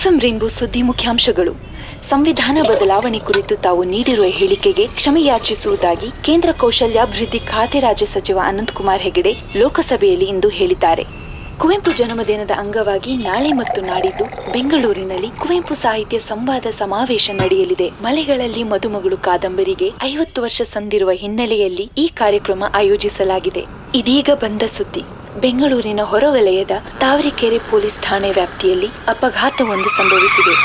FM rainbow ಸುದ್ದಿ ಮುಖ್ಯಾಂಶಗಳು. ಸಂವಿಧಾನ ಬದಲಾವಣೆ ಕುರಿತು ತಾವು ನೀಡಿರುವ ಹೇಳಿಕೆಗೆ ಕ್ಷಮೆ ಯಾಚಿಸುವುದಾಗಿ ಕೇಂದ್ರ ಕೌಶಲ್ಯಾಭಿವೃದ್ಧಿ ಖಾತೆ ರಾಜ್ಯ ಸಚಿವ ಅನಂತಕುಮಾರ್ ಹೆಗಡೆ ಲೋಕಸಭೆಯಲ್ಲಿ ಇಂದು ಹೇಳಿದ್ದಾರೆ. ಕುವೆಂಪು ಜನ್ಮದಿನದ ಅಂಗವಾಗಿ ನಾಳೆ ಮತ್ತು ನಾಡಿದ್ದು ಬೆಂಗಳೂರಿನಲ್ಲಿ ಕುವೆಂಪು ಸಾಹಿತ್ಯ ಸಂವಾದ ಸಮಾವೇಶ ನಡೆಯಲಿದೆ. ಮಲೆಗಳಲ್ಲಿ ಮದುಮಗಳು ಕಾದಂಬರಿಗೆ 50 ವರ್ಷ ಸಂದಿರುವ ಹಿನ್ನೆಲೆಯಲ್ಲಿ ಈ ಕಾರ್ಯಕ್ರಮ ಆಯೋಜಿಸಲಾಗಿದೆ. ಇದೀಗ ಬಂದ ಸುದ್ದಿ. ಬೆಂಗಳೂರಿನ ಹೊರವಲಯದ ತಾವರೆಕೆರೆ ಪೊಲೀಸ್ ಠಾಣೆ ವ್ಯಾಪ್ತಿಯಲ್ಲಿ ಅಪಘಾತವೊಂದು ಸಂಭವಿಸಿದೆ.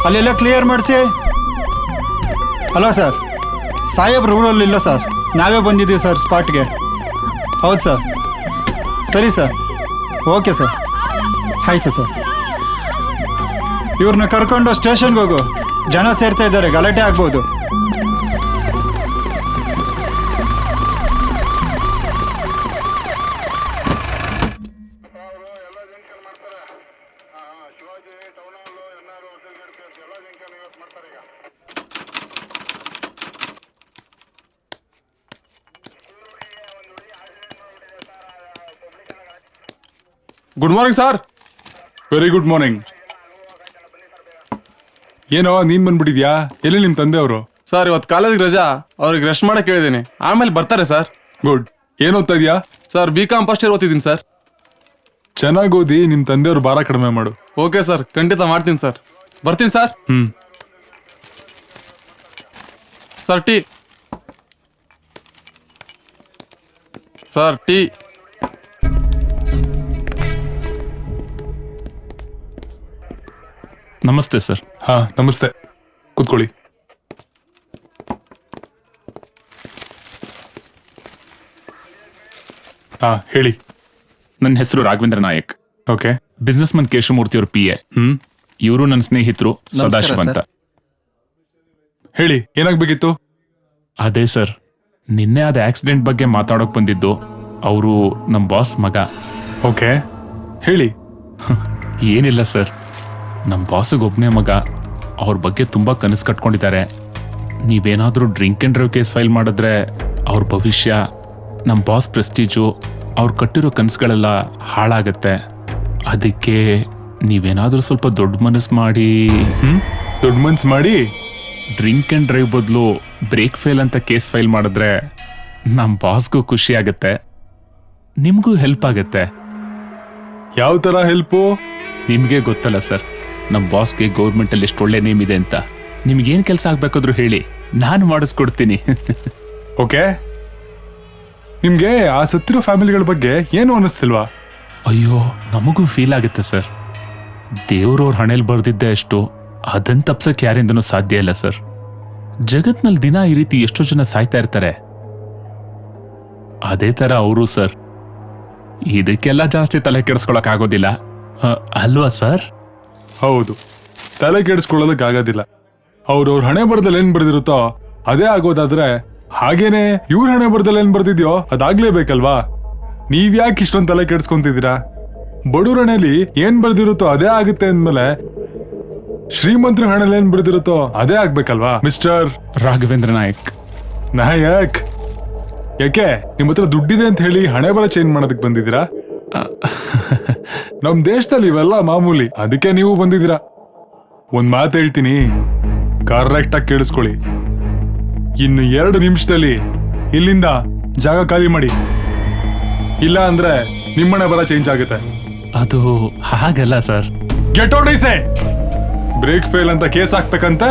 ಅಲ್ಲೆಲ್ಲ ಕ್ಲಿಯರ್ ಮಾಡಿಸಿ. ಹಲೋ ಸರ್, ಸಾಹೇಬ್ರು ಊರಲ್ಲಿಲ್ಲ ಸರ್, ನಾವೇ ಬಂದಿದ್ದೀವಿ ಸರ್ ಸ್ಪಾಟ್ಗೆ. ಹೌದು ಸರ್, ಸರಿ ಸರ್, ಓಕೆ ಸರ್, ಆಯಿತು ಸರ್. ಇವ್ರನ್ನ ಕರ್ಕೊಂಡು ಸ್ಟೇಷನ್ಗೆ ಹೋಗು, ಜನ ಸೇರ್ತಾ ಇದ್ದಾರೆ, ಗಲಾಟೆ ಆಗ್ಬೋದು. Good morning sir. Very good morning. ಏನೋ ನೀನ್ ಬಂದ್ಬಿಟ್ಟಿದ್ಯಾ? ಎಲ್ಲಿ ನಿಮ್ ತಂದೆ ಅವರು? ಸರ್ ಇವತ್ತು ಕಾಲೇಜಿಗೆ ರಜಾ, ಅವ್ರಿಗೆ ರೆಸ್ಟ್ ಮಾಡಕ್ ಹೇಳಿದ್ದೀನಿ, ಆಮೇಲೆ ಬರ್ತಾರೆ ಸರ್. ಗುಡ್. ಏನ್ ಓದ್ತಾ ಇದೀಯಾ? ಸರ್ BCom ಫಸ್ಟ್ ಇಯರ್ ಓದ್ತಿದ್ದೀನಿ ಸರ್. ಚೆನ್ನಾಗಿ ಓದಿ, ನಿಮ್ ತಂದೆಯವ್ರು ಭಾರ ಕಡಿಮೆ ಮಾಡು. ಓಕೆ ಸರ್, ಖಂಡಿತ ಮಾಡ್ತೀನಿ ಸರ್. ಬರ್ತೀನಿ sir. Sir tea. Sir tea. ನಮಸ್ತೆ ಸರ್. ಹಾ ನಮಸ್ತೆ, ಕೂತ್ಕೊಳ್ಳಿ. ಹಾ ಹೇಳಿ. ನನ್ನ ಹೆಸರು ರಾಘವೇಂದ್ರ ನಾಯಕ್. ಓಕೆ. ಬಿಸ್ನೆಸ್ ಮನ್ ಕೇಶವಮೂರ್ತಿ ಅವ್ರ PA. ಇವರು ನನ್ನ ಸ್ನೇಹಿತರು ಸದಾಶಿವ ಅಂತ. ಹೇಳಿ, ಏನಾಗ್ಬೇಕಿತ್ತು? ಅದೇ ಸರ್, ನಿನ್ನೆ ಆದ ಆಕ್ಸಿಡೆಂಟ್ ಬಗ್ಗೆ ಮಾತಾಡೋಕ್ ಬಂದಿದ್ದು. ಅವರು ನಮ್ಮ ಬಾಸ್ ಮಗ. ಓಕೆ, ಹೇಳಿ. ಏನಿಲ್ಲ ಸರ್, ನಮ್ಮ ಬಾಸಿಗೊಬ್ಬನೇ ಮಗ. ಅವ್ರ ಬಗ್ಗೆ ತುಂಬಾ ಕನಸು ಕಟ್ಕೊಂಡಿದ್ದಾರೆ. ನೀವೇನಾದ್ರೂ drink and drive case file ಮಾಡಿದ್ರೆ ಅವ್ರ ಭವಿಷ್ಯ, ನಮ್ಮ ಬಾಸ್ ಪ್ರೆಸ್ಟೀಜು, ಅವ್ರು ಕಟ್ಟಿರೋ ಕನಸುಗಳೆಲ್ಲ ಹಾಳಾಗತ್ತೆ. ಅದಕ್ಕೆ ನೀವೇನಾದ್ರೂ ಸ್ವಲ್ಪ ದೊಡ್ಡ ಮನಸ್ಸು ಮಾಡಿ ದೊಡ್ಡ ಮನ್ಸು ಮಾಡಿ ಡ್ರಿಂಕ್ ಅಂಡ್ ಡ್ರೈವ್ ಬದಲು ಬ್ರೇಕ್ ಫೇಲ್ ಅಂತ ಕೇಸ್ ಫೈಲ್ ಮಾಡಿದ್ರೆ ನಮ್ಮ ಬಾಸ್ಗೂ ಖುಷಿ ಆಗತ್ತೆ, ನಿಮಗೂ ಹೆಲ್ಪ್ ಆಗತ್ತೆ. ಯಾವ ತರ ಹೆಲ್ಪು? ನಿಮಗೆ ಗೊತ್ತಲ್ಲ ಸರ್, ನಮ್ಮ ಬಾಸ್ಗೆ ಗೌರ್ಮೆಂಟಲ್ಲಿ ಎಷ್ಟು ಒಳ್ಳೆ ನೇಮ್ ಇದೆ ಅಂತ. ನಿಮ್ಗೇನು ಕೆಲಸ ಆಗ್ಬೇಕಾದ್ರೂ ಹೇಳಿ, ನಾನು ಮಾಡಿಸ್ಕೊಡ್ತೀನಿ. ಓಕೆ. ನಿಮ್ಗೆ ಆ ಸತ್ತಿರೋ ಫ್ಯಾಮಿಲಿಗಳ ಬಗ್ಗೆ ಏನು ಅನ್ನಿಸ್ತಿಲ್ವಾ? ಅಯ್ಯೋ, ನಮಗೂ ಫೀಲ್ ಆಗುತ್ತೆ ಸರ್. ದೇವ್ರವ್ರ ಹಣೆಯಲ್ಲಿ ಬರ್ದಿದ್ದೆ ಅಷ್ಟು, ಅದನ್ನ ತಪ್ಸಕ್ಕೆ ಯಾರಿಂದನೂ ಸಾಧ್ಯ ಇಲ್ಲ ಸರ್. ಜಗತ್ನಲ್ಲಿ ದಿನ ಈ ರೀತಿ ಎಷ್ಟೋ ಜನ ಸಾಯ್ತಾ ಇರ್ತಾರೆ. ಅದೇ ತರ ಅವರು ಸರ್. ಇದಕ್ಕೆಲ್ಲ ಜಾಸ್ತಿ ತಲೆ ಕೆಡಿಸ್ಕೊಳಕ್ ಆಗೋದಿಲ್ಲ ಅಲ್ವಾ ಸರ್? ಹೌದು, ತಲೆ ಕೆಡಿಸ್ಕೊಳ್ಳೋದಕ್ಕಾಗೋದಿಲ್ಲ. ಅವ್ರವ್ರ ಹಣೆ ಬರದಲ್ಲಿ ಏನ್ ಬರ್ದಿರುತ್ತೋ ಅದೇ ಆಗೋದಾದ್ರೆ, ಹಾಗೇನೆ ಇವ್ರ ಹಣೆ ಬರದಲ್ಲಿ ಏನ್ ಬರ್ದಿದ್ಯೋ ಅದಾಗ್ಲೇಬೇಕಲ್ವಾ? ನೀವ್ಯಾಕೆ ಇಷ್ಟೊಂದು ತಲೆ ಕೆಡಿಸ್ಕೊಂತಿದ್ದೀರಾ? ಬಡವ್ರ ಹಣೆಯಲ್ಲಿ ಏನ್ ಬರ್ದಿರುತ್ತೋ ಅದೇ ಆಗುತ್ತೆ ಅಂದ್ಮೇಲೆ ಶ್ರೀಮಂತರ ಹಣೆಯಲ್ಲಿ ಏನ್ ಬರ್ದಿರುತ್ತೋ ಅದೇ ಆಗ್ಬೇಕಲ್ವಾ ಮಿಸ್ಟರ್ ರಾಘವೇಂದ್ರ ನಾಯಕ್? ನಾಯಕ್ ಯಾಕೆ? ನಿಮ್ ಹತ್ರ ದುಡ್ಡಿದೆ ಅಂತ ಹೇಳಿ ಹಣೆ ಬರ ಚೇಂಜ್ ಮಾಡೋದಕ್ ಬಂದಿದ್ದೀರಾ? ನಮ್ ದೇಶದಲ್ಲಿ ಇವೆಲ್ಲ ಮಾಮೂಲಿ, ಅದಕ್ಕೆ ನೀವು ಬಂದಿದ್ದೀರಾ. ಒಂದ್ ಮಾತು ಹೇಳ್ತೀನಿ, ಕರೆಕ್ಟ್ ಆಗಿ ಕೇಳಿಸ್ಕೊಳ್ಳಿ. ಇನ್ನು 2 ನಿಮಿಷದಲ್ಲಿ ಇಲ್ಲಿಂದ ಜಾಗ ಖಾಲಿ ಮಾಡಿ. ಇಲ್ಲ ಅಂದ್ರೆ ನಿಮ್ಮನೆ ಬರ ಚೇಂಜ್ ಆಗುತ್ತೆ. ಅದು ಹಾಗಲ್ಲ ಸರ್. ಗೆಟ್ ಔಟ್ ಐಸೆ. ಬ್ರೇಕ್ ಫೇಲ್ ಅಂತ ಕೇಸ್ ಹಾಕ್ಬೇಕಂತೆ,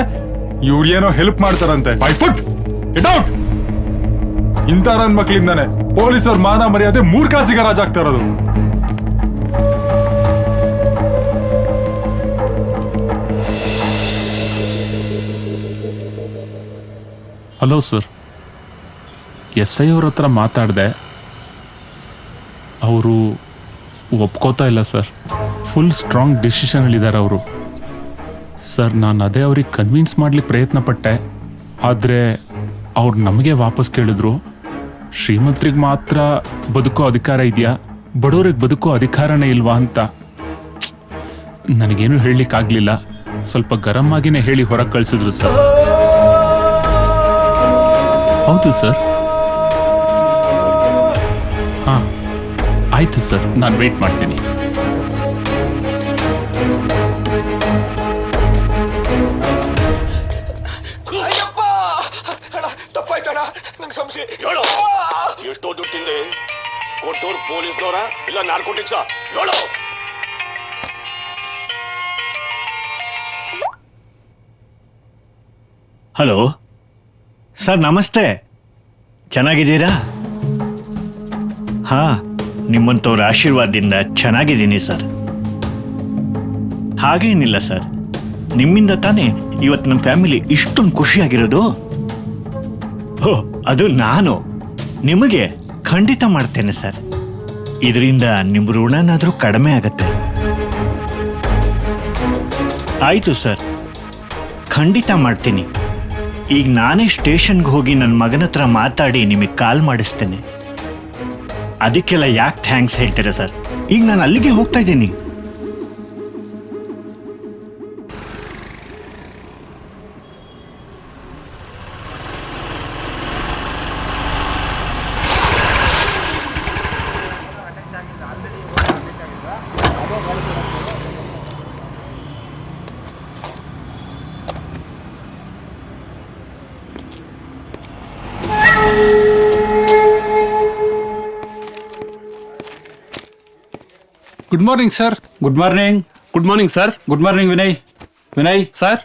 ಇವ್ರು ಏನೋ ಹೆಲ್ಪ್ ಮಾಡ್ತಾರಂತೆ. ಬೈ ಫುಟ್ ಗೆಟ್ ಔಟ್. ಇಂಥ ನನ್ ಮಕ್ಳಿಂದಾನೆ ಪೊಲೀಸವ್ರ ಮಾನ ಮರ್ಯಾದೆ 3 ಕಾಸಿಗೆ ರಾಜಾಗ್ತಾ ಇರೋದು. ಹಲೋ ಸರ್, SI ಅವ್ರ ಹತ್ರ ಮಾತಾಡಿದೆ. ಅವರು ಒಪ್ಕೋತಾ ಇಲ್ಲ ಸರ್. ಫುಲ್ ಸ್ಟ್ರಾಂಗ್ ಡಿಸಿಷನಲ್ಲಿದ್ದಾರೆ ಅವರು. ಸರ್, ನಾನು ಅದೇ ಅವ್ರಿಗೆ ಕನ್ವಿನ್ಸ್ ಮಾಡ್ಲಿಕ್ಕೆ ಪ್ರಯತ್ನ ಪಟ್ಟೆ. ಆದರೆ ಅವ್ರು ನಮಗೆ ವಾಪಸ್ ಕೇಳಿದ್ರು, ಶ್ರೀಮಂತರಿಗೆ ಮಾತ್ರ ಬದುಕೋ ಅಧಿಕಾರ ಇದೆಯಾ, ಬಡವರಿಗೆ ಬದುಕೋ ಅಧಿಕಾರನೇ ಇಲ್ವಾ ಅಂತ. ನನಗೇನು ಹೇಳಲಿಕ್ಕಾಗಲಿಲ್ಲ. ಸ್ವಲ್ಪ ಗರಂ ಆಗಿನೇ ಹೇಳಿ ಹೊರಗೆ ಕಳಿಸಿದ್ರು ಸರ್. ಹೌದು ಸರ್. ಹಾಂ, ಆಯಿತು ಸರ್, ನಾನು ವೆಯ್ಟ್ ಮಾಡ್ತೀನಿ. ತಪ್ಪಾಯ್ತಣ್ಣ, ನಂಗೆ ಸಂಶಯ. ಹೇಳು, ಎಷ್ಟೋ ದುಡ್ಡು ತಿಂದೆ? ಕೊಟ್ಟೋರು ಪೊಲೀಸ್ನವರ ಇಲ್ಲ ನಾರ್ಕೋಟಿಕ್ಸಾ? ಹೇಳು. ಹಲೋ ಸರ್, ನಮಸ್ತೆ. ಚೆನ್ನಾಗಿದ್ದೀರಾ? ಹಾಂ, ನಿಮ್ಮಂಥವ್ರ ಆಶೀರ್ವಾದದಿಂದ ಚೆನ್ನಾಗಿದ್ದೀನಿ ಸರ್. ಹಾಗೇನಿಲ್ಲ ಸರ್, ನಿಮ್ಮಿಂದ ತಾನೇ ಇವತ್ತು ನಮ್ಮ ಫ್ಯಾಮಿಲಿ ಇಷ್ಟೊಂದು ಖುಷಿಯಾಗಿರೋದು. ಓ, ಅದು ನಾನು ನಿಮಗೆ ಖಂಡಿತ ಮಾಡ್ತೇನೆ ಸರ್. ಇದರಿಂದ ನಿಮ್ಮ ಋಣನಾದರೂ ಕಡಿಮೆ ಆಗತ್ತೆ. ಆಯಿತು ಸರ್, ಖಂಡಿತ ಮಾಡ್ತೀನಿ. ಈಗ ನಾನೇ ಸ್ಟೇಷನ್ಗೆ ಹೋಗಿ ನನ್ನ ಮಗನ ಹತ್ರ ಮಾತಾಡಿ ನಿಮಗೆ ಕಾಲ್ ಮಾಡಿಸ್ತೇನೆ. ಅದಕ್ಕೆಲ್ಲ ಯಾಕೆ ಥ್ಯಾಂಕ್ಸ್ ಹೇಳ್ತೀರಾ ಸರ್? ಈಗ ನಾನು ಅಲ್ಲಿಗೆ ಹೋಗ್ತಾ ಇದ್ದೀನಿ. Good morning sir. Good morning. Good morning sir. Good morning Vinay. Vinay sir,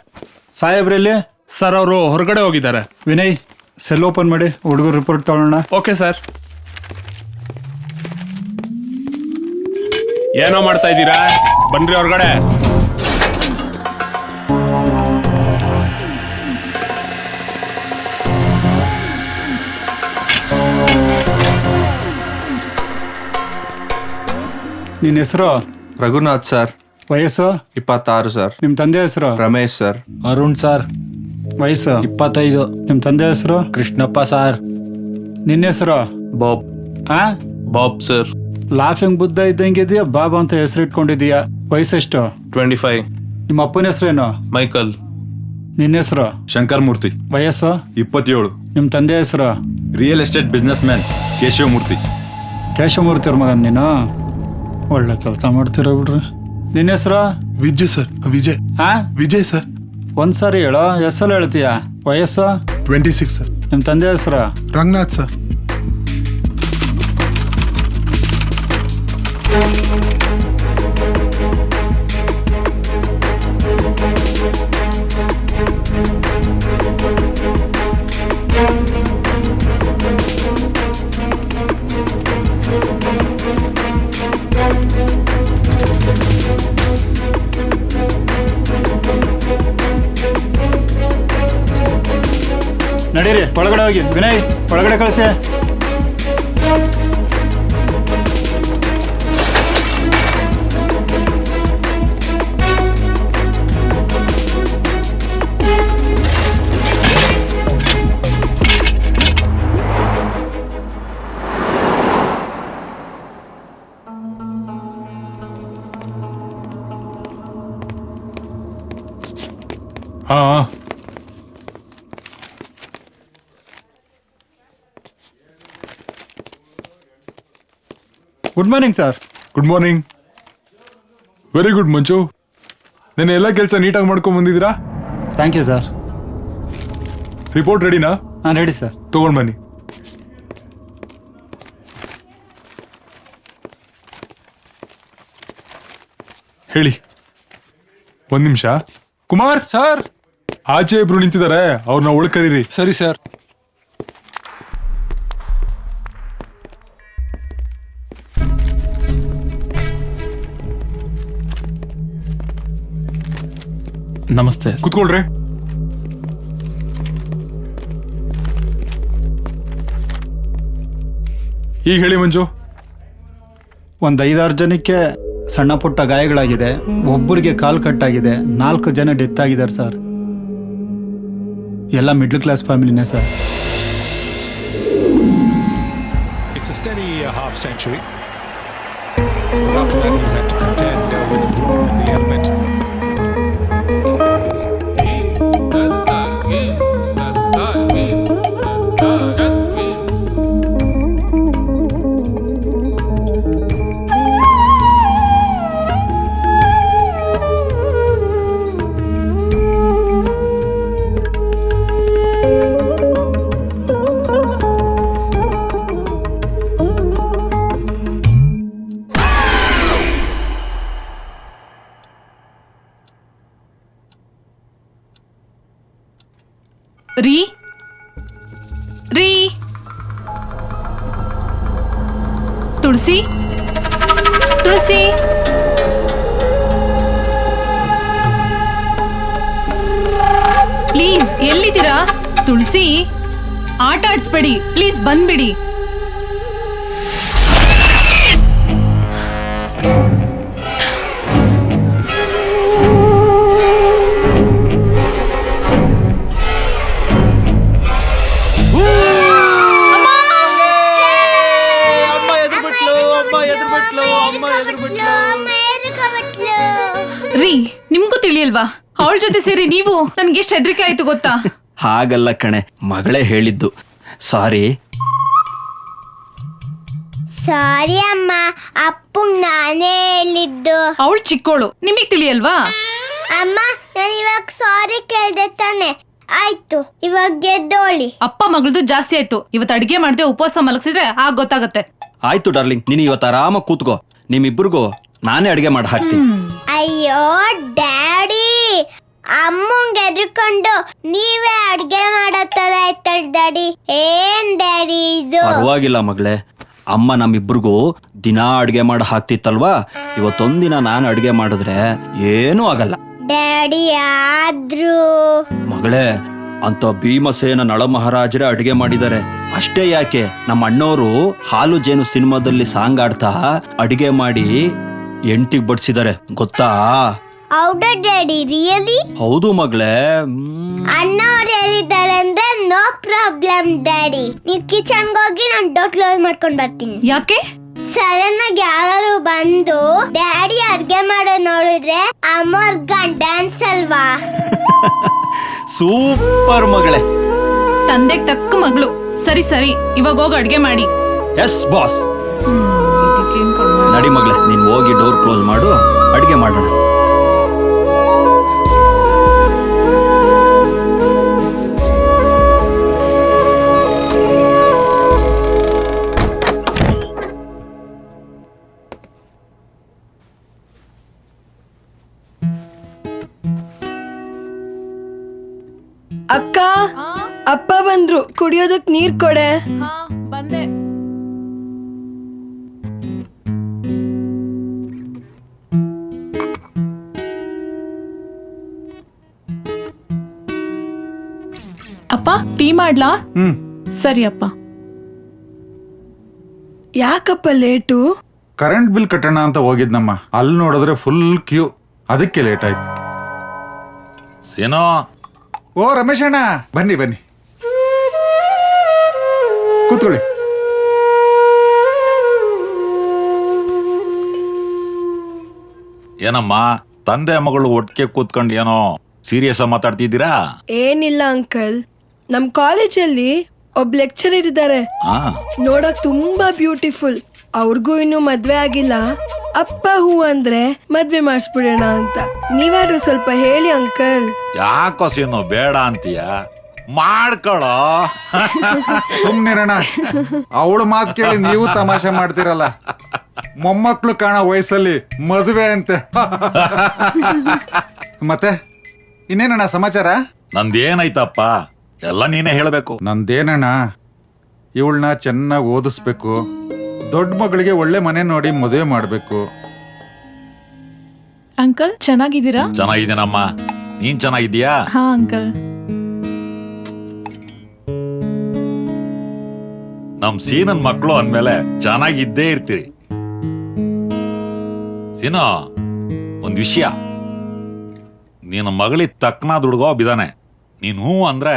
ಸಾಹೇಬ್ರಲ್ಲಿ? ಸರ್ ಅವರು ಹೊರಗಡೆ ಹೋಗಿದ್ದಾರೆ. ವಿನಯ್, ಸೆಲ್ ಓಪನ್ ಮಾಡಿ, ಹುಡುಗರು ರಿಪೋರ್ಟ್ ತಗೊಳ್ಳೋಣ. Okay sir. ಏನೋ ಮಾಡ್ತಾ ಇದ್ದೀರಾ? ಬನ್ರಿ ಹೊರಗಡೆ. ನಿನ್ನ ಹೆಸರು? ರಘುನಾಥ್ ಸರ್. ವಯಸ್ಸು? 26 ಸರ್. ನಿಮ್ಮ ತಂದೆ ಹೆಸರು? ರಮೇಶ್ ಸರ್. ಅರುಣ್ ಸರ್. ವಯಸ್ಸು? 25. ನಿಮ್ಮ ತಂದೆ ಹೆಸರು? ಕೃಷ್ಣಪ್ಪ ಸರ್. ನಿನ್ನ ಹೆಸರು? ಬಾಬ್. ಆ ಬಾಬ್ ಸರ್. ಲಾಫಿಂಗ್ ಬುದ್ಧ ಇದ್ದಂಗಿದೆಯಾ? ಬಾಬಾ ಅಂತ ಹೆಸರು ಇಟ್ಕೊಂಡಿದೀಯಾ? ವಯಸ್ಸೆಷ್ಟು? 25. ನಿಮ್ಮ ಅಪ್ಪನ ಹೆಸರೇನು? ಮೈಕಲ್. ನಿನ್ನ ಹೆಸರು? ಶಂಕರ್ ಮೂರ್ತಿ. ವಯಸ್ಸು? 27. ನಿಮ್ಮ ತಂದೆ ಹೆಸರು? Real estate business man Keshavamurthy. Keshavamurthy ಅವ್ರ ಮಗನ್ ನೀನು? ಒಳ್ಳೆ ಕೆಲಸ ಮಾಡ್ತೀರ ಬಿಡ್ರಿ. ನಿನ್ನ ಹೆಸರು? ವಿಜಯ್ ಸರ್. ವಿಜಯ್. ಆ ವಿಜಯ್ ಸರ್. ಒಂದ್ಸಾರಿ ಹೇಳೋ, ಹೆಸರು ಹೇಳ್ತೀಯ. ವಯಸ್ಸು? 26 ಸರ್. ನಿಮ್ಮ ತಂದೆ ಹೆಸರು? ರಂಗನಾಥ್ ಸರ್. ನಡೀರಿ ಒಳಗಡೆ ಹೋಗಿ. ವಿನಯ್, ಒಳಗಡೆ ಕಳಿಸಿ. ಹಾ, good morning sir. Good morning. Very good ಮಂಚು. ನೆನ್ನೆ ಎಲ್ಲ ಕೆಲಸ ನೀಟಾಗಿ ಮಾಡ್ಕೊಂಡ್ ಬಂದಿದ್ದೀರಾ? Thank you sir. ರಿಪೋರ್ಟ್ ರೆಡಿನಾ? ಹಾಂ ರೆಡಿ ಸರ್. ತಗೊಂಡ್ ಬನ್ನಿ. ಹೇಳಿ. ಒಂದ್ ನಿಮಿಷ. ಕುಮಾರ್ ಸರ್. ಆಚೆ ಇಬ್ರು ನಿಂತಿದ್ದಾರೆ, ಅವ್ರನ್ನ ಒಳಕರೀರಿ. ಸರಿ ಸರ್. ನಮಸ್ತೆ. ಕುತ್ಕೊಳ್ರಿ. ಈಗ ಹೇಳಿ ಮಂಜು. ಒಂದು 5-6 ಜನಕ್ಕೆ ಸಣ್ಣ ಪುಟ್ಟ ಗಾಯಗಳಾಗಿದೆ, ಒಬ್ಬರಿಗೆ ಕಾಲು ಕಟ್ಟಾಗಿದೆ, 4 ಜನ ಡೆತ್ ಆಗಿದ್ದಾರೆ ಸರ್. ಎಲ್ಲ ಮಿಡ್ಲ್ ಕ್ಲಾಸ್ ಫ್ಯಾಮಿಲಿನೇ sir. It's a steady half century. But after that he's had to contend with the draw in the element. ರೀ ರೀ ತುಳಸಿ ತುಳಸಿ ಪ್ಲೀಸ್ ಎಲ್ಲಿದ್ದೀರಾ? ತುಳಸಿ ಆಟ ಆಡಿಸ್ಬೇಡಿ ಪ್ಲೀಸ್, ಬಂದ್ಬಿಡಿ. ರೀ ನಿಮ್ಗೂ ತಿಳಿಯಲ್ವಾ? ಅವಳ ಜೊತೆ ಸೇರಿ ನೀವು ನನ್ಗೆ ಎಷ್ಟು ಹೆದರಿಕೆ ಆಯ್ತು ಗೊತ್ತಾ? ಹಾಗಲ್ಲ ಕಣೆ, ಮಗಳೇ ಹೇಳಿದ್ದು. ಸಾರಿ ಸಾರಿ ಅಮ್ಮ, ಅಪ್ಪು ನಾನೇ ಹೇಳಿದ್ದು. ಅವಳು ಚಿಕ್ಕೋಳು, ನಿಮಗ್ ತಿಳಿಯಲ್ವಾ? ಅಮ್ಮ ನಾನು ಇವಾಗ ಸಾರಿ ಕೇಳ್ದೆ ತಾನೆ, ಆಯ್ತು ಇವಾಗ ಗೆದ್ದೋಳಿ. ಅಪ್ಪ ಮಗಳದು ಜಾಸ್ತಿ ಆಯ್ತು. ಇವತ್ತು ಅಡಿಗೆ ಮಾಡದೆ ಉಪವಾಸ ಮಲಗಿಸಿದ್ರೆ ಆಗ ಗೊತ್ತಾಗತ್ತೆ. ಆಯ್ತು ಡಾರ್ಲಿಂಗ್, ನೀನು ಇವತ್ತು ಆರಾಮಾಗಿ ಕೂತ್ಕೋ. ನಿಮ್ಮಿಬ್ರಿಗೂ ನಾನೇ ಅಡಿಗೆ ಮಾಡಿ ಹಾಕ್ತೀನಿ. ಅಯ್ಯೋ ಡ್ಯಾಡಿ, ಅಮ್ಮಂಗ್ ಎದ್ರುಕೊಂಡು ನೀವೇ ಅಡ್ಗೆ ಮಾಡೋ ತರ ಆಯ್ತಲ್ ಡ್ಯಾಡಿ. ಏನ್ ಡ್ಯಾಡಿ ಇದು? ಪರವಾಗಿಲ್ಲ ಮಗಳೇ, ಅಮ್ಮ ನಮ್ಮಿಬ್ರಿಗೂ ದಿನ ಅಡ್ಗೆ ಮಾಡಿ ಹಾಕ್ತಿತ್ತಲ್ವಾ, ಇವತ್ತೊಂದಿನ ನಾನು ಅಡ್ಗೆ ಮಾಡಿದ್ರೆ ಏನೂ ಆಗಲ್ಲ. ಡ್ಯಾಡಿ ಆದ್ರೂ ಮಗಳೇ, ಅಂತ ಭೀಮಸೇನ ನಳ ಮಹಾರಾಜರೇ ಅಡಿಗೆ ಮಾಡಿದ್ದಾರೆ. ಅಷ್ಟೇ ಯಾಕೆ, ನಮ್ಮ ಅಣ್ಣವರು ಹಾಲು ಜೇನು ಸಿನಿಮಾದಲ್ಲಿ ಸಾಂಗ್ ಆಡ್ತಾ ಅಡಿಗೆ ಮಾಡಿ ಎಂಟಿಗೆ ಬಡಿಸಿದ್ದಾರೆ ಗೊತ್ತಾ? ಹೌದಾ ಡ್ಯಾಡಿ, ರಿಯಲಿ? ಹೌದು ಮಗಳೇ. ಅಣ್ಣ ಅವ್ರು ಹೇಳಿದ್ದಾರೆ ಅಂದ್ರೆ ನೋ ಪ್ರಾಬ್ಲಮ್ ಡ್ಯಾಡಿ. ನೀವು ಕಿಚನ್ಗೆ ಹೋಗಿ ನಾನು ಡೋರ್ ಕ್ಲೋಸ್ ಮಾಡ್ಕೊಂಡ್ ಬರ್ತೀನಿ. ಯಾಕೆ? ಸಡನ್ ಆಗಿ ಯಾರು ಬಂದು ಡ್ಯಾಡಿ ಅಡ್ಗೆ ಮಾಡೋ ನೋಡಿದ್ರೆ ಅಮ್ಮವ್ರ ಡ್ಯಾನ್ಸ್ ಅಲ್ವಾ? ಸೂಪರ್ ಮಗಳೇ, ತಂದೆಗ್ ತಕ್ಕ ಮಗಳು. ಸರಿ ಸರಿ, ಇವಾಗ ಹೋಗಿ ಅಡ್ಗೆ ಮಾಡಿ. Yes boss. ನಡಿ ಮಗಳೇ, ನೀನ್ ಹೋಗಿ ಡೋರ್ ಕ್ಲೋಸ್ ಮಾಡು, ಅಡ್ಗೆ ಮಾಡೋಣ. ಅಕ್ಕ, ಅಪ್ಪ ಬಂದ್ರು, ಕುಡಿಯೋದಕ್ ನೀರ್ ಕೊಡೆ. ಬಂದೆ. ಅಪ್ಪ ಟೀ ಮಾಡ್ಲಾ? ಸರಿ ಅಪ್ಪ. ಯಾಕಪ್ಪ ಲೇಟು? ಕರೆಂಟ್ ಬಿಲ್ ಕಟ್ಟೋಣ ಅಂತ ಹೋಗಿದ್ನಮ್ಮ, ಅಲ್ಲಿ ನೋಡಿದ್ರೆ ಫುಲ್ ಕ್ಯೂ, ಅದಕ್ಕೆ ಲೇಟ್ ಆಯ್ತು. ಸೇನೋ. ಓ ರಮೇಶ್ ಅಣ್ಣ, ಬನ್ನಿ ಬನ್ನಿ ಕೂತ್ಕೊಳ್ಳಿ. ಏನಮ್ಮ ತಂದೆ ಮಗಳು ಒಟ್ಟಿಗೆ ಕೂತ್ಕೊಂಡು ಏನೋ ಸೀರಿಯಸ್ ಆಗಿ ಮಾತಾಡ್ತಿದ್ದೀರಾ? ಏನಿಲ್ಲ ಅಂಕಲ್, ನಮ್ ಕಾಲೇಜಲ್ಲಿ ಒಬ್ಬ ಲೆಕ್ಚರರ್ ಇದ್ದಾರೆ, ನೋಡಕ್ ತುಂಬಾ ಬ್ಯೂಟಿಫುಲ್. ಅವ್ರಿಗೂ ಇನ್ನು ಮದ್ವೆ ಆಗಿಲ್ಲ. ಅಪ್ಪ ಹೂ ಅಂದ್ರೆ ಮದ್ವೆ ಮಾಡಿಸ್ಬಿಡೋಣ ಅಂತ. ನೀವಾದ್ರೂ ಸ್ವಲ್ಪ ಹೇಳಿ ಅಂಕಲ್. ಯಾಕೋ ಸೇನೋ ಬೇಡ ಅಂತೀಯ? ಮಾಡ್ಕೊಳ್ಳೋ. ಸುಮ್ನಿರಣ್ಣ, ಅವಳು ಮಾತು ಕೇಳಿ ನೀವು ತಮಾಷೆ ಮಾಡ್ತಿರಲ್ಲ. ಮೊಮ್ಮಕ್ಳು ಕಾಣೋ ವಯಸ್ಸಲ್ಲಿ ಮದುವೆ ಅಂತೆ. ಮತ್ತೆ ಇನ್ನೇನಣ್ಣ ಸಮಾಚಾರ? ನಂದೇನಾಯ್ತಪ್ಪ, ಎಲ್ಲ ನೀನೇ ಹೇಳ್ಬೇಕು. ನಂದೇನಣ್ಣ, ಇವಳನ್ನ ಚೆನ್ನಾಗಿ ಓದಿಸ್ಬೇಕು, ದೊಡ್ಡ ಮಗಳಿಗೆ ಒಳ್ಳೆ ಮನೆ ನೋಡಿ ಮದುವೆ ಮಾಡ್ಬೇಕು. ಅಂಕಲ್ ಚೆನ್ನಾಗಿದ್ದೀರಾ? ಚೆನ್ನಾಗಿದ್ದೀನಮ್ಮ, ನೀನ್ ಚೆನ್ನಾಗಿದ್ದೀಯಾ? ಹಾ ಅಂಕಲ್. ನಮ್ ಸೀನನ್ ಮಕ್ಕಳು ಅಂದ್ಮೇಲೆ ಚೆನ್ನಾಗಿದ್ದೇ ಇರ್ತೀರಿ. ಸೀನೋ, ಒಂದ್ ವಿಷಯ, ನಿನ್ನ ಮಗಳಿಗೆ ತಕ್ಕನಾದ ಹುಡುಗ ಬಿದಾನೆ. ನೀನ್ ಹೂ ಅಂದ್ರೆ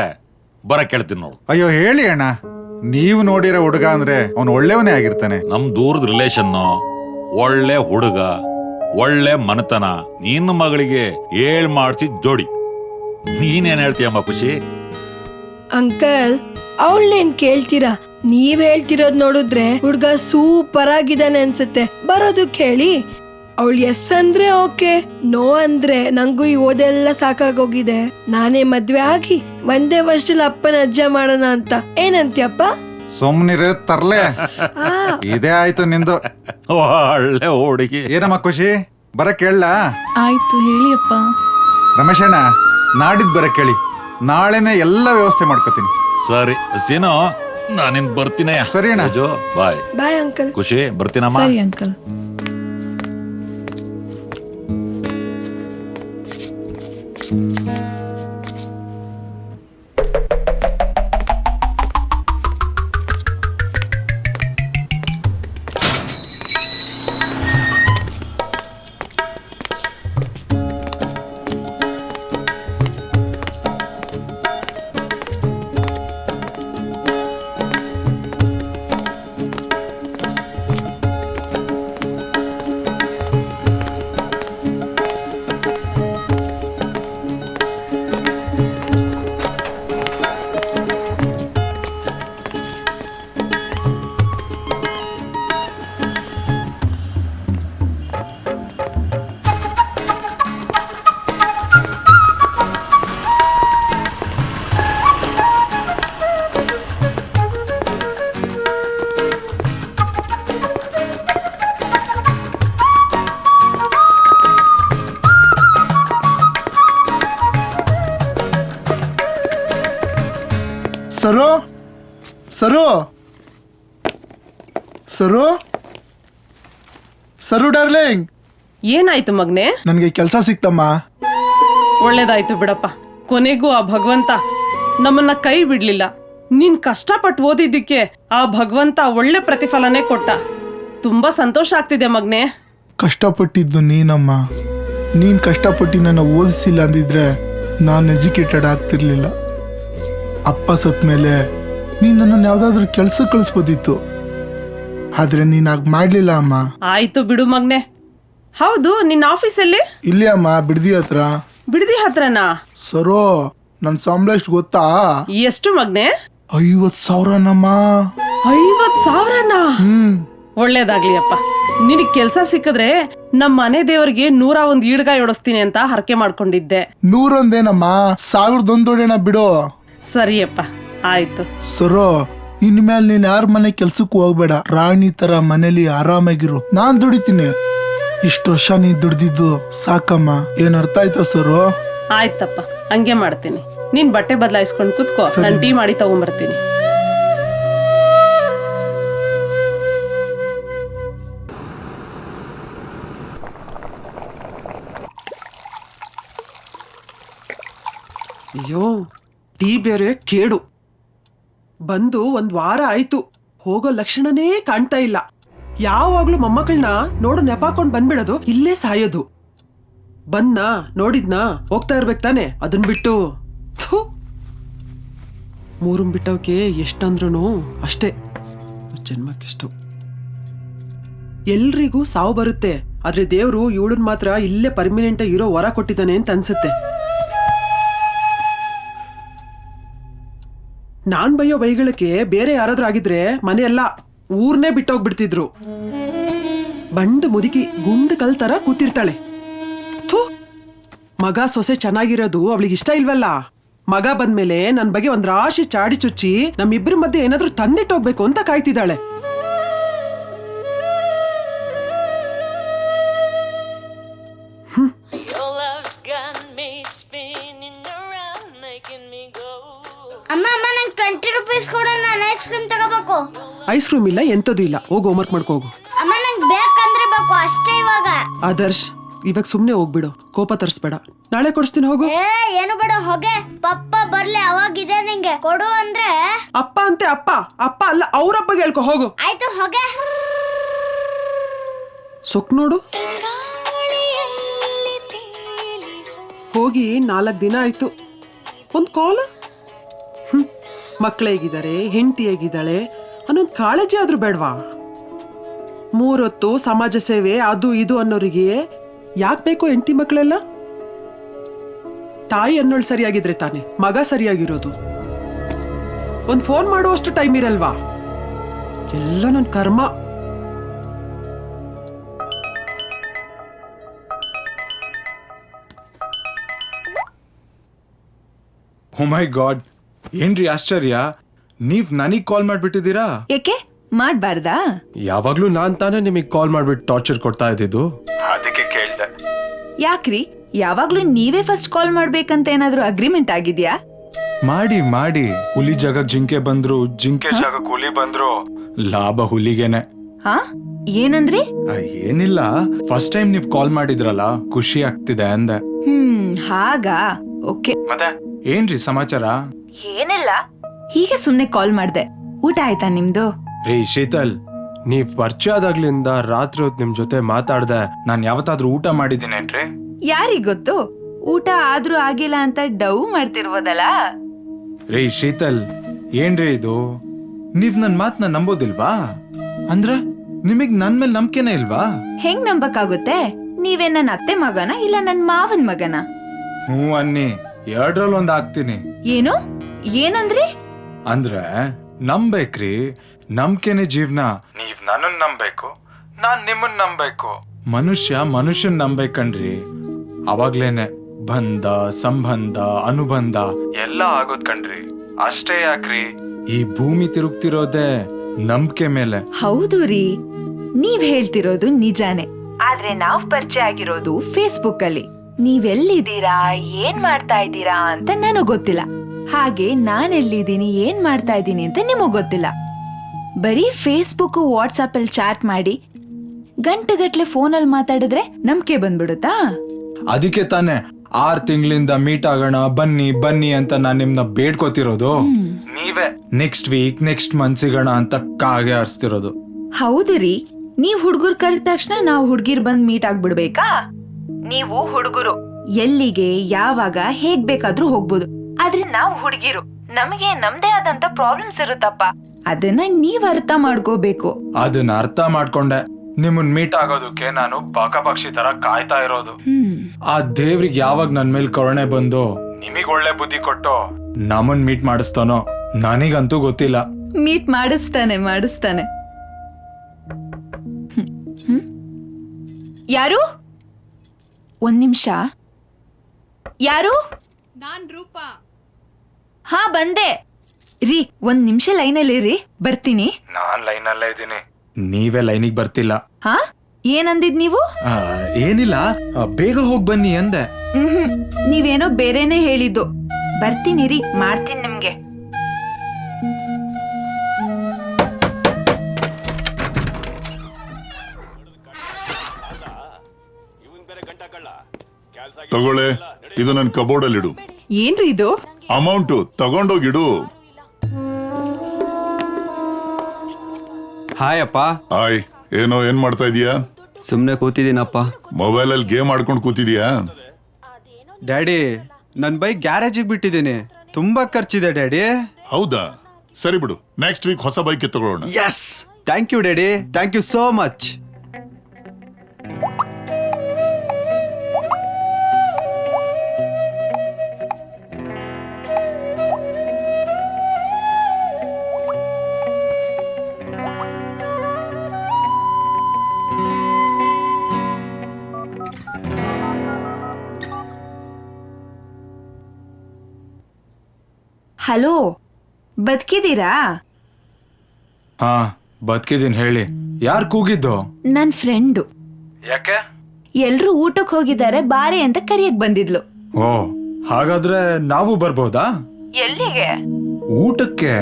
ಬರ ಕೇಳ್ತೀನಿ ನೋಡು. ಅಯ್ಯೋ ಹೇಳಿ ಅಣ್ಣ, ನೀವು ನೋಡಿರೋ ಹುಡುಗ ಅಂದ್ರೆ ಅವನು ಒಳ್ಳೆಯವನೇ ಆಗಿರ್ತಾನೆ. ನಮ್ ದೂರದ ರಿಲೇಷನ್ನು, ಒಳ್ಳೆ ಹುಡುಗ, ಒಳ್ಳೆ ಮನತನ, ನಿನ್ನ ಮಗಳಿಗೆ ಮಾಡ್ಸಿ ಜೋಡಿ. ನೀನೇನ್ ಹೇಳ್ತೀಯಮ್ಮ ಖುಷಿ? ಅಂಕಲ್, ಅವಳನ್ನೇನ್ ಕೇಳ್ತೀರಾ? ನೀವ್ ಹೇಳ್ತಿರೋದ್ ನೋಡಿದ್ರೆ ಹುಡ್ಗ ಸೂಪರ್ ಆಗಿದ್ದಾನೆ ಅನ್ಸುತ್ತೆ. ಬರೋದಕ್ಕೆ ಹೇಳಿ. ಅವಳು ಎಸ್ ಅಂದ್ರೆ ಓಕೆ, ನೋ ಅಂದ್ರೆ ನಂಗೂ ಈ ಓದೆಲ್ಲ ಸಾಕಾಗೋಗಿದೆ, ನಾನೇ ಮದ್ವೆ ಆಗಿ ಒಂದೇ ವರ್ಷದಲ್ಲಿ ಅಪ್ಪನ ಅಜ್ಜ ಮಾಡೋಣ ಅಂತ. ಏನಂತ್ಯಪ್ಪ? ಸುಮ್ನಿರ ತರ್ಲೆ. ಇದೇ ಆಯ್ತು ನಿಂದು. ಒಳ್ಳೆ ಹುಡುಗಿ. ಏನಮ್ಮ ಖುಷಿ, ಬರ ಕೇಳಲ್ಲ? ಆಯ್ತು ಹೇಳಿ ಅಪ್ಪ. ರಮೇಶಣ್ಣ, ನಾಡಿದ್ ಬರ ಕೇಳಿ, ನಾಳೆನೆ ಎಲ್ಲ ವ್ಯವಸ್ಥೆ ಮಾಡ್ಕೋತೀನಿ. ಸರಿ ಸೀನೋ, ನಾನಿನ್ ಬರ್ತೀನಿ. ಸರಿ ಅಣ್ಣ. ಬಾಯ್. Bye uncle. ಖುಷಿ, ಬರ್ತೀನಮ್ಮ. ಸರಿ ಅಂಕಲ್. ಸರು ಸರು ಸರು ಸರು ಡಾರ್ಲಿಂಗ್, ಏನಾಯ್ತು ಮಗ್ನೆ? ನನಗೆ ಕೆಲಸ ಸಿಕ್ತಮ್ಮ. ಒಳ್ಳೇದಾಯ್ತು ಬಿಡಪ್ಪ. ಕೊನೆಗೂ ಆ ಭಗವಂತ ನಮ್ಮನ್ನ ಕೈ ಬಿಡ್ಲಿಲ್ಲ. ನೀನ್ ಕಷ್ಟಪಟ್ಟು ಓದಿದ್ದಕ್ಕೆ ಆ ಭಗವಂತ ಒಳ್ಳೆ ಪ್ರತಿಫಲನೇ ಕೊಟ್ಟ. ತುಂಬಾ ಸಂತೋಷ ಆಗ್ತಿದೆ ಮಗ್ನೆ. ಕಷ್ಟಪಟ್ಟಿದ್ದು ನೀನಮ್ಮ. ನೀನ್ ಕಷ್ಟಪಟ್ಟು ನನ್ನ ಓದಿಸಿಲ್ಲ ಅಂದಿದ್ರೆ ನಾನು ಎಜುಕೇಟೆಡ್ ಆಗ್ತಿರ್ಲಿಲ್ಲ. ಅಪ್ಪ ಸತ್ ಮೇಲೆ ನೀನ್ ನನ್ನನ್ನು ಯಾವ್ದಾದ್ರು ಕೆಲ್ಸ ಕಳಿಸ್ಬೋದಿತ್ತು, ಆದ್ರೆ ನೀನ್ ಆಗ ಮಾಡ್ಲಿಲ್ಲ ಅಮ್ಮ. ಆಯ್ತು ಬಿಡು ಮಗ್ನೆ. ಹೌದು, ನಿನ್ನ ಆಫೀಸಲ್ಲಿ? ಇಲ್ಲಿ ಅಮ್ಮ, ಬಿಡ್ದಿ ಹತ್ರ. ಬಿಡದಿ ಹತ್ರನಾ? ಸರೋ, ನನ್ ಸಂಬಳ ಎಷ್ಟು ಗೊತ್ತಾ? ಎಷ್ಟು ಮಗ್ನೆ? 50,000ನಮ್ಮ. 50,000ನಾ? ಒಳ್ಳೇದಾಗ್ಲಿ ಅಪ್ಪ. ನಿನಗ್ ಕೆಲ್ಸ ಸಿಕ್ಕಿದ್ರೆ ನಮ್ಮ ಮನೆ ದೇವರಿಗೆ 101 ಈಡ್ಗಾಯಿ ಹೊಡಿಸ್ತೀನಿ ಅಂತ ಹರಕೆ ಮಾಡ್ಕೊಂಡಿದ್ದೆ. 101 1,001 ಹೊಡೆಣ ಬಿಡು. ಸರಿಯಪ್ಪ, ಆಯ್ತು. ಸರೋ, ಇನ್ಮೇಲೆ ನೀನ್ ಯಾರ ಮನೆ ಕೆಲ್ಸಕ್ಕೂ ಹೋಗ್ಬೇಡ. ರಾಣಿ ತರ ಮನೇಲಿ ಆರಾಮಾಗಿರು. ನಾನ್ ದುಡಿತೀನಿ. ಇಷ್ಟು ವರ್ಷ ನೀ ದುಡ್ದಿದ್ದು ಸಾಕಮ್ಮ. ಏನ್ ಅರ್ಥ ಆಯ್ತಾ ಸರೋ? ಆಯ್ತಪ್ಪ, ಹಂಗೆ ಮಾಡ್ತೀನಿ. ನೀನ್ ಬಟ್ಟೆ ಬದಲಾಯಿಸ್ಕೊಂಡು ಕುತ್ಕೋ, ನಾನು ಟೀ ಮಾಡಿ ತಗೊಂಡ್ಬರ್ತೀನಿ. ಅಯ್ಯೋ, ಟೀ ಬೇರೆ ಕೇಡು. ಬಂದು 1 ವಾರ ಆಯ್ತು, ಹೋಗೋ ಲಕ್ಷಣನೇ ಕಾಣ್ತಾ ಇಲ್ಲ. ಯಾವಾಗ್ಲೂ ಮೊಮ್ಮಕ್ಕಳನ್ನ ನೋಡು ನೆಪಾಕೊಂಡ್ ಬಂದ್ಬಿಡೋದು, ಇಲ್ಲೇ ಸಾಯೋದು. ಬಂದ್ನಾ, ನೋಡಿದ್ನಾ, ಹೋಗ್ತಾ ಇರ್ಬೇಕು ತಾನೆ. ಅದನ್ ಬಿಟ್ಟು ಮೂರನ್ ಬಿಟ್ಟವಕ್ಕೆ ಎಷ್ಟಂದ್ರೂ ಅಷ್ಟೇ. ಜನ್ಮಕ್ಕೆಷ್ಟು. ಎಲ್ರಿಗೂ ಸಾವು ಬರುತ್ತೆ, ಆದ್ರೆ ದೇವ್ರು ಇವಳನ್ ಮಾತ್ರ ಇಲ್ಲೇ ಪರ್ಮಿನೆಂಟ್ ಇರೋ ವರ ಕೊಟ್ಟಿದ್ದಾನೆ ಅಂತ ಅನ್ಸುತ್ತೆ. ನಾನ್ ಬೈಯೋ ಬೈಗಳಕ್ಕೆ ಬೇರೆ ಯಾರಾದ್ರೂ ಆಗಿದ್ರೆ ಮನೆಯೆಲ್ಲ ಊರ್ನೇ ಬಿಟ್ಟೋಗ್ಬಿಡ್ತಿದ್ರು. ಬಂಡು ಮುದುಕಿ ಗುಂಡು ಕಲ್ ತರ ಕೂತಿರ್ತಾಳೆ. ಮಗ ಸೊಸೆ ಚೆನ್ನಾಗಿರೋದು ಅವಳಿಗೆ ಇಷ್ಟ ಇಲ್ವಲ್ಲ. ಮಗ ಬಂದ್ಮೇಲೆ ನನ್ ಬಗ್ಗೆ ಒಂದ್ ರಾಶಿ ಚಾಡಿ ಚುಚ್ಚಿ ನಮ್ಮಿಬ್ರ ಮಧ್ಯೆ ಏನಾದ್ರೂ ತಂದಿಟ್ಟೋಗ್ಬೇಕು ಅಂತ ಕಾಯ್ತಿದ್ದಾಳೆ. ಅಮ್ಮ ಅಮ್ಮ ನಂಗೆ 20 ರೂಪೀಸ್ ಕೊಡು, ನಾನು ಐಸ್ ಕ್ರೀಮ್ ತಗೋಬೇಕು. ಐಸ್ ಕ್ರೀಮ್ ಇಲ್ಲ ಎಂತದು ಇಲ್ಲ, ಹೋಗು ಹೋಮ್ವರ್ಕ್ ಮಾಡ್ಕೋಗು. ಅಮ್ಮ ನಂಗೆ ಬೇಕಂದ್ರೆ ಬೇಕು ಅಷ್ಟೇ ಇವಾಗ. ಆದರ್ಶ್ ಇವಾಗ ಸುಮ್ನೆ ಹೋಗ್ಬಿಡು, ಕೋಪ ತರಿಸ್ಬೇಡ, ನಾಳೆ ಕೊಡಿಸ್ತೀನಿ ಹೋಗು. ಏನು ಬೇಡ ಹೋಗೆ, ಪಪ್ಪ ಬರ್ಲಿ ಅವಾಗಿದೆ ನಿಂಗೆ ಕೊಡು ಅಂದ್ರೆ. ಅಪ್ಪ ಅಂತೆ ಅಪ್ಪ, ಅಪ್ಪ ಅಲ್ಲ ಅವ್ರಪ್ಪಗೆ ಹೇಳ್ಕೊ ಹೋಗು. ಆಯ್ತು ಹೋಗೆ. ಸೊಕ್ ನೋಡು, ಹೋಗಿ 4 ದಿನ ಆಯ್ತು, ಒಂದ್ ಕಾಲ್. ಮಕ್ಳು ಹೇಗಿದ್ದಾರೆ, ಹೆಂಡತಿ ಹೇಗಿದ್ದಾಳೆ ಅನ್ನೊಂದು ಕಾಳಜಿ ಆದ್ರೂ ಬೇಡವಾ? 3 ಹೊತ್ತು ಸಮಾಜ ಸೇವೆ ಅದು ಇದು ಅನ್ನೋರಿಗೆ ಯಾಕೆ ಬೇಕು ಹೆಂಡತಿ ಮಕ್ಕಳೆಲ್ಲ? ತಾಯಿ ಅನ್ನೋಳು ಸರಿಯಾಗಿದ್ರೆ ತಾನೆ ಮಗ ಸರಿಯಾಗಿರೋದು. ಒಂದ್ ಫೋನ್ ಮಾಡುವಷ್ಟು ಟೈಮ್ ಇರಲ್ವಾ? ಎಲ್ಲ ನನ್ನ ಕರ್ಮ. ಓ ಮೈ ಗಾಡ್, ಏನ್ರಿ ಆಶ್ಚರ್ಯ, ನೀವ್ ನನಗ್ ಕಾಲ್ ಮಾಡ್ಬಿಟ್ಟಿದ್ದೀರಾ? ಏಕೆ ಮಾಡ್ಬಾರ್ದಾ? ಯಾವಾಗ್ಲೂ ನಾನ್ ತಾನೇ ನಿಮಗ್ ಕಾಲ್ ಮಾಡ್ಬಿಟ್ಟು ಟಾರ್ಚರ್ ಕೊಡ್ತಾ ಇದ್ದಿದ್ದು, ಅದಕ್ಕೆ ಕೇಳ್ದೆ. ಯಾಕ್ರಿ ಯಾವಾಗ್ಲೂ ನೀವೇ ಫಸ್ಟ್ ಕಾಲ್ ಮಾಡ್ಬೇಕಂತ ಏನಾದ್ರೂ ಅಗ್ರಿಮೆಂಟ್ ಆಗಿದ್ಯಾ? ಮಾಡಿ ಮಾಡಿ, ಹುಲಿ ಜಾಗಕ್ ಜಿಂಕೆ ಬಂದ್ರು, ಜಿಂಕೆ ಜಾಗಕ್ ಹುಲಿ ಬಂದ್ರು, ಲಾಭ ಹುಲಿಗೆನೆ. ಹಾ ಏನಂದ್ರಿ? ಏನಿಲ್ಲ, ಫಸ್ಟ್ ಟೈಮ್ ನೀವ್ ಕಾಲ್ ಮಾಡಿದ್ರಲ್ಲ, ಖುಷಿ ಆಗ್ತಿದೆ ಅಂದೆ. ಹಾಗಾ, ಓಕೆ. ಮತ್ತೆ ಏನ್ರಿ ಸಮಾಚಾರ? ಏನಿಲ್ಲ, ಹೀಗೆ ಸುಮ್ನೆ ಕಾಲ್ ಮಾಡ್ದೆ. ಊಟ ಆಯ್ತಾ ನಿಮ್ದು? ರೀ ಶೀತಲ್, ನೀವ್ ಪರಿಚಯ ಆದಾಗ್ಲಿಂದ ರಾತ್ರಿ ಹೊತ್ತು ನಿಮ್ ಜೊತೆ ಮಾತಾಡ್ದೆ, ನಾನ್ ಯಾವತ್ತಾದ್ರೂ ಊಟ ಮಾಡಿದ್ದೀನೇನ್ರಿ? ಯಾರಿಗ್ ಗೊತ್ತು, ಊಟ ಆದ್ರೂ ಆಗಿಲ್ಲ ಅಂತ ಡವ್ ಮಾಡ್ತಿರ್ಬೋದಲ್ಲ. ರೀ ಶೀತಲ್, ಏನ್ರಿ ಇದು, ನೀವ್ ನನ್ ಮಾತ್ನ ನಂಬೋದಿಲ್ವಾ? ಅಂದ್ರೆ ನಿಮಗ್ ನನ್ ಮೇಲೆ ನಂಬಿಕೆನೇ ಇಲ್ವಾ? ಹೆಂಗ್ ನಂಬಕ್ಕಾಗುತ್ತೆ? ನೀವೇ ನನ್ನ ಅತ್ತೆ ಮಗನ ಇಲ್ಲ ನನ್ ಮಾವನ್ ಮಗನ? ಹ್ಞೂ ಅನ್ನಿ, 2ರಲ್ಲಿ 1 ಆಗ್ತೀನಿ. ಏನು ಏನಂದ್ರಿ? ಅಂದ್ರೆ ನಂಬೇಕ್ರಿ, ನಂಬಿಕೆನೆ ಜೀವನ. ನೀವ್ ನನ್ನನ್ ನಂಬೇಕು, ನಾನ್ ನಿಮ್ಮನ್ ನಂಬೇಕು. ಮನುಷ್ಯ ಮನುಷ್ಯನ್ ನಂಬೇಕಣ್ರಿ, ಅವಾಗ್ಲೇನೆ ಬಂಧ ಸಂಬಂಧ ಅನುಬಂಧ ಎಲ್ಲ ಆಗೋದ್ ಕಣ್ರಿ. ಅಷ್ಟೇ ಯಾಕ್ರಿ, ಈ ಭೂಮಿ ತಿರುಗ್ತಿರೋದೇ ನಂಬಿಕೆ ಮೇಲೆ. ಹೌದು ರೀ, ನೀವ್ ಹೇಳ್ತಿರೋದು ನಿಜಾನೇ. ಆದ್ರೆ ನಾವ್ ಪರಿಚಯ ಆಗಿರೋದು ಫೇಸ್ಬುಕ್ ಅಲ್ಲಿ. ನೀವೆಲ್ಲಿದ್ದೀರಾ, ಏನ್ ಮಾಡ್ತಾ ಇದ್ದೀರಾ ಅಂತ ನನಗ್ ಗೊತ್ತಿಲ್ಲ. ಹಾಗೆ ನಾನೆಲ್ಲಿದ್ದೀನಿ, ಏನ್ ಮಾಡ್ತಾ ಇದ್ದೀನಿ ಅಂತ ನಿಮಗ್ ಗೊತ್ತಿಲ್ಲ. ಬರೀ ಫೇಸ್ಬುಕ್ ವಾಟ್ಸಾಪ್ ಅಲ್ಲಿ ಚಾಟ್ ಮಾಡಿ ಗಂಟೆಗಟ್ಲೆ ಫೋನಲ್ಲಿ ಮಾತಾಡಿದ್ರೆ ನಂಬಿಕೆ ಬಂದ್ಬಿಡುತ್ತಾ? ಅದಕ್ಕೆ ತಾನೆ 6 ತಿಂಗಳಿಂದ ಮೀಟ್ ಆಗೋಣ ಬನ್ನಿ ಬನ್ನಿ ಅಂತ ನಾನ್ ನಿಮ್ನ ಬೇಡ್ಕೋತಿರೋದು. ನೀವೇ ನೆಕ್ಸ್ಟ್ ವೀಕ್ ನೆಕ್ಸ್ಟ್ ಮಂತ್ ಸಿಗೋಣ ಅಂತ ಕಾಗೆ ಆರಿಸ್ತಿರೋದು. ಹೌದು ರೀ, ನೀವ್ ಹುಡ್ಗುರ್ ಕರೆದ ತಕ್ಷಣ ನಾವ್ ಹುಡ್ಗಿರ್ ಬಂದ್ ಮೀಟ್ ಆಗ್ಬಿಡ್ಬೇಕಾ? ನೀವು ಹುಡುಗರು ಎಲ್ಲಿಗೆ ಯಾವಾಗ ಹೇಗ್ ಬೇಕಾದ್ರೂ ಹೋಗ್ಬೋದು. ಆದ್ರೆ ನಾವ್ ಹುಡುಗಿರು, ನಮಗೆ ನಮ್ದೇ ಆದಂತ ಪ್ರಾಬ್ಲಮ್ಸ್ ಇರುತ್ತಪ್ಪ. ಅದನ್ನ ನೀವ್ ಅರ್ಥ ಮಾಡ್ಕೋಬೇಕು. ಅದನ್ನ ಅರ್ಥ ಮಾಡ್ಕೊಂಡೆ ನಿಮ್ಮನ್ ಮೀಟ್ ಆಗೋದಕ್ಕೆ ನಾನು ಪಕ್ಷಿ ತರ ಕಾಯ್ತಾ ಇರೋದು. ಆ ದೇವ್ರಿಗೆ ಯಾವಾಗ ನನ್ ಮೇಲ್ ಕರುಣೆ ಬಂದು ನಿಮಗ್ ಒಳ್ಳೆ ಬುದ್ಧಿ ಕೊಟ್ಟು ನಮ್ಮನ್ ಮೀಟ್ ಮಾಡಿಸ್ತಾನೋ ನನಗಂತೂ ಗೊತ್ತಿಲ್ಲ. ಮೀಟ್ ಮಾಡಿಸ್ತಾನೆ. ಯಾರು? 1 ನಿಮಿಷ. ಯಾರು? ನಾನ್ ರೂಪಾ. ಹಾ ಬಂದೆ ರೀ, 1 ನಿಮಿಷ ಲೈನಲ್ಲಿ ರೀ, ಬರ್ತೀನಿ. ನಾನ್ ಲೈನಲ್ಲೇ ಇದ್ದೀನಿ, ನೀವೇ ಲೈನಿಗೆ ಬರ್ತಿಲ್ಲ. ಹಾ ಏನಂದಿದ್ ನೀವು? ಏನಿಲ್ಲ, ಬೇಗ ಹೋಗ್ ಬನ್ನಿ ಅಂದೆ. ನೀವೇನೋ ಬೇರೆನೆ ಹೇಳಿದ್ದು. ಬರ್ತೀನಿ ರೀ, ಮಾಡ್ತೀನಿ ನಿಮ್ಗೆ. ತಗೊಳ್ಳೆ, ಇದು ನನ್ನ ಕಬೋರ್ಡ್ ಅಲ್ಲಿ ಇಡು. ಏನ್ರಿ ಇದು? ಅಮೌಂಟ್ ತಗೊಂಡೋಗಿಡು. ಹಾಯ್ ಅಪ್ಪ. ಹಾಯ್, ಏನ್ ಮಾಡ್ತಾ ಇದೀಯಾ? ಸುಮ್ನೆ ಕೂತಿದ್ದೀನಪ್ಪ. ಮೊಬೈಲ್ ಅಲ್ಲಿ ಗೇಮ್ ಆಡ್ಕೊಂಡು ಕೂತಿದ್ಯಾ? ಡ್ಯಾಡಿ, ನನ್ ಬೈಕ್ ಗ್ಯಾರೇಜಿಗೆ ಬಿಟ್ಟಿದ್ದೀನಿ, ತುಂಬಾ ಖರ್ಚಿದೆ ಡ್ಯಾಡಿ. ಹೌದಾ, ಸರಿ ಬಿಡು, ನೆಕ್ಸ್ಟ್ ವೀಕ್ ಹೊಸ ಬೈಕ್ ತಗೊಳ್ಳೋಣ. Yes, thank you daddy, thank you so much. Hello, ಬದುಕಿದ್ದೀರಾ? ಹಾ ಬದುಕಿದೀನಿ, ಹೇಳಿ. ಯಾರು ಕೂಗಿದ್ದು? ನನ್ ಫ್ರೆಂಡು. ಯಾಕೆ? ಎಲ್ರು ಊಟಕ್ಕೆ ಹೋಗಿದ್ದಾರೆ, ಬಾರೆ ಅಂತ ಕರಿಯಕ್ ಬಂದಿದ್ಲು. ಓ ಹಾಗಾದ್ರೆ ನಾವು ಬರ್ಬೋದಾ? ಎಲ್ಲಿಗೆ? ಊಟಕ್ಕೆ.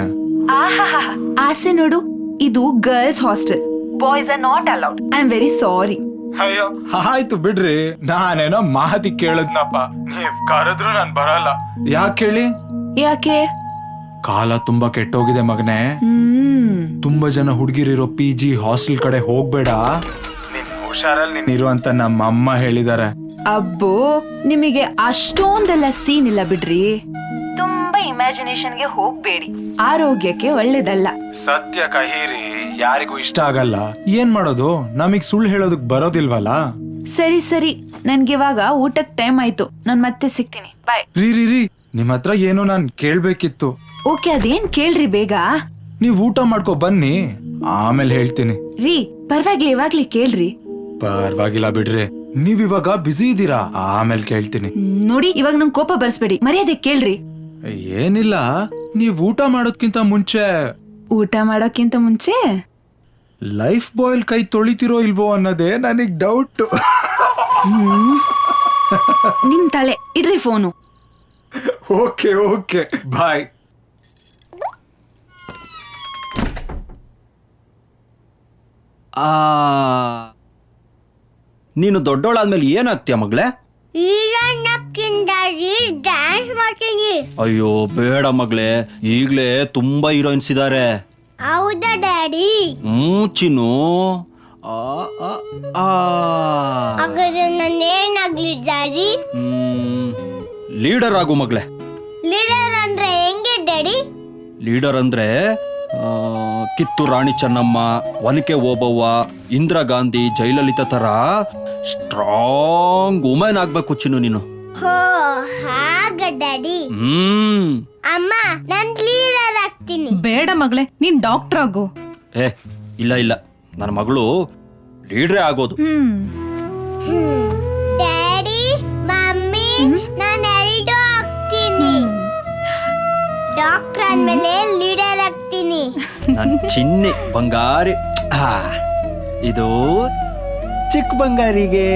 ಆಸೆ ನೋಡು, ಇದು girls hostel. Boys are not allowed. I am very sorry. ಅಯ್ಯೋ ಆಯ್ತು ಬಿಡ್ರಿ, ನಾನೇನೋ ಮಾತಿ ಕೇಳದ್ನಪ್ಪ. ನೀವ್ ಕರೆದ್ರು ನಾನ್ ಬರಲ್ಲ. ಯಾಕೆ ಹೇಳಿ? ಯಾಕೆ? ಕಾಲ ತುಂಬಾ ಕೆಟ್ಟೋಗಿದೆ ಮಗನೇ. ತುಂಬಾ ಜನ ಹುಡುಗಿರಿರೋ PG ಹಾಸ್ಟೆಲ್ ಕಡೆ ಹೋಗ್ಬೇಡ, ನಿನ್ ಹುಷಾರಲ್ಲಿ ನೀನಿರು ಅಂತ ನಮ್ಮ ಅಮ್ಮ ಹೇಳಿದಾರೆ. ಅಬ್ಬೋ, ನಿಮಗೆ ಅಷ್ಟೊಂದೆಲ್ಲ ಸೀನ್ ಇಲ್ಲ ಬಿಡ್ರಿ. ತುಂಬಾ ಇಮ್ಯಾಜಿನೇಷನ್ಗೆ ಹೋಗ್ಬೇಡಿ, ಆರೋಗ್ಯಕ್ಕೆ ಒಳ್ಳೇದಲ್ಲ. ಸತ್ಯ ಕಹೀರಿ, ಯಾರಿಗೂ ಇಷ್ಟ ಆಗಲ್ಲ. ಏನ್ ಮಾಡೋದು, ನಮಗ್ ಸುಳ್ಳು ಹೇಳೋದಕ್ ಬರೋದಿಲ್ವಲ್ಲ. ಸರಿ ಸರಿ, ನನ್ಗೆ ಇವಾಗ ಊಟಕ್ ಟೈಮ್ ಆಯ್ತು. ನಾನ್ ಮತ್ತೆ ಸಿಗ್ತೀನಿ. ಬಾಯ್. ರೀ ನಿಮ್ ಹತ್ರ ಏನೋ ನಾನ್ ಕೇಳ್ಬೇಕಿತ್ತು. ಓಕೆ, ಅದೇನ್ ಕೇಳ್ರಿ ಬೇಗ. ನೀವ್ ಊಟ ಮಾಡ್ಕೊ ಬನ್ನಿ, ಆಮೇಲೆ ಹೇಳ್ತೀನಿ. ರೀ ಪರವಾಗಿಲ್ಲ, ಇವಾಗ್ಲಿ ಕೇಳ್ರಿ. ಪರವಾಗಿಲ್ಲ ಬಿಡ್ರಿ, ನೀವ್ ಇವಾಗ ಬಿಸಿ ಇದ್ದೀರಾ, ಆಮೇಲೆ ಕೇಳ್ತೀನಿ. ನೋಡಿ, ಇವಾಗ ನಂಗೆ ಕೋಪ ಬರ್ಸ್ಬೇಡಿ, ಮರ್ಯಾದೆ ಕೇಳ್ರಿ. ಏನಿಲ್ಲ, ನೀವ್ ಊಟ ಮಾಡೋದ್ಕಿಂತ ಮುಂಚೆ ಊಟ ಮಾಡೋಕ್ಕಿಂತ ಮುಂಚೆ ಲೈಫ್ ಬಾಯ್ಲ್ ಕೈ ತೊಳಿತಿರೋ ಇಲ್ವೋ ಅನ್ನೋದೇ ನನಗ್ ಡೌಟ್. ನಿಮ್ ತಲೆ ಇಡ್ರಿ ಫೋನು. Okay bye. ನೀನು ದೊಡ್ಡೋಳಾದ್ಮೇಲೆ ಏನಾಗ್ತೀಯ ಮಗಳೇ? ಡ್ಯಾನ್ಸ್ ಮಾಡ್ತೀನಿ. ಅಯ್ಯೋ ಬೇಡ ಮಗಳೇ, ಈಗ್ಲೇ ತುಂಬಾ ಹೀರೋಯಿನ್ಸ್ ಇದಾರೆ. ಹೌದಾ ಡ್ಯಾಡಿ? ಚಿನ್ನು. ಹಾಗಾದ್ರೆ ನಾನೇನಾಗ್ಲಿ ಡ್ಯಾಡಿ? ಲೀಡರ್ ಆಗು ಮಗಳೇ. ಲೀಡರ್ ಅಂದ್ರೆ ಹೆಂಗೆ ಡ್ಯಾಡಿ? ಲೀಡರ್ ಅಂದ್ರೆ ಕಿತ್ತೂರು ರಾಣಿ ಚೆನ್ನಮ್ಮ, ಒನಕೆ ಓಬವ್ವ, ಇಂದಿರಾ ಗಾಂಧಿ, ಜಯಲಲಿತಾ ತರ ಸ್ಟ್ರಾಂಗ್ ವುಮೆನ್ ಆಗ್ಬೇಕು ಚಿನ್ನು ನೀನು. ಹೋ ಹಾಗ ಡ್ಯಾಡಿ? ಅಮ್ಮ, ನಾನ್ ಲೀಡರ್ ಆಗ್ತೀನಿ. ಬೇಡ ಮಗಳೇ, ನೀನ್ ಡಾಕ್ಟರ್ ಆಗು. ಇಲ್ಲ, ನನ್ನ ಮಗಳು ಲೀಡ್ರೇ ಆಗೋದು. ಡ್ಯಾಡಿ, ಮಮ್ಮಿ, ನಾನು ಎರಡೂ ಆಗ್ತೀನಿ. ಡಾಕ್ಟರ್ ಆದ್ಮೇಲೆ ಲೀಡರ್ ಆಗ್ತೀನಿ. ನನ್ ಚಿನ್ನಿ ಬಂಗಾರಿ. ಇದು ಚಿಕ್ಕ ಬಂಗಾರಿಗೆ,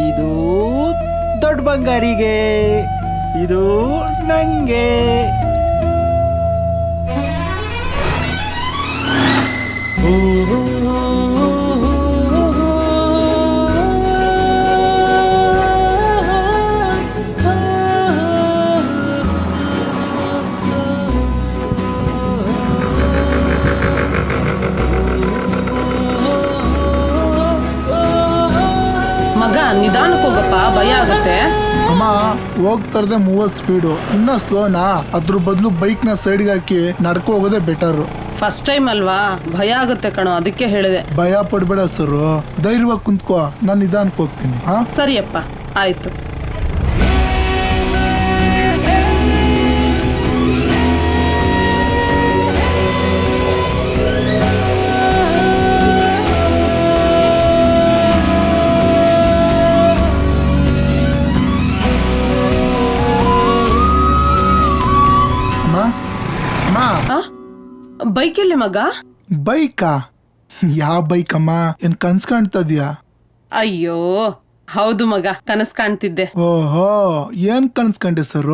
ಇದು ದೊಡ್ಡ ಬಂಗಾರಿಗೆ, ಇದು ನಂಗೆ. ಮಗ ನಿಧಾನಕ್ಕೆ ಹೋಗಪ್ಪ, ಭಯ ಆಗತ್ತೆ. ಅಮ್ಮ, ಹೋಗ್ತಾರದೆ 30 ಸ್ಪೀಡು, ಇನ್ನ ಸ್ಲೋನಾ? ಅದ್ರ ಬದಲು ಬೈಕ್ ನ ಸೈಡ್ಗೆ ಹಾಕಿ ನಡ್ಕೊ ಹೋಗೋದೇ ಬೆಟರ್. ಫಸ್ಟ್ ಟೈಮ್ ಅಲ್ವಾ, ಭಯ ಆಗುತ್ತೆ ಕಣೋ, ಅದಕ್ಕೆ ಹೇಳಿದೆ. ಭಯ ಪಡ್ಬೇಡ ಸರ್, ಧೈರ್ಯವಾಗಿ ಕುಂತ್ಕೋ, ನಾನು ನಿಧಾನಕ್ಕೆ ಹೋಗ್ತೀನಿ. ಸರಿಯಪ್ಪ, ಆಯ್ತು. ಬೈಕ್ ಎಲ್ಲಿ ಮಗ? ಬೈಕಾ? ಯಾವ ಬೈಕ್ ಅಮ್ಮ? ಏನ್ ಕನ್ಸ್ ಕಾಣ್ತಾ ಇದೀಯಾ? ಅಯ್ಯೋ ಹೌದು ಮಗ, ಕನಸ್ ಕಾಣ್ತಿದ್ದೆ. ಓಹೋ, ಏನ್ ಕನ್ಸ್ಕೊಂಡೆ ಸರ್?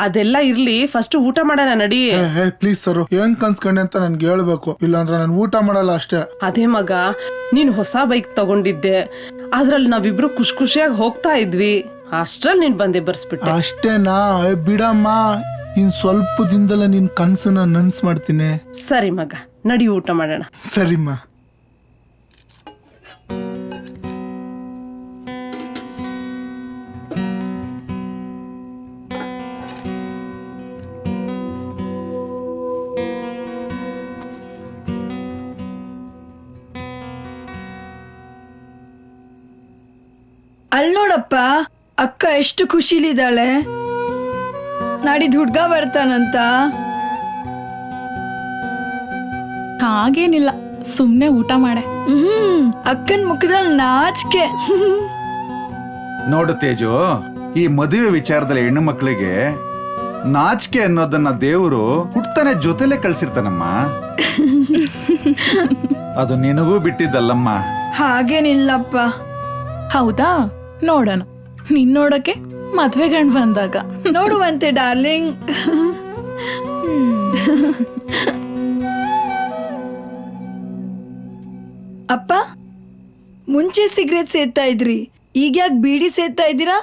ಅದೆಲ್ಲ ಇರ್ಲಿ, ಫಸ್ಟ್ ಊಟ ಮಾಡೋಣ ನಡಿ. ಪ್ಲೀಸ್ ಸರ್, ಏನ್ ಕನ್ಸ್ಕೊಂಡೆ ಅಂತ ನನ್ಗೆ ಹೇಳ್ಬೇಕು, ಇಲ್ಲಾಂದ್ರೆ ನಾನು ಊಟ ಮಾಡಲ್ಲ ಅಷ್ಟೇ. ಅದೇ ಮಗ, ನೀನ್ ಹೊಸ ಬೈಕ್ ತಗೊಂಡಿದ್ದೆ, ಅದ್ರಲ್ಲಿ ನಾವಿಬ್ರು ಖುಷಿಯಾಗಿ ಹೋಗ್ತಾ ಇದ್ವಿ, ಅಷ್ಟ್ರಲ್ಲಿ ನೀನ್ ಬಂದೆ ಬರ್ಸ್ಬಿಟ್ಟೆ. ಅಷ್ಟೇನಾ? ಬಿಡಮ್ಮ, ಇನ್ ಸ್ವಲ್ಪ ದಿನದಲ್ಲ ನಿನ್ ಕನ್ಸನ್ನ ನನ್ಸ್ ಮಾಡ್ತೀನಿ. ಸರಿ ಮಗ, ನಡಿ ಊಟ ಮಾಡೋಣ. ಸರಿಮ್ಮ. ಅಲ್ ನೋಡಪ್ಪ, ಅಕ್ಕ ಎಷ್ಟು ಖುಷಿಲಿದ್ದಾಳೆ. ನಾಡಿದ್ ಹುಡ್ಗ ಬರ್ತಾನಂತ. ಹಾಗೇನಿಲ್ಲ, ಸುಮ್ನೆ ಊಟ ಮಾಡೆ. ಅಕ್ಕನ್ ಮುಖದಲ್ಲಿ ನಾಚಿಕೆ. ನೋಡು ತೇಜು, ಈ ಮದುವೆ ವಿಚಾರದಲ್ಲಿ ಹೆಣ್ಣು ಮಕ್ಕಳಿಗೆ ನಾಚಿಕೆ ಅನ್ನೋದನ್ನ ದೇವರು ಹುಟ್ತಾನೆ ಜೊತೆಲೆ ಕಳ್ಸಿರ್ತಾನಮ್ಮ. ಅದು ನಿನಗೂ ಬಿಟ್ಟಿದ್ದಲ್ಲಮ್ಮ. ಹಾಗೇನಿಲ್ಲಪ್ಪ. ಹೌದಾ? ನೋಡೋಣ. ನಿನ್ ನೋಡಕ್ಕೆ ಮದ್ವೆ ಗಂಡ್ ಬಂದಾಗ ನೋಡುವಂತೆ ಡಾರ್ಲಿಂಗ್. ಅಪ್ಪ, ಮುಂಚೆ ಸಿಗರೇಟ್ ಸೇರ್ತಾ ಇದ್ರಿ, ಈಗ ಯಾಕೆ ಬೀಡಿ ಸೇರ್ತಾ ಇದ್ದೀರಾ?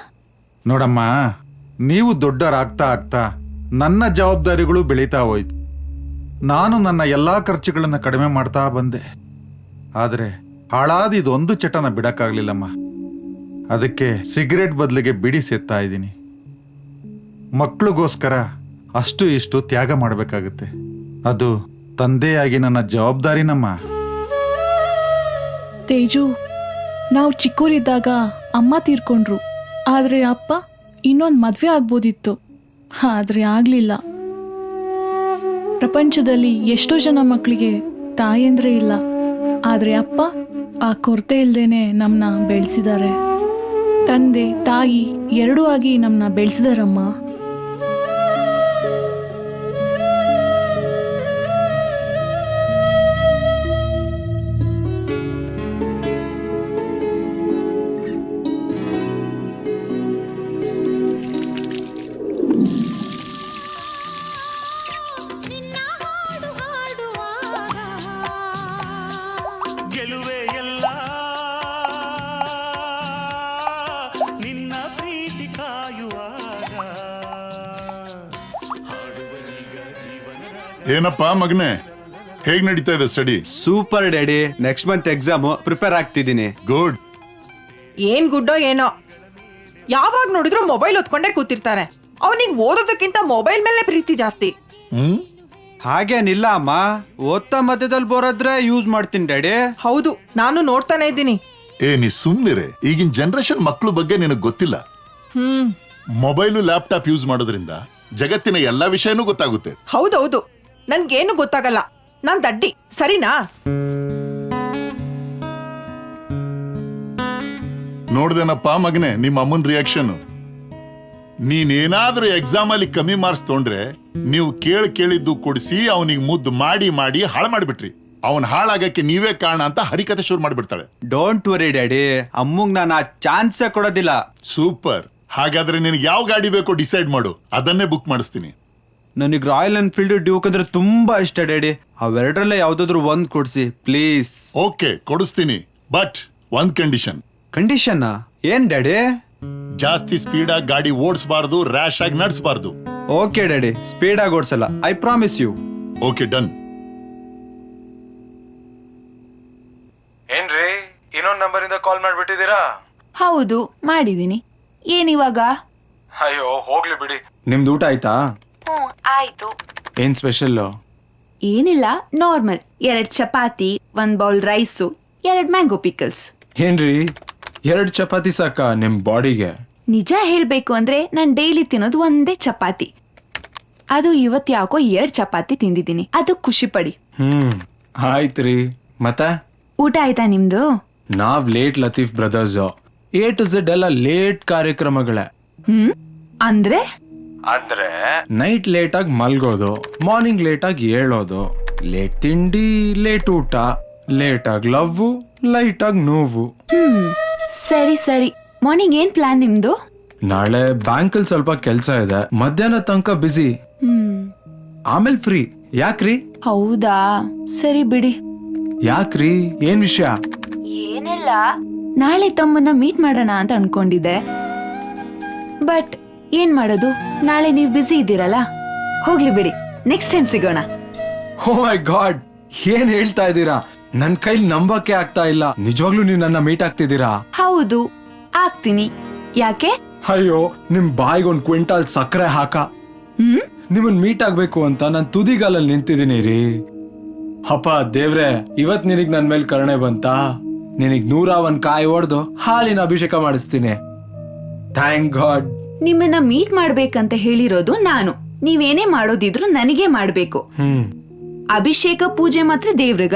ನೋಡಮ್ಮ, ನೀವು ದೊಡ್ಡವರಾಗ್ತಾ ಆಗ್ತಾ ನನ್ನ ಜವಾಬ್ದಾರಿಗಳು ಬೆಳೀತಾ ಹೋಯ್ತು. ನಾನು ನನ್ನ ಎಲ್ಲಾ ಖರ್ಚುಗಳನ್ನು ಕಡಿಮೆ ಮಾಡ್ತಾ ಬಂದೆ. ಆದರೆ ಹಾಳಾದ ಇದೊಂದು ಚಟನ ಬಿಡಕ್ಕಾಗ್ಲಿಲ್ಲಮ್ಮ. ಅದಕ್ಕೆ ಸಿಗರೇಟ್ ಬದಲಿಗೆ ಬಿಡಿ ಸೇರ್ತಾ ಇದ್ದೀನಿ. ಮಕ್ಕಳಿಗೋಸ್ಕರ ಅಷ್ಟು ಇಷ್ಟು ತ್ಯಾಗ ಮಾಡಬೇಕಾಗುತ್ತೆ. ಅದು ತಂದೆಯಾಗಿ ನನ್ನ ಜವಾಬ್ದಾರಿನಮ್ಮ. ತೇಜು, ನಾವು ಚಿಕ್ಕವರಿದ್ದಾಗ ಅಮ್ಮ ತೀರ್ಕೊಂಡ್ರು. ಆದ್ರೆ ಅಪ್ಪ ಇನ್ನೊಂದು ಮದ್ವೆ ಆಗ್ಬೋದಿತ್ತು, ಆದ್ರೆ ಆಗ್ಲಿಲ್ಲ. ಪ್ರಪಂಚದಲ್ಲಿ ಎಷ್ಟೋ ಜನ ಮಕ್ಕಳಿಗೆ ತಾಯಂದ್ರೆ ಇಲ್ಲ, ಆದ್ರೆ ಅಪ್ಪ ಆ ಕೊರತೆ ಇಲ್ದೇನೆ ನಮ್ಮನ್ನ ಬೆಳೆಸಿದ್ದಾರೆ. ತಂದೆ ತಾಯಿ ಎರಡೂ ಆಗಿ ನಮ್ಮನ್ನ ಬೆಳೆಸಿದಾರಮ್ಮ. ಏನಪ್ಪ ಮಗನೇ, ಹೇಗ್ ನಡೀತಾ ಇದೆ study? Super daddy. Next month exam prepare ಆಗ್ತಿದ್ದೀನಿ. ಗುಡ್. ಏನ್ ಗುಡ್ಡೋ ಏನೋ, ಯಾವಾಗ ನೋಡಿದ್ರು ಮೊಬೈಲ್ ಹೊತ್ಕೊಂಡೇ ಕೂತಿರ್ತಾರೆ. ಅವನಿಗೆ ಓದೋದಕ್ಕಿಂತ ಮೊಬೈಲ್ ಮೇಲೆ ಪ್ರೀತಿ ಜಾಸ್ತಿ. ಹಾಗೇನಿಲ್ಲ ಅಮ್ಮ, ಓದ್ತಾ ಮಧ್ಯದಲ್ಲಿ ಬರೋದ್ರೆ ಯೂಸ್ ಮಾಡ್ತೀನಿ ಡ್ಯಾಡಿ. ಹೌದು, ನಾನು ನೋಡ್ತಾನೆ ಇದ್ದೀನಿ. ನೀ ಸುಮ್ನಿರೆ. ಈಗಿನ ಜನರೇಷನ್ ಮಕ್ಕಳ ಬಗ್ಗೆ ನಿನಗೆ ಗೊತ್ತಿಲ್ಲ. ಮೊಬೈಲು ಲ್ಯಾಪ್ಟಾಪ್ ಯೂಸ್ ಮಾಡೋದ್ರಿಂದ ಜಗತ್ತಿನ ಎಲ್ಲಾ ವಿಷಯನೂ ಗೊತ್ತಾಗುತ್ತೆ. ಹೌದೌದು, ನನ್ಗೇನು ಗೊತ್ತಾಗಲ್ಲ. ನಾನ್ ದಡ್ಡಿ, ಸರಿನಾ? ನೋಡ್ದೇನಪ್ಪ ಮಗನೇ ನಿಮ್ಮ ಅಮ್ಮನ್ ರಿಯಾಕ್ಷನ್. ನೀನೇನಾದ್ರೂ ಎಕ್ಸಾಮ್ ಅಲ್ಲಿ ಕಮ್ಮಿ ಮಾರ್ಕ್ಸ್ ತೊಗೊಂಡ್ರೆ ನೀವು ಕೇಳಿದ್ದು ಕೊಡಿಸಿ ಅವನಿಗೆ ಮುದ್ದು ಮಾಡಿ ಮಾಡಿ ಹಾಳು ಮಾಡಿಬಿಟ್ರಿ. ಅವನ್ ಹಾಳಾಗಕ್ಕೆ ನೀವೇ ಕಾರಣ ಅಂತ ಹರಿಕತೆ ಶುರು ಮಾಡಿಬಿಡ್ತಾಳೆ. ಡೋಂಟ್ ವರಿ ಡ್ಯಾಡಿ, ಅಮ್ಮಂಗ್ ನಾನು ಆ ಚಾನ್ಸೇ ಕೊಡೋದಿಲ್ಲ. ಸೂಪರ್. ಹಾಗಾದ್ರೆ ನಿನಗೆ ಯಾವ ಗಾಡಿ ಬೇಕೋ ಡಿಸೈಡ್ ಮಾಡು, ಅದನ್ನೇ ಬುಕ್ ಮಾಡಿಸ್ತೀನಿ. ನನಗೆ ರಾಯಲ್ ಎನ್ಫೀಲ್ಡ್ ಡ್ಯೂಕ್ ಅಂದ್ರೆ ತುಂಬಾ ಇಷ್ಟ ಡ್ಯಾಡಿ. ಅವೆರಡರಲ್ಲೇ ಯಾವ್ದಾದ್ರು ಒಂದ್ ಕೊಡ್ಸಿ ಪ್ಲೀಸ್. ಓಕೆ, ಕೊಡಿಸ್ತೀನಿ. ಬಟ್ ಒಂದ್ ಕಂಡೀಷನ್. ಕಂಡೀಷನ್ ಏನ್ ಡ್ಯಾಡಿ? ಜಾಸ್ತಿ ಸ್ಪೀಡ್ ಆಗಿ ಗಾಡಿ ಓಡಿಸಬಾರ್ದು, ರ್ಯಾಶ್ ಆಗಿ ನಡೆಸಬಾರ್ದು. ಓಕೆ ಡ್ಯಾಡಿ, ಸ್ಪೀಡ್ ಆಗಿ ಓಡಿಸಲ್ಲ, I promise you. Okay, done. ಏನ್ರಿ, ಇನ್ನೊಂದ್ ನಂಬರ್ ಇಂದ ಕಾಲ್ ಮಾಡ್ಬಿಟ್ಟಿದ್ದೀರಾ? ಹೌದು, ಮಾಡಿದೀನಿ. ಏನಿವಾಗ? ಅಯ್ಯೋ ಹೋಗ್ಲಿ ಬಿಡಿ. ನಿಮ್ದು ಊಟ ಆಯ್ತಾ? ಆಯ್ತು. ಏನ್ ಸ್ಪೆಷಲ್? ಏನಿಲ್ಲ, normal. 2 chapati, 1 bowl rice, 2 mango pickles. ಏನ್ರಿ, 2 ಚಪಾತಿ ಸಾಕ ನಿಮ್ ಬಾಡಿಗೆ? ನಿಜ ಹೇಳ್ಬೇಕು ಅಂದ್ರೆ ನಾನ್ ಡೈಲಿ ತಿನ್ನೋದು ಒಂದೇ ಚಪಾತಿ. ಅದು ಇವತ್ ಯಾಕೋ 2 ಚಪಾತಿ ತಿಂದಿದ್ದೀನಿ. ಅದು ಖುಷಿ ಪಡಿ. ಆಯ್ತ್ರಿ. ಮತ್ತೆ ಊಟ ಆಯ್ತಾ ನಿಮ್ದು? ನಾವ್ late Latif brothers. A to Z ಎಲ್ಲ ಲೇಟ್ ಕಾರ್ಯಕ್ರಮಗಳೇ. ಅಂದ್ರೆ ನೈಟ್ ಲೇಟ್ ಆಗಿ ಮಲ್ಗೋದು, ಮಾರ್ನಿಂಗ್ ಲೇಟ್ ಆಗಿ ಏಳೋದು, ಲೇಟ್ ತಿಂಡಿ, ಲೇಟ್ ಊಟ, ಲೇಟ್ ಆಗಿ ಲವ್, ಲೈಟ್ ಆಗಿ ನೋವು. ಸರಿ ಸರಿ. ಮಾರ್ನಿಂಗ್ ಏನ್ ಪ್ಲಾನ್ ನಿಮ್ದು? ನಾಳೆ ಬ್ಯಾಂಕ್ ಅಲ್ಲಿ ಸ್ವಲ್ಪ ಕೆಲ್ಸ ಇದೆ, ಮಧ್ಯಾಹ್ನ ತನಕ ಬಿಸಿ, ಆಮೇಲೆ ಫ್ರೀ. ಯಾಕ್ರಿ? ಹೌದಾ, ಸರಿ ಬಿಡಿ. ಯಾಕ್ರಿ, ಏನ್ ವಿಷಯ? ಏನಿಲ್ಲ, ನಾಳೆ ತಮ್ಮನ್ನ ಮೀಟ್ ಮಾಡೋಣ ಅಂತ ಅನ್ಕೊಂಡಿದ್ದೆ. ಬಟ್ ಏನ್ ಮಾಡೋದು, ನಾಳೆ ನೀವು ಬಿಸಿ ಇದ್ದೀರಲ್ಲ. ಹೋಗ್ಲಿ ಬಿಡಿ, ನೆಕ್ಸ್ಟ್ ಟೈಮ್ ಸಿಗೋಣ. ಓ ಮೈ ಗಾಡ್, ಏನ್ ಹೇಳ್ತಾ ಇದ್ದೀರಾ? ನನ್ ಕೈಲಿ ನಂಬಕ್ಕೆ ಆಗ್ತಾ ಇಲ್ಲ. ನಿಜವಾಗ್ಲೂ ನೀವು ನನ್ನ ಮೀಟ್ ಆಗ್ತಿದ್ದೀರಾ? ಹೌದು, ಆಗ್ತೀನಿ. ಯಾಕೆ? ಅಯ್ಯೋ, ನಿಮ್ ಬಾಯಿಗೆ 1 ಕ್ವಿಂಟಾಲ್ ಸಕ್ಕರೆ ಹಾಕ. ನಿಮ್ಮನ್ ಮೀಟ್ ಆಗ್ಬೇಕು ಅಂತ ನಾನ್ ತುದಿಗಾಲಲ್ಲಿ ನಿಂತಿದ್ದೀನಿ ರೀ. ಅಪ್ಪ ದೇವ್ರೆ, ಇವತ್ ನಿನಗ್ ನನ್ ಮೇಲೆ ಕರುಣೆ ಬಂತ. ನಿನಗ್ 101 ಕಾಯಿ ಹೊಡೆದು ಹಾಲಿನ ಅಭಿಷೇಕ ಮಾಡಿಸ್ತೀನಿ. Thank god. ನಿಮ್ಮನ್ನ ಮೀಟ್ ಮಾಡ್ಬೇಕಂತ ಹೇಳಿರೋದು ನಾನು. ನೀವೇನೇ ಮಾಡೋದಿದ್ರು ನನಗೆ ಮಾಡ್ಬೇಕು. ಅಭಿಷೇಕ ಪೂಜೆ ಮಾತ್ರ ದೇವ್ರಿಗ?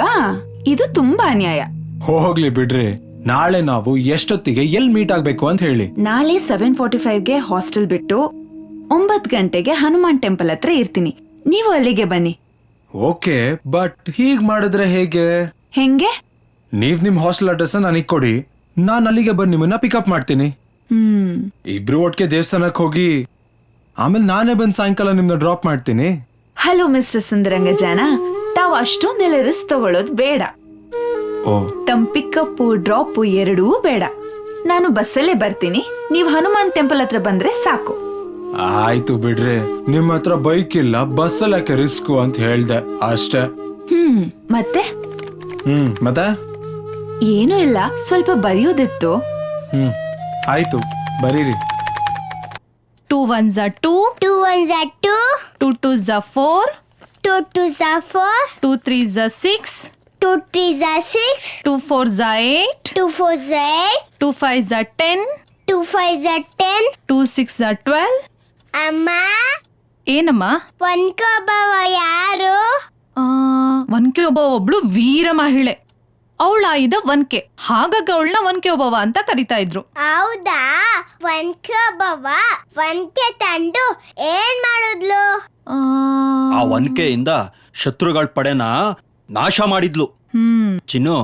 ಇದು ತುಂಬಾ ಅನ್ಯಾಯ. ಹೋಗ್ಲಿ ಬಿಡ್ರಿ. ನಾಳೆ ನಾವು ಎಷ್ಟೊತ್ತಿಗೆ ಎಲ್ಲಿ ಮೀಟ್ ಆಗ್ಬೇಕು ಅಂತ ಹೇಳಿ. ನಾಳೆ 7:45ಗೆ ಹಾಸ್ಟೆಲ್ ಬಿಟ್ಟು 9 ಗಂಟೆಗೆ ಹನುಮಾನ್ ಟೆಂಪಲ್ ಹತ್ರ ಇರ್ತೀನಿ. ನೀವು ಅಲ್ಲಿಗೆ ಬನ್ನಿ. ಓಕೆ, ಬಟ್ ಹೀಗ್ ಮಾಡಿದ್ರೆ ಹೇಗೆ? ಹೆಂಗೆ? ನೀವ್ ನಿಮ್ ಹಾಸ್ಟೆಲ್ ಅಡ್ರೆಸ್ ನನಗ್ ಕೊಡಿ, ನಾನ್ ಅಲ್ಲಿಗೆ ಬಂದು ನಿಮ್ಮನ್ನ ಪಿಕಪ್ ಮಾಡ್ತೀನಿ. ಇಬ್ರು ಒಟ್ಟಿಗೆ ದೇವಸ್ಥಾನಕ್ಕೆ ಹೋಗಿ ಆಮೇಲೆ ನಾನೇ ಬಂದು ಸಾಯಂಕಾಲ ನಿಮ್ನ ಡ್ರಾಪ್ ಮಾಡ್ತೀನಿ. ಹಲೋ ಮಿಸ್ಟರ್ ಸುಂದರಂಗ ಜಾನ, ತಾವು ಅಷ್ಟೊಂದೆಲ್ಲ ರಿಸ್ಕ್ ತಗೊಳ್ಳೋದು ಬೇಡ. ತಮ್ಮ ಪಿಕಪ್ ಡ್ರಾಪ್ ಎರಡೂ ಬೇಡ. ನಾನು ಬಸ್ಸಲ್ಲೇ ಬರ್ತೀನಿ, ನೀವು ಹನುಮಾನ್ ಟೆಂಪಲ್ ಹತ್ರ ಬಂದ್ರೆ ಸಾಕು. ಆಯ್ತು ಬಿಡ್ರಿ, ನಿಮ್ ಹತ್ರ ಬೈಕ್ ಇಲ್ಲ, ಬಸ್ಸಲ್ಲಿ ಯಾಕೆ ರಿಸ್ಕ್ ಅಂತ ಹೇಳ್ದೆ ಅಷ್ಟೇ. ಮತ್ತೆ ಮತ್ತೆ ಏನೂ ಇಲ್ಲ, ಸ್ವಲ್ಪ ಬರೆಯೋದಿತ್ತು. ಆಯ್ತು ಬರೀರಿ. 2 1s are 2, 2 1s are 2, 2 2s are 4, 2 2s are 4, 2 3s are 6, 2 3s are 6, 2 4s are 8, 2 4s are 8, 2 5s are 10, 2 5s are 10, 2 6 are 12. ಅಮ್ಮ ಏನಮ್ಮ? ಒನ್ಕೊಬ್ಬವ ಯಾರು? ಒನ್ಕೆ ಒಬ್ಳು ವೀರ ಮಹಿಳೆ. ಅವಳ ಆಯ್ದ ಒನ್ಕೆ, ಹಾಗಾಗಿ ಅವಳನ್ನ ಒನ್ಕೆ ಒಬ್ಬವ ಅಂತ ಕರಿತಾ ಇದ್ರು. ಹೌದಾ? ಒನ್ಕೊಬ್ಬವ ಒನ್ಕೆ ತಂದು ಏನ್ ಮಾಡಿದ್ಲು? ಆ ಒನ್ಕೆಯಿಂದ ಶತ್ರುಗಳ ಪಡೆನ ನಾಶ ಮಾಡಿದ್ಲು. ಚಿನ್ನು,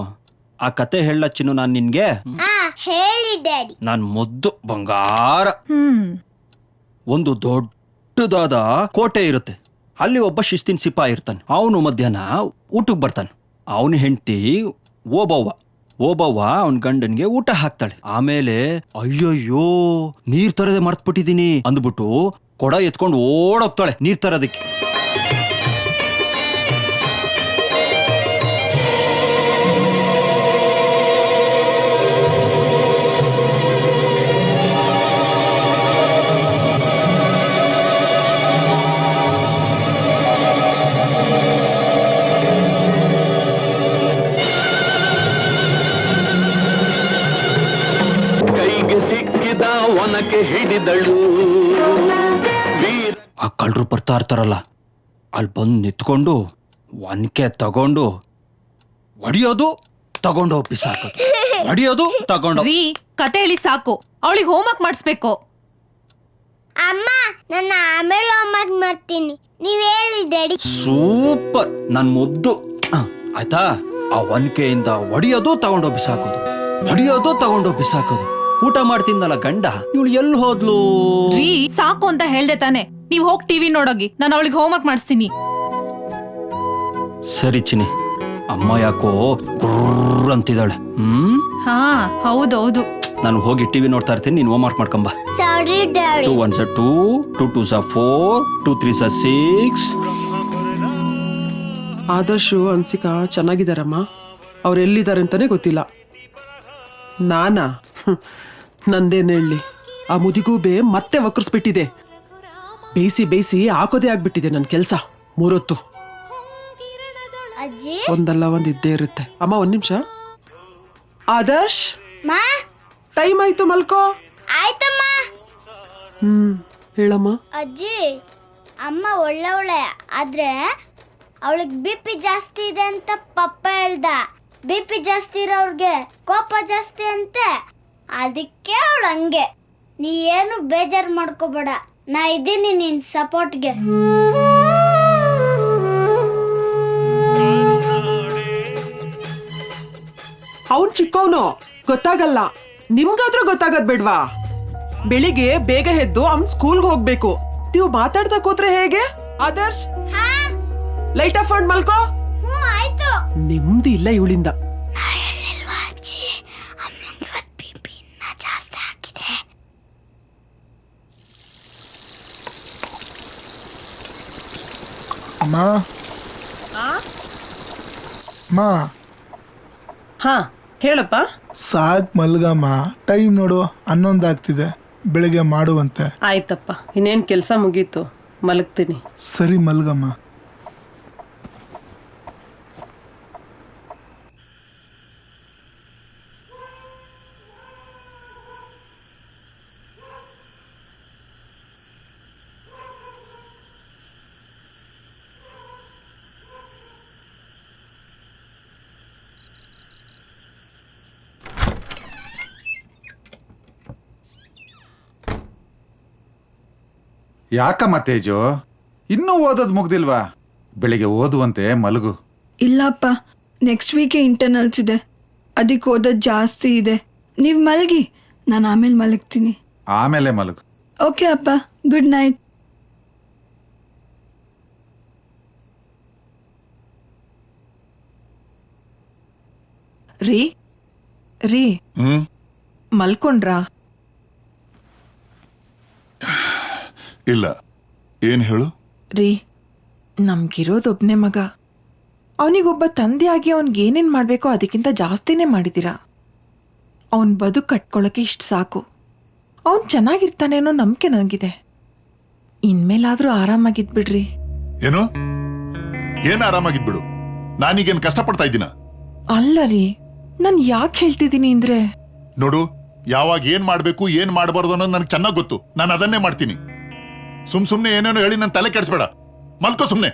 ಆ ಕತೆ ಹೇಳ ಚಿನ್ನು ನಾನ್ ನಿನ್ಗೆ. ಹೇಳಿ ಡ್ಯಾಡಿ. ನಾನ್ ಮುದ್ದು ಬಂಗಾರ. ಒಂದು ದೊಡ್ಡದಾದ ಕೋಟೆ ಇರುತ್ತೆ. ಅಲ್ಲಿ ಒಬ್ಬ ಶಿಸ್ತಿನ ಸಿಪಾಯಿ ಇರ್ತಾನೆ. ಅವನು ಮಧ್ಯಾಹ್ನ ಊಟಕ್ಕೆ ಬರ್ತಾನೆ. ಅವನ ಹೆಂಡತಿ ಓಬವ್ವ ಅವನ್ ಗಂಡನ್ಗೆ ಊಟ ಹಾಕ್ತಾಳೆ. ಆಮೇಲೆ ಅಯ್ಯಯ್ಯೋ ನೀರ್ ತರದೆ ಮರ್ತ್ಬಿಟ್ಟಿದೀನಿ ಅಂದ್ಬಿಟ್ಟು ಕೊಡ ಎತ್ಕೊಂಡು ಓಡೋಗ್ತಾಳೆ ನೀರ್ ತರೋದಕ್ಕೆ. ಒನಕೆ ಹಿಡಿದಳು. ಆ ಕಳ್ಳರು ಬರ್ತಾ ಇರ್ತಾರಲ್ಲ, ಅಲ್ಲಿ ಬಂದು ನಿಂತ್ಕೊಂಡು ಒನಕೆ ತಗೊಂಡು ಹೊಡಿಯೋದು, ತಗೊಂಡು ಬಿಸಾಕೋದು, ಹೊಡಿಯೋದು, ತಗೊಂಡು. ರೀ, ಕತೆ ಹೇಳಿ ಸಾಕು, ಅವಳಿಗೆ ಹೋಮ್ವರ್ಕ್ ಮಾಡಿಸ್ಬೇಕು. ಅಮ್ಮ, ನನ್ನ ಆಮೇಲೆ ಹೋಮ್ವರ್ಕ್ ಮಾಡ್ತೀನಿ, ನೀವ್ ಹೇಳಿ ಡ್ಯಾಡಿ. ಸೂಪರ್, ನನ್ ಮುದ್ದು. ಆಯ್ತಾ? ಆ ಒನಕೆಯಿಂದ ಹೊಡಿಯೋದು, ತಗೊಂಡು ಬಿಸಾಕೋದು, ಹೊಡಿಯೋದು, ತಗೊಂಡು ಬಿಸಾಕೋದು. ಊಟ ಮಾಡ್ತಿದ್ದಲ್ಲ ಗಂಡ, ಇವಳು ಎಲ್ಲಿ ಹೋದ್ಲು? ರೀ, ಸಾಕು ಅಂತ ಹೇಳ್ದೆ ತಾನೆ. ನೀವ್ ಹೋಗಿ ಟಿವಿ ನೋಡೋಗಿ, ನಾನು ಅವಳಿಗೆ ಹೋಮ್ವರ್ಕ್ ಮಾಡಿಸ್ತೀನಿ. ಸರಿ ಚಿನಿ, ಅಮ್ಮ ಯಾಕೋ ಗುರ್ರ್ ಅಂತಿದ್ದಾಳೆ. ಹಾ, ಹೌದೌದು. ನಾನು ಹೋಗಿ ಟಿವಿ ನೋಡ್ತಾ ಇರ್ತೀನಿ, ನೀನು ಹೋಮ್ವರ್ಕ್ ಮಾಡ್ಕೊಂಬ. Sorry daddy. 2 1s are 2, 2 2s are 4, 2 3s are 6. ಆದರ್ಶು ಅನ್ಸಿಕಾ ಚೆನ್ನಾಗಿದ್ದಾರಮ್ಮ. ಅವ್ರು ಎಲ್ಲಿದ್ದಾರೆ ಅಂತಾನೆ ಗೊತ್ತಿಲ್ಲ. ನಾನಾ ನಂದೇನು ಹೇಳಿ, ಆ ಮುದಿಗೂಬೆ ಮತ್ತೆ ವಕ್ರಿಸ್ಬಿಟ್ಟಿದೆ. ಬೇಯಿಸಿ ಹಾಕೋದೇ ಆಗ್ಬಿಟ್ಟಿದೆ ನನ್ನ ಕೆಲಸ. 3 ಹೊತ್ತು ಒಂದಲ್ಲ ಒಂದ್ ಇದ್ದೇ ಇರುತ್ತೆ. ಅಮ್ಮ, 1 ನಿಮಿಷ. ಆದರ್ಶ್, ಟೈಮ್ ಆಯ್ತು, ಮಲ್ಕೋ. ಆಯ್ತಮ್ಮ. ಹೇಳಮ್ಮ. ಅಜ್ಜಿ, ಅಮ್ಮ ಒಳ್ಳೆ, ಆದ್ರೆ ಅವಳಿಗೆ BP ಜಾಸ್ತಿ ಇದೆ ಅಂತ ಪಪ್ಪ ಹೇಳ್ದ. BP ಜಾಸ್ತಿ ಇರೋರ್ಗೆ ಕೋಪ ಜಾಸ್ತಿ ಅಂತೆ, ಅದಕ್ಕೆ ಅವಳು ಹಂಗೆ. ನೀ ಏನು ಬೇಜಾರು ಮಾಡ್ಕೋಬೇಡ, ನಾ ಇದ್ದೀನಿ ನಿನ್ ಸಪೋರ್ಟ್ಗೆ. ಅವನ್ ಚಿಕ್ಕವನು, ಗೊತ್ತಾಗಲ್ಲ. ನಿಮ್ಗಾದ್ರೂ ಗೊತ್ತಾಗದ್ ಬೇಡ್ವಾ? ಬೆಳಿಗ್ಗೆ ಬೇಗ ಎದ್ದು ಅವ್ನ್ ಸ್ಕೂಲ್ಗೆ ಹೋಗ್ಬೇಕು. ನೀವು ಮಾತಾಡ್ತಾ ಕೂತ್ರೆ ಹೇಗೆ? ಆದರ್ಶ್, ಲೈಟ್ ಆಫ್ ಮಾಡಿ ಮಲ್ಕೋ. ಆಯ್ತು. ನೆಮ್ಮದಿ ಇಲ್ಲ ಇವಳಿಂದ. ಅಮ್ಮ, ಹಾ ಹೇಳಪ್ಪ. ಸಾಕ್ ಮಲ್ಗಮ್ಮ, ಟೈಮ್ ನೋಡು 11 ಆಗ್ತಿದೆ, ಬೆಳಿಗ್ಗೆ ಮಾಡುವಂತೆ. ಆಯ್ತಪ್ಪ, ಇನ್ನೇನ್ ಕೆಲಸ ಮುಗೀತು, ಮಲಗ್ತೀನಿ. ಸರಿ ಮಲ್ಗಮ್ಮ. ಯಾಕಮ್ಮ ತೇಜು, ಇನ್ನೂ ಓದೋದು ಮುಗ್ದಿಲ್ವಾ? ಬೆಳಿಗ್ಗೆ ಓದುವಂತೆ ಮಲಗು. ಇಲ್ಲಪ್ಪ, ನೆಕ್ಸ್ಟ್ ವೀಕೆ ಇಂಟರ್ನಲ್ಸ್ ಇದೆ, ಅದಕ್ಕೆ ಓದೋದು ಜಾಸ್ತಿ ಇದೆ. ನೀವು ಮಲಗಿ, ನಾನು ಆಮೇಲೆ ಮಲಗ್ತೀನಿ. ಆಮೇಲೆ ಮಲಗು. ಓಕೆ ಅಪ್ಪ, ಗುಡ್ ನೈಟ್. ರೀ ರೀ ಮಲ್ಕೊಂಡ್ರಾ? ಇಲ್ಲ, ಏನ್ ಹೇಳು? ರೀ, ನಮ್ಗಿರೋದೊಬ್ನೇ ಮಗ. ಅವನಿಗೊಬ್ಬ ತಂದೆಯಾಗಿ ಅವನಿಗೇನೇನು ಮಾಡಬೇಕೋ ಅದಕ್ಕಿಂತ ಜಾಸ್ತಿನೇ ಮಾಡಿದ್ದೀರಾ. ಅವನ ಬದುಕು ಕಟ್ಕೊಳ್ಳೋಕೆ ಇಷ್ಟು ಸಾಕು. ಅವನು ಚೆನ್ನಾಗಿರ್ತಾನೆ ಅನ್ನೋ ನಂಬಿಕೆ ನನಗಿದೆ. ಇನ್ಮೇಲಾದರೂ ಆರಾಮಾಗಿದ್ಬಿಡ್ರಿ. ಏನು? ಏನ್ ಆರಾಮಾಗಿದ್ಬಿಡು? ನಾನೀಗೇನ್ ಕಷ್ಟಪಡ್ತಾ ಇದ್ದೀನ? ಅಲ್ಲ ರೀ, ನಾನು ಯಾಕೆ ಹೇಳ್ತಿದ್ದೀನಿ ಅಂದ್ರೆ, ನೋಡು, ಯಾವಾಗ ಏನ್ ಮಾಡ್ಬೇಕು ಏನ್ ಮಾಡಬಾರ್ದು ಅನ್ನೋದು ನನಗೆ ಚೆನ್ನಾಗಿ ಗೊತ್ತು. ನಾನು ಅದನ್ನೇ ಮಾಡ್ತೀನಿ. ಸುಮ್ನೆ ಏನೇನೋ ಹೇಳಿ ನನ್ನ ತಲೆ ಕೆಡಿಸ್ಬೇಡ. ಮಲ್ಕೋ ಸುಮ್ನೆ.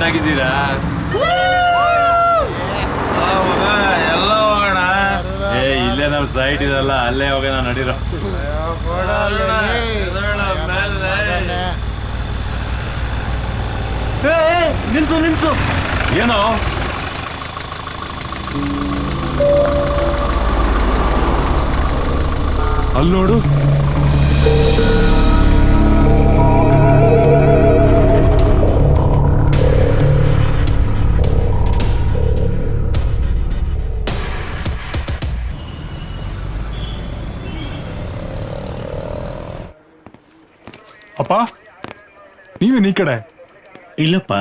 ಆಗಿದ್ದೀರಾ? ಎಲ್ಲ ಹೋಗೋಣ. ಇಲ್ಲೇ ನಮ್ ಸೈಟ್ ಇದಲ್ಲ, ಅಲ್ಲೇ ಹೋಗೋಣ ನಡೀರೋ. ನಿಲ್ಸು ಏನೋ ಅಲ್ಲಿ ನೋಡು. ಅಪ್ಪ, ನೀವೇನ್ ಈ ಕಡೆ? ಇಲ್ಲಪ್ಪ,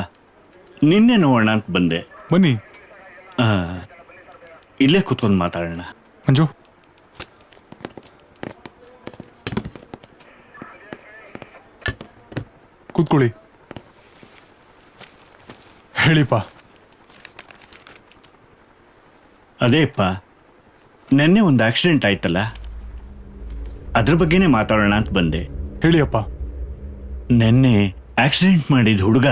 ನಿನ್ನೆ ನೋಡೋಣ ಅಂತ ಬಂದೆ. ಬನ್ನಿ, ಇಲ್ಲೇ ಕುತ್ಕೊಂಡು ಮಾತಾಡೋಣ. ಮಂಜು, ಕೂತ್ಕೊಳ್ಳಿ. ಹೇಳಿಪ್ಪ. ಅದೇಪ್ಪ, ನೆನ್ನೆ ಒಂದು ಆಕ್ಸಿಡೆಂಟ್ ಆಯ್ತಲ್ಲ, ಅದ್ರ ಬಗ್ಗೆನೇ ಮಾತಾಡೋಣ ಅಂತ ಬಂದೆ. ಹೇಳಿಯಪ್ಪ. ನೆನ್ನೆ ಆಕ್ಸಿಡೆಂಟ್ ಮಾಡಿದ ಹುಡುಗ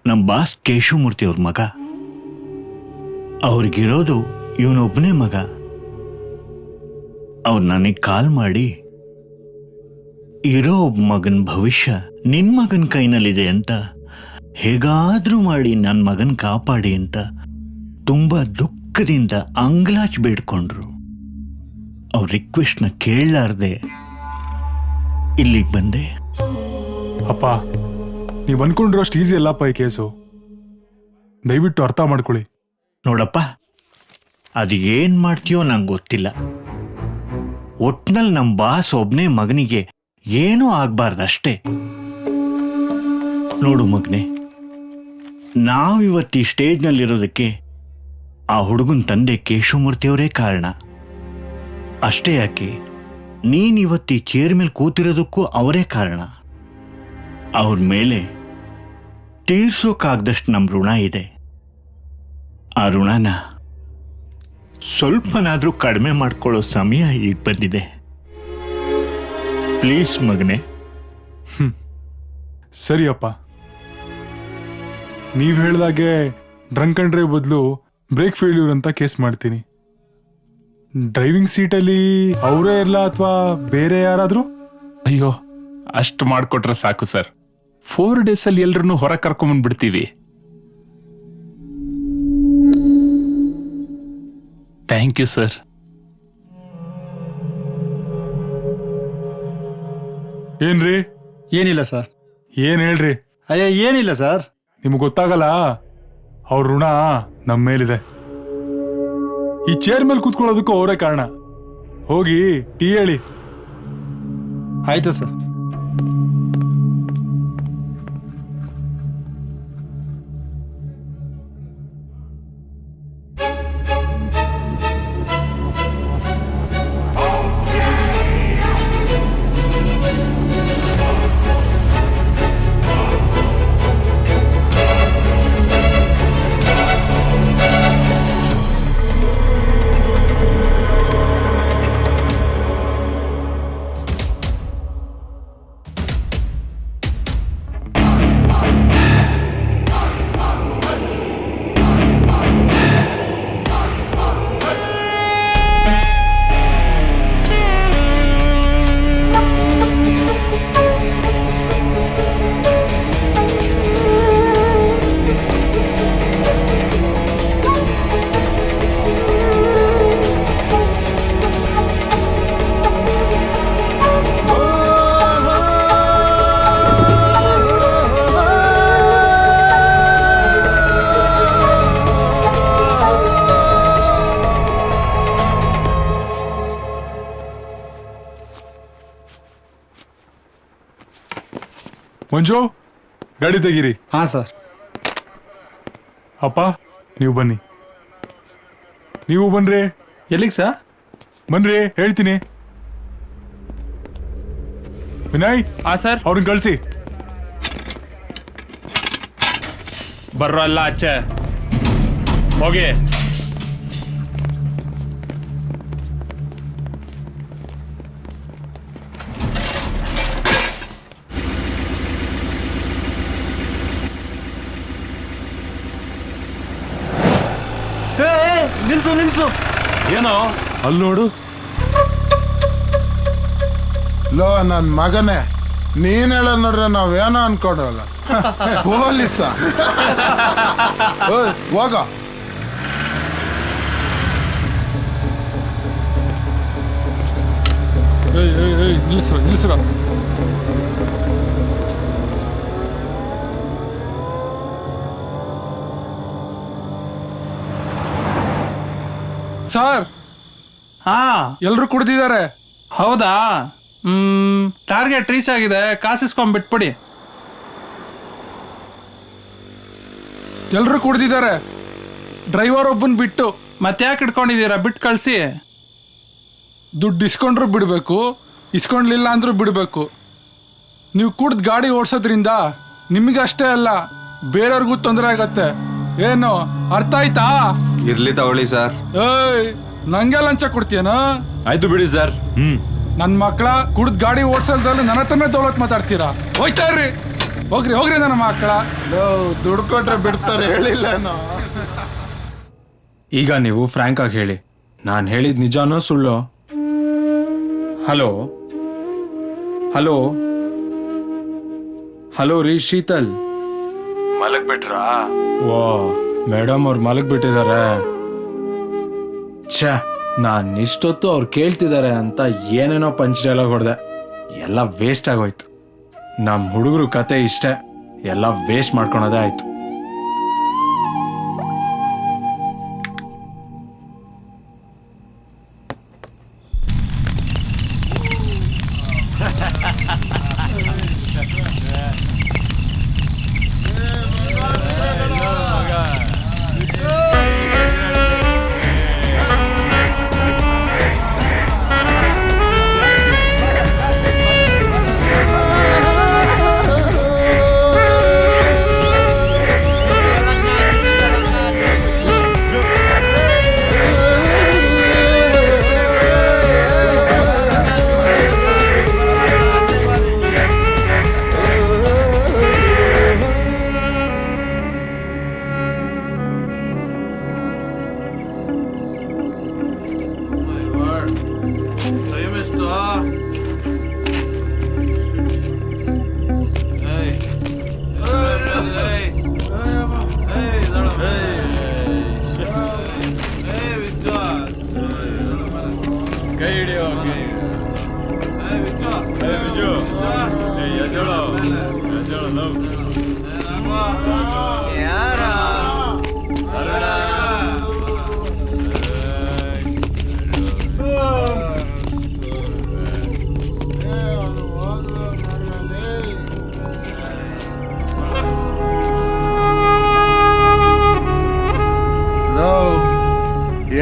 ನಮ್ಮ ಬಾಸ್ ಕೇಶವಮೂರ್ತಿ ಅವ್ರ ಮಗ. ಅವ್ರಿಗಿರೋದು ಇವನೊಬ್ಬನೇ ಮಗ. ಅವ್ರು ನನಗೆ ಕಾಲ್ ಮಾಡಿ ಇರೋ ಒಬ್ಬ ಮಗನ ಭವಿಷ್ಯ ನಿನ್ ಮಗನ ಕೈನಲ್ಲಿದೆ ಅಂತ, ಹೇಗಾದ್ರೂ ಮಾಡಿ ನನ್ನ ಮಗನ್ ಕಾಪಾಡಿ ಅಂತ ತುಂಬಾ ದುಃಖದಿಂದ ಅಂಗ್ಲಾಚ್ ಬೇಡ್ಕೊಂಡ್ರು. ಅವ್ರ ರಿಕ್ವೆಸ್ಟ್ನ ಕೇಳಲಾರ್ದೆ ಇಲ್ಲಿಗೆ ಬಂದೆ. ಅಪ್ಪ, ನೀವು ಅನ್ಕೊಂಡಿರೋಷ್ಟು ಈಸಿ ಅಲ್ಲಪ್ಪ ಈ ಕೇಸು. ದಯವಿಟ್ಟು ಅರ್ಥ ಮಾಡ್ಕೊಳ್ಳಿ. ನೋಡಪ್ಪ, ಅದು ಏನ್ ಮಾಡ್ತೀಯೋ ನಂಗೆ ಗೊತ್ತಿಲ್ಲ. ಒಟ್ನಲ್ಲಿ ನಮ್ಮ ಬಾಸ್ ಒಬ್ನೇ ಮಗನಿಗೆ ಏನೂ ಆಗ್ಬಾರ್ದಷ್ಟೇ. ನೋಡು ಮಗನೆ, ನಾವಿವತ್ತು ಈ ಸ್ಟೇಜ್ನಲ್ಲಿರೋದಕ್ಕೆ ಆ ಹುಡುಗನ ತಂದೆ ಕೇಶವಮೂರ್ತಿಯವರೇ ಕಾರಣ. ಅಷ್ಟೇ ಯಾಕೆ, ನೀನಿವತ್ತು ಈ ಚೇರ್ ಮೇಲೆ ಕೂತಿರೋದಕ್ಕೂ ಅವರೇ ಕಾರಣ. ಅವ್ರ ಮೇಲೆ ತೀರ್ಸೋಕ್ಕಾಗ್ದಷ್ಟು ನಮ್ಮ ಋಣ ಇದೆ. ಆ ಋಣನ ಸ್ವಲ್ಪನಾದ್ರೂ ಕಡಿಮೆ ಮಾಡ್ಕೊಳ್ಳೋ ಸಮಯ ಈಗ ಬಂದಿದೆ. ಪ್ಲೀಸ್ ಮಗನೆ. ಸರಿಯಪ್ಪ, ನೀವು ಹೇಳ್ದಾಗೆ ಡ್ರಂಕ್ ಅಂಡ್ ಡ್ರೈವ್ ಬದಲು ಬ್ರೇಕ್ ಫೇಲ್ಯೂರ್ ಅಂತ ಕೇಸ್ ಮಾಡ್ತೀನಿ. ಡ್ರೈವಿಂಗ್ ಸೀಟಲ್ಲಿ ಅವರೇ ಇರಲ್ಲ ಅಥವಾ ಬೇರೆ ಯಾರಾದರೂ? ಅಯ್ಯೋ, ಅಷ್ಟು ಮಾಡಿಕೊಟ್ರೆ ಸಾಕು ಸರ್. 4 days ಅಲ್ಲಿ ಎಲ್ರನ್ನೂ ಹೊರ ಕರ್ಕೊಂಬಂದ್ಬಿಡ್ತೀವಿ. Thank you sir. ಏನ್ರಿ? ಏನಿಲ್ಲ ಸರ್. ಏನ್ ಹೇಳ್ರಿ? ಅಯ್ಯ, ಏನಿಲ್ಲ ಸರ್. ನಿಮ್ಗೆ ಗೊತ್ತಾಗಲ್ಲ, ಅವ್ರ ಋಣ ನಮ್ಮ ಮೇಲಿದೆ. ಈ ಚೇರ್ ಮೇಲೆ ಕೂತ್ಕೊಳ್ಳೋದಕ್ಕೂ ಅವರೇ ಕಾರಣ. ಹೋಗಿ ಟೀ ಹೇಳಿ. ಆಯ್ತು ಸರ್. ಮಂಜು, ಗಾಡಿ ತೆಗೀರಿ. ಹಾ ಸರ್. ಅಪ್ಪ, ನೀವು ಬನ್ನಿ. ನೀವು ಬನ್ರಿ. ಎಲ್ಲಿಗೆ ಸರ್? ಬನ್ರಿ, ಹೇಳ್ತೀನಿ. ವಿನಯ್. ಹಾ ಸರ್. ಅವ್ರನ್ನ ಕಳಿಸಿ. ಬರ್ರೋ ಅಲ್ಲ ಆಚೆ ಹೋಗಿ. ನಿಲ್ಸು. ಏನೋ ಅಲ್ಲಿ ನೋಡು. ಲೋ ನನ್ನ ಮಗನೇ, ನೀನ್ ಹೇಳ ನೋಡ್ರೆ ನಾವೇನೋ ಅನ್ಕೊಡೋಲ್ಲ. ಪೊಲೀಸ ಹೋಗ. ನಿಲ್ಸ್ರ. ಸರ್. ಹಾ, ಎಲ್ರು ಕುಡ್ದಿದ್ದಾರೆ. ಹೌದಾ? ಟಾರ್ಗೆಟ್ ರೀಚ್ ಆಗಿದೆ, ಕಾಸಿಸ್ಕೊಂಡ್ ಬಿಟ್ಬಿಡಿ. ಎಲ್ರು ಕುಡ್ದಿದ್ದಾರೆ, ಡ್ರೈವರ್ ಒಬ್ಬನ್ ಬಿಟ್ಟು. ಮತ್ತೆ ಯಾಕೆ ಇಟ್ಕೊಂಡಿದ್ದೀರಾ? ಬಿಟ್ಟು ಕಳಿಸಿ. ದುಡ್ಡು ಇಸ್ಕೊಂಡ್ರು ಬಿಡಬೇಕು, ಇಸ್ಕೊಂಡ್ಲಿಲ್ಲ ಅಂದ್ರೂ ಬಿಡಬೇಕು. ನೀವು ಕುಡ್ದು ಗಾಡಿ ಓಡಿಸೋದ್ರಿಂದ ನಿಮಗೆ ಅಷ್ಟೇ ಅಲ್ಲ, ಬೇರೆಯವ್ರಿಗೂ ತೊಂದರೆ ಆಗತ್ತೆ. ಏನು ಅರ್ಥ ಆಯ್ತಾ? ಇರ್ಲಿ ತಗೊಳ್ಳಿ ಸರ್. ಏಯ್, ನಂಗೆ ಲಂಚ ಕೊಡ್ತೀಯನ? ಆಯ್ತು ಬಿಡಿ ಸರ್. ನನ್ನ ಮಕ್ಕಳ ಕುಡ್ದು ಗಾಡಿ ಓಡಿಸೋದ್ರಲ್ಲಿ ನನ್ನ ಹತ್ರನೇ ದೌಲತ್ ಮಾತಾಡ್ತೀರಾ? ಹೋಯ್ತಾ ಇರ್ರಿ, ಹೋಗ್ರಿ ನನ್ನ ಮಕ್ಕಳ. ದುಡ್ಡು ಕೊಟ್ರೆ ಬಿಡ್ತಾರೆ, ಹೇಳಿಲ್ಲ. ಈಗ ನೀವು ಫ್ರ್ಯಾಂಕ್ ಆಗಿ ಹೇಳಿ, ನಾನು ಹೇಳಿದ ನಿಜಾನೋ ಸುಳ್ಳು? ಹಲೋ ಹಲೋ ಹಲೋ ರೀ ಶೀತಲ್, ಮಲಗ್ಬಿಟ್ರಾ? ಓ ಮೇಡಮ್ ಅವ್ರು ಮಲಗ್ಬಿಟ್ಟಿದ್ದಾರೆ. ಛೇ, ನಾನು ಇಷ್ಟೊತ್ತು ಅವ್ರು ಕೇಳ್ತಿದ್ದಾರೆ ಅಂತ ಏನೇನೋ ಪಂಚ್ ಡೈಲಾಗ್ ಹೊಡೆದೆ, ಎಲ್ಲ ವೇಸ್ಟ್ ಆಗೋಯ್ತು. ನಮ್ಮ ಹುಡುಗರು ಕತೆ ಇಷ್ಟೇ, ಎಲ್ಲ ವೇಸ್ಟ್ ಮಾಡ್ಕೊಳೋದೇ ಆಯ್ತು.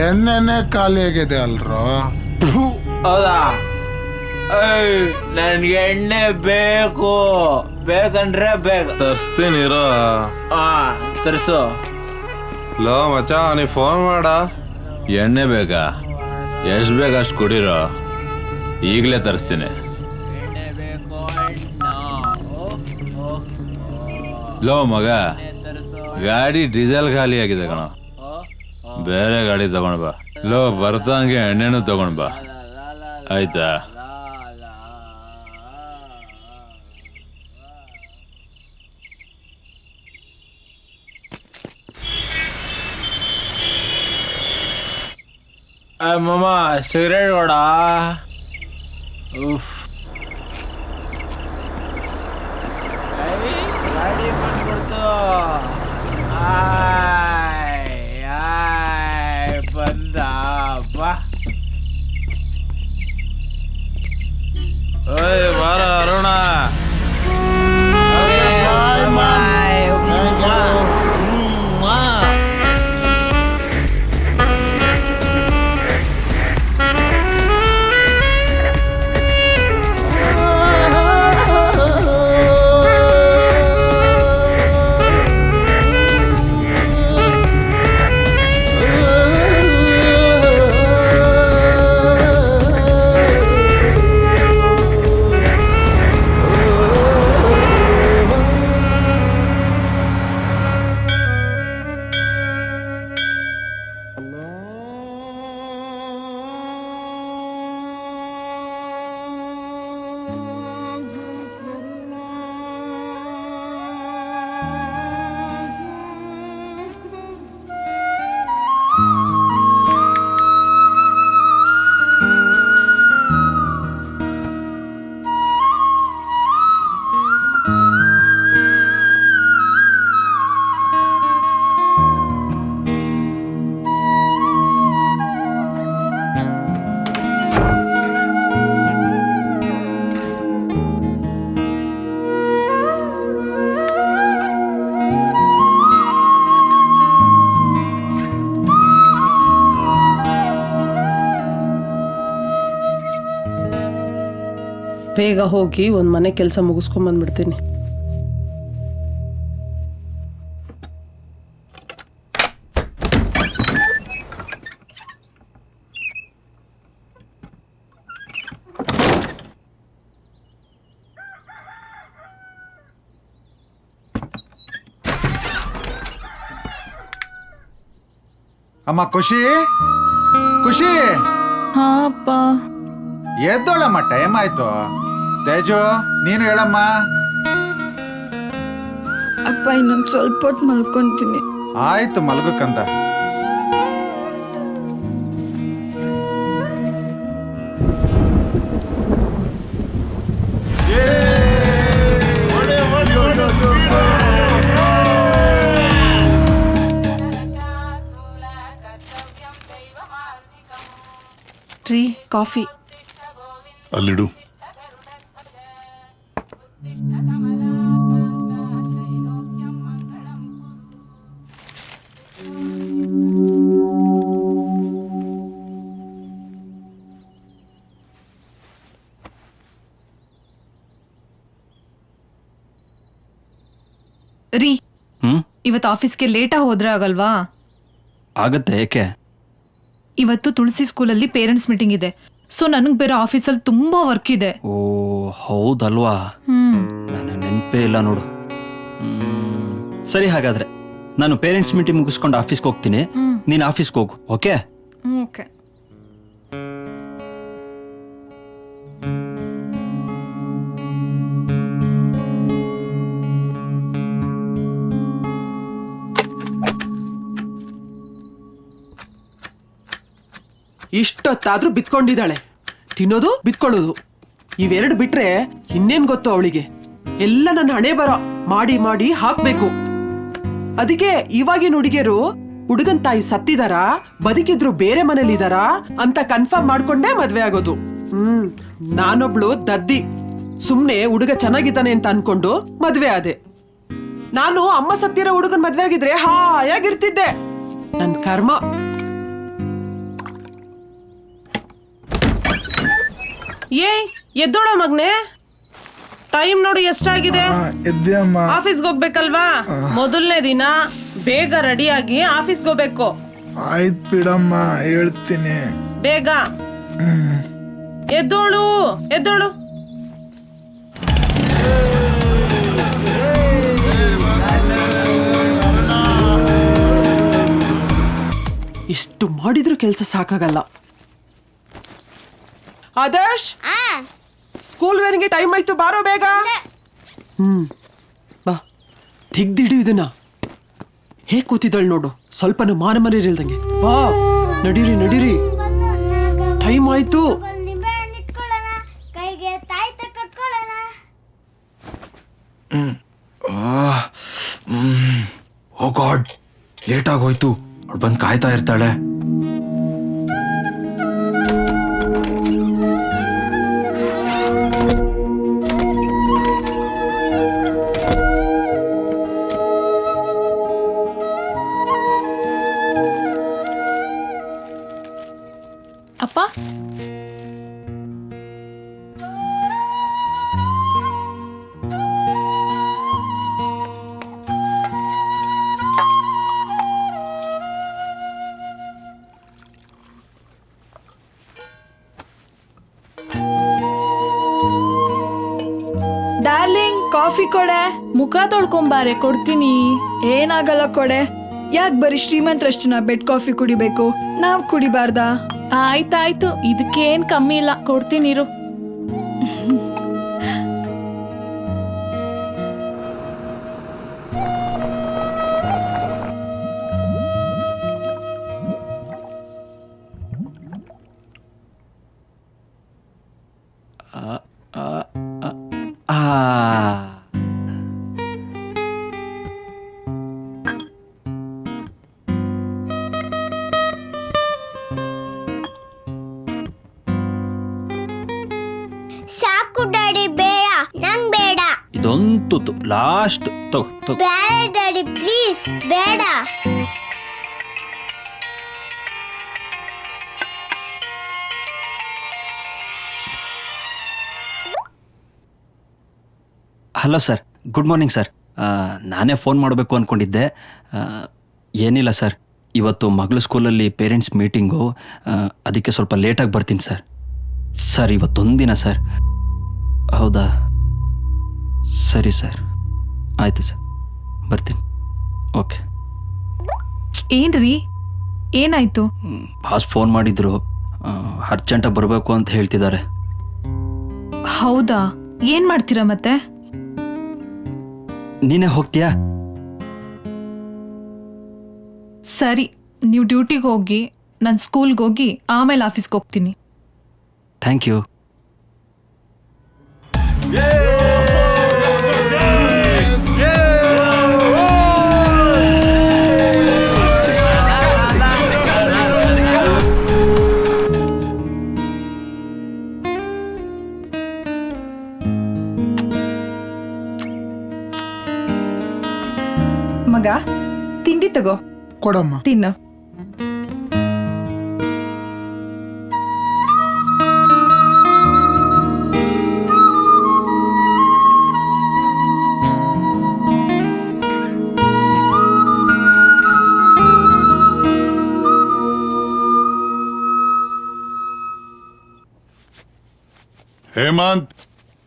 ಎಣ್ಣೆನೆ ಖಾಲಿ ಆಗಿದೆ ಅಲ್ರೋ? ಹೌದಾ? ನನ್ಗೆ ಎಣ್ಣೆ ಬೇಕು, ಬೇಕಂದ್ರೆ ಬೇಕು. ತರಿಸ್ತೀನಿರೋ. ತರಿಸು. ಲೋ ಮಚ, ನೀ ಫೋನ್ ಮಾಡ. ಎಣ್ಣೆ ಬೇಕಾ? ಎಷ್ಟು ಬೇಕು ಅಷ್ಟು ಕೊಡಿರೋ, ಈಗಲೇ ತರಿಸ್ತೀನಿ. ಲೋ ಮಗ, ಗಾಡಿ ಡೀಸೆಲ್ ಖಾಲಿ ಆಗಿದೆ ಕಣ, ಬೇರೆ ಗಾಡಿ ತಗೊಂಡ್ ಬಾ. ಲೋ ಬರ್ತಾಂಗೆ ಎಣ್ಣೆನೂ ತಗೊಂಡ್ ಬಾ, ಆಯ್ತಾ? ಮಮ್ಮ ಸಿಗರೇಟ್ ಕೊಡ. ಗಾಡಿ ಬಂದ್ಬಿಡ್ತು. ಬಂದ ಬಾ. ಓಯ್ ಬಾರ ಅರುಣ. ಬೇಗ ಹೋಗಿ ಒಂದು ಮನೆ ಕೆಲಸ ಮುಗಿಸ್ಕೊಂಡ್ ಬಂದ್ಬಿಡ್ತೀನಿ. ಅಮ್ಮ ಖುಷಿ ಖುಷಿ ಹಾ ಅಪ್ಪ. ಎದ್ದೋಳಮ್ಮ, ಟೈಮ್ ಆಯ್ತು. ತೇಜು ನೀನು ಹೇಳಮ್ಮ. ಅಪ್ಪ ಇನ್ನೊಂದು ಸ್ವಲ್ಪ ಹೊತ್ತು ಮಲ್ಕೊಂತೀನಿ. ಆಯ್ತು ಮಲಗಕ್ಕಂತ. ರೀ ಕಾಫಿ ಅಲ್ಲಿಡು. ರೀ ಹ್ಮ್ ಇವತ್ತು ಆಫೀಸ್ಗೆ ಲೇಟಾಗಿ ಹೋದ್ರೆ ಆಗಲ್ವಾ? ಆಗತ್ತೆ. ಏಕೆ? ಇವತ್ತು ತುಳಸಿ ಸ್ಕೂಲಲ್ಲಿ ಪೇರೆಂಟ್ಸ್ ಮೀಟಿಂಗ್ ಇದೆ. ಸೊ ನನಗೆ ಬೇರೆ ಆಫೀಸಲ್ಲಿ ತುಂಬಾ ವರ್ಕ್ ಇದೆ. ಓ ಹೌದಲ್ವಾ? ನನ್ನ ನೆನಪೇ ಇಲ್ಲ ನೋಡು. ಸರಿ, ಹಾಗಾದ್ರೆ ನಾನು ಪೇರೆಂಟ್ಸ್ ಮೀಟಿಂಗ್ ಮುಗಿಸ್ಕೊಂಡು ಆಫೀಸ್ಗೆ ಹೋಗ್ತೀನಿ. ನೀನು ಆಫೀಸ್ಗೆ ಹೋಗು. ಓಕೆ? ಓಕೆ. ಇಷ್ಟೊತ್ತಾದ್ರೂ ಬಿತ್ಕೊಂಡಿದ್ದಾಳೆ. ತಿನ್ನೋದು ಬಿತ್ಕೊಳ್ಳೋದು ಇವೆರಡು ಬಿಟ್ರೆ ಇನ್ನೇನ್ ಗೊತ್ತು ಅವಳಿಗೆ. ಎಲ್ಲ ನನ್ನ ಹಣೆ ಬರ ಮಾಡಿ ಮಾಡಿ ಹಾಕ್ಬೇಕು. ಅದಕ್ಕೆ ಇವಾಗಿನ ಹುಡುಗಿಯರು ಹುಡುಗನ್ ತಾಯಿ ಸತ್ತಿದಾರ ಬದುಕಿದ್ರು ಬೇರೆ ಮನೇಲಿ ಇದಾರ ಅಂತ ಕನ್ಫರ್ಮ್ ಮಾಡ್ಕೊಂಡೇ ಮದ್ವೆ ಆಗೋದು. ನಾನೊಬ್ಳು ದದ್ದಿ. ಸುಮ್ನೆ ಹುಡುಗ ಚೆನ್ನಾಗಿದ್ದಾನೆ ಅಂತ ಅನ್ಕೊಂಡು ಮದ್ವೆ ಆದೆ. ನಾನು ಅಮ್ಮ ಸತ್ತಿರೋ ಹುಡುಗನ್ ಮದ್ವೆ ಆಗಿದ್ರೆ ಹಾಯಾಗಿರ್ತಿದ್ದೆ. ನನ್ ಕರ್ಮ. ಎದ್ದೋಳ ಮಗ್ನೆ, ಟೈಮ್ ನೋಡಿ ಎಷ್ಟಾಗಿದೆ. ಆಫೀಸ್ಗೆ ಹೋಗ್ಬೇಕಲ್ವಾ? ಮೊದಲನೇ ದಿನ ಬೇಗ ರೆಡಿಯಾಗಿ ಆಫೀಸ್ಗೆ ಹೋಗ್ಬೇಕು. ಆಯ್ತು ಬಿಡಮ್ಮ, ಹೇಳ್ತೀನಿ. ಬೇಗ ಎದ್ದೋಳು ಎದ್ದೋಳು. ಇಷ್ಟು ಮಾಡಿದ್ರು ಕೆಲಸ ಸಾಕಾಗಲ್ಲ. ಆದರ್ಶ್, ಸ್ಕೂಲ್ ವೇನ್ಗೆ ಟೈಮ್ ಆಯ್ತು, ಬಾರೋ ಬೇಗ. ಬಾ, ತೆಗ್ದಿಡು ಇದನ್ನ. ಹೇಗ್ ಕೂತಿದ್ದಳು ನೋಡು, ಸ್ವಲ್ಪನೂ ಮಾನ ಮರಿಲ್ದಂಗೆ. ಬಾ, ನಡೀರಿ ನಡೀರಿ, ಟೈಮ್ ಆಯ್ತು. ಕೈಗೆ ತಾಯ್ತ ಕಟ್ಕೊಳ್ಳೋಣ. ಓ ಗಾಡ್, ಲೇಟ್ ಆಗೋಯ್ತು. ಅವಳು ಬಂದು ಕಾಯ್ತಾ ಇರ್ತಾಳೆ. ಅಪ್ಪ, ಡಾರ್ಲಿಂಗ್ ಕಾಫಿ ಕೊಡೆ. ಮುಖ ತೊಳ್ಕೊಂಬಾರೆ, ಕೊಡ್ತೀನಿ. ಏನಾಗಲ್ಲ ಕೊಡೆ. ಯಾಕೆ ಬರೀ ಶ್ರೀಮಂತರಷ್ಟನ್ನ ಬೆಡ್ ಕಾಫಿ ಕುಡಿಬೇಕು, ನಾವ್ ಕುಡಿಬಾರ್ದಾ? ಆಯ್ತಾಯ್ತು, ಇದಕ್ಕೇನ್ ಕಮ್ಮಿ ಇಲ್ಲ, ಕೊಡ್ತೀನಿರು. ಸಾಕು ಡ್ಯಾಡಿ, ಬೇಡ, ನಂಗ್ ಬೇಡ. ಇದೊಂದು ಲಾಸ್ಟ್ ತಗೋ. ಬೇಡ ಡ್ಯಾಡಿ, ಪ್ಲೀಸ್ ಬೇಡ. Hello sir, good morning sir. ನಾನೇ ಫೋನ್ ಮಾಡಬೇಕು ಅಂದ್ಕೊಂಡಿದ್ದೆ. ಏನಿಲ್ಲ ಸರ್, ಇವತ್ತು ಮಗಳ ಸ್ಕೂಲಲ್ಲಿ ಪೇರೆಂಟ್ಸ್ ಮೀಟಿಂಗು, ಅದಕ್ಕೆ ಸ್ವಲ್ಪ ಲೇಟಾಗಿ ಬರ್ತೀನಿ ಸರ್. Sir, ಇವತ್ತೊಂದಿನ sir. ಹೌದಾ? ಸರಿ ಸರ್, ಆಯಿತು ಸರ್, ಬರ್ತೀನಿ. ಓಕೆ. ಏನ್ರಿ ಏನಾಯ್ತು? ಬಾಸ್ ಫೋನ್ ಮಾಡಿದ್ರು, ಅರ್ಜೆಂಟಾಗಿ ಬರಬೇಕು ಅಂತ ಹೇಳ್ತಿದ್ದಾರೆ. ಹೌದಾ? ಏನ್ ಮಾಡ್ತೀರಾ ಮತ್ತೆ? ನೀನೇ ಹೋಗ್ತೀಯಾ? ಸರಿ, ನೀವು ಡ್ಯೂಟಿಗೆ ಹೋಗಿ, ನಾನು ಸ್ಕೂಲ್ಗೆ ಹೋಗಿ ಆಮೇಲೆ ಆಫೀಸ್ಗೆ ಹೋಗ್ತೀನಿ. Thank you. ಮಗ, ತಿಂಡಿ ತಗೋ. ಕೊಡಮ್ಮ. ತಿನ್ನು. ಹೇಮಂತ್.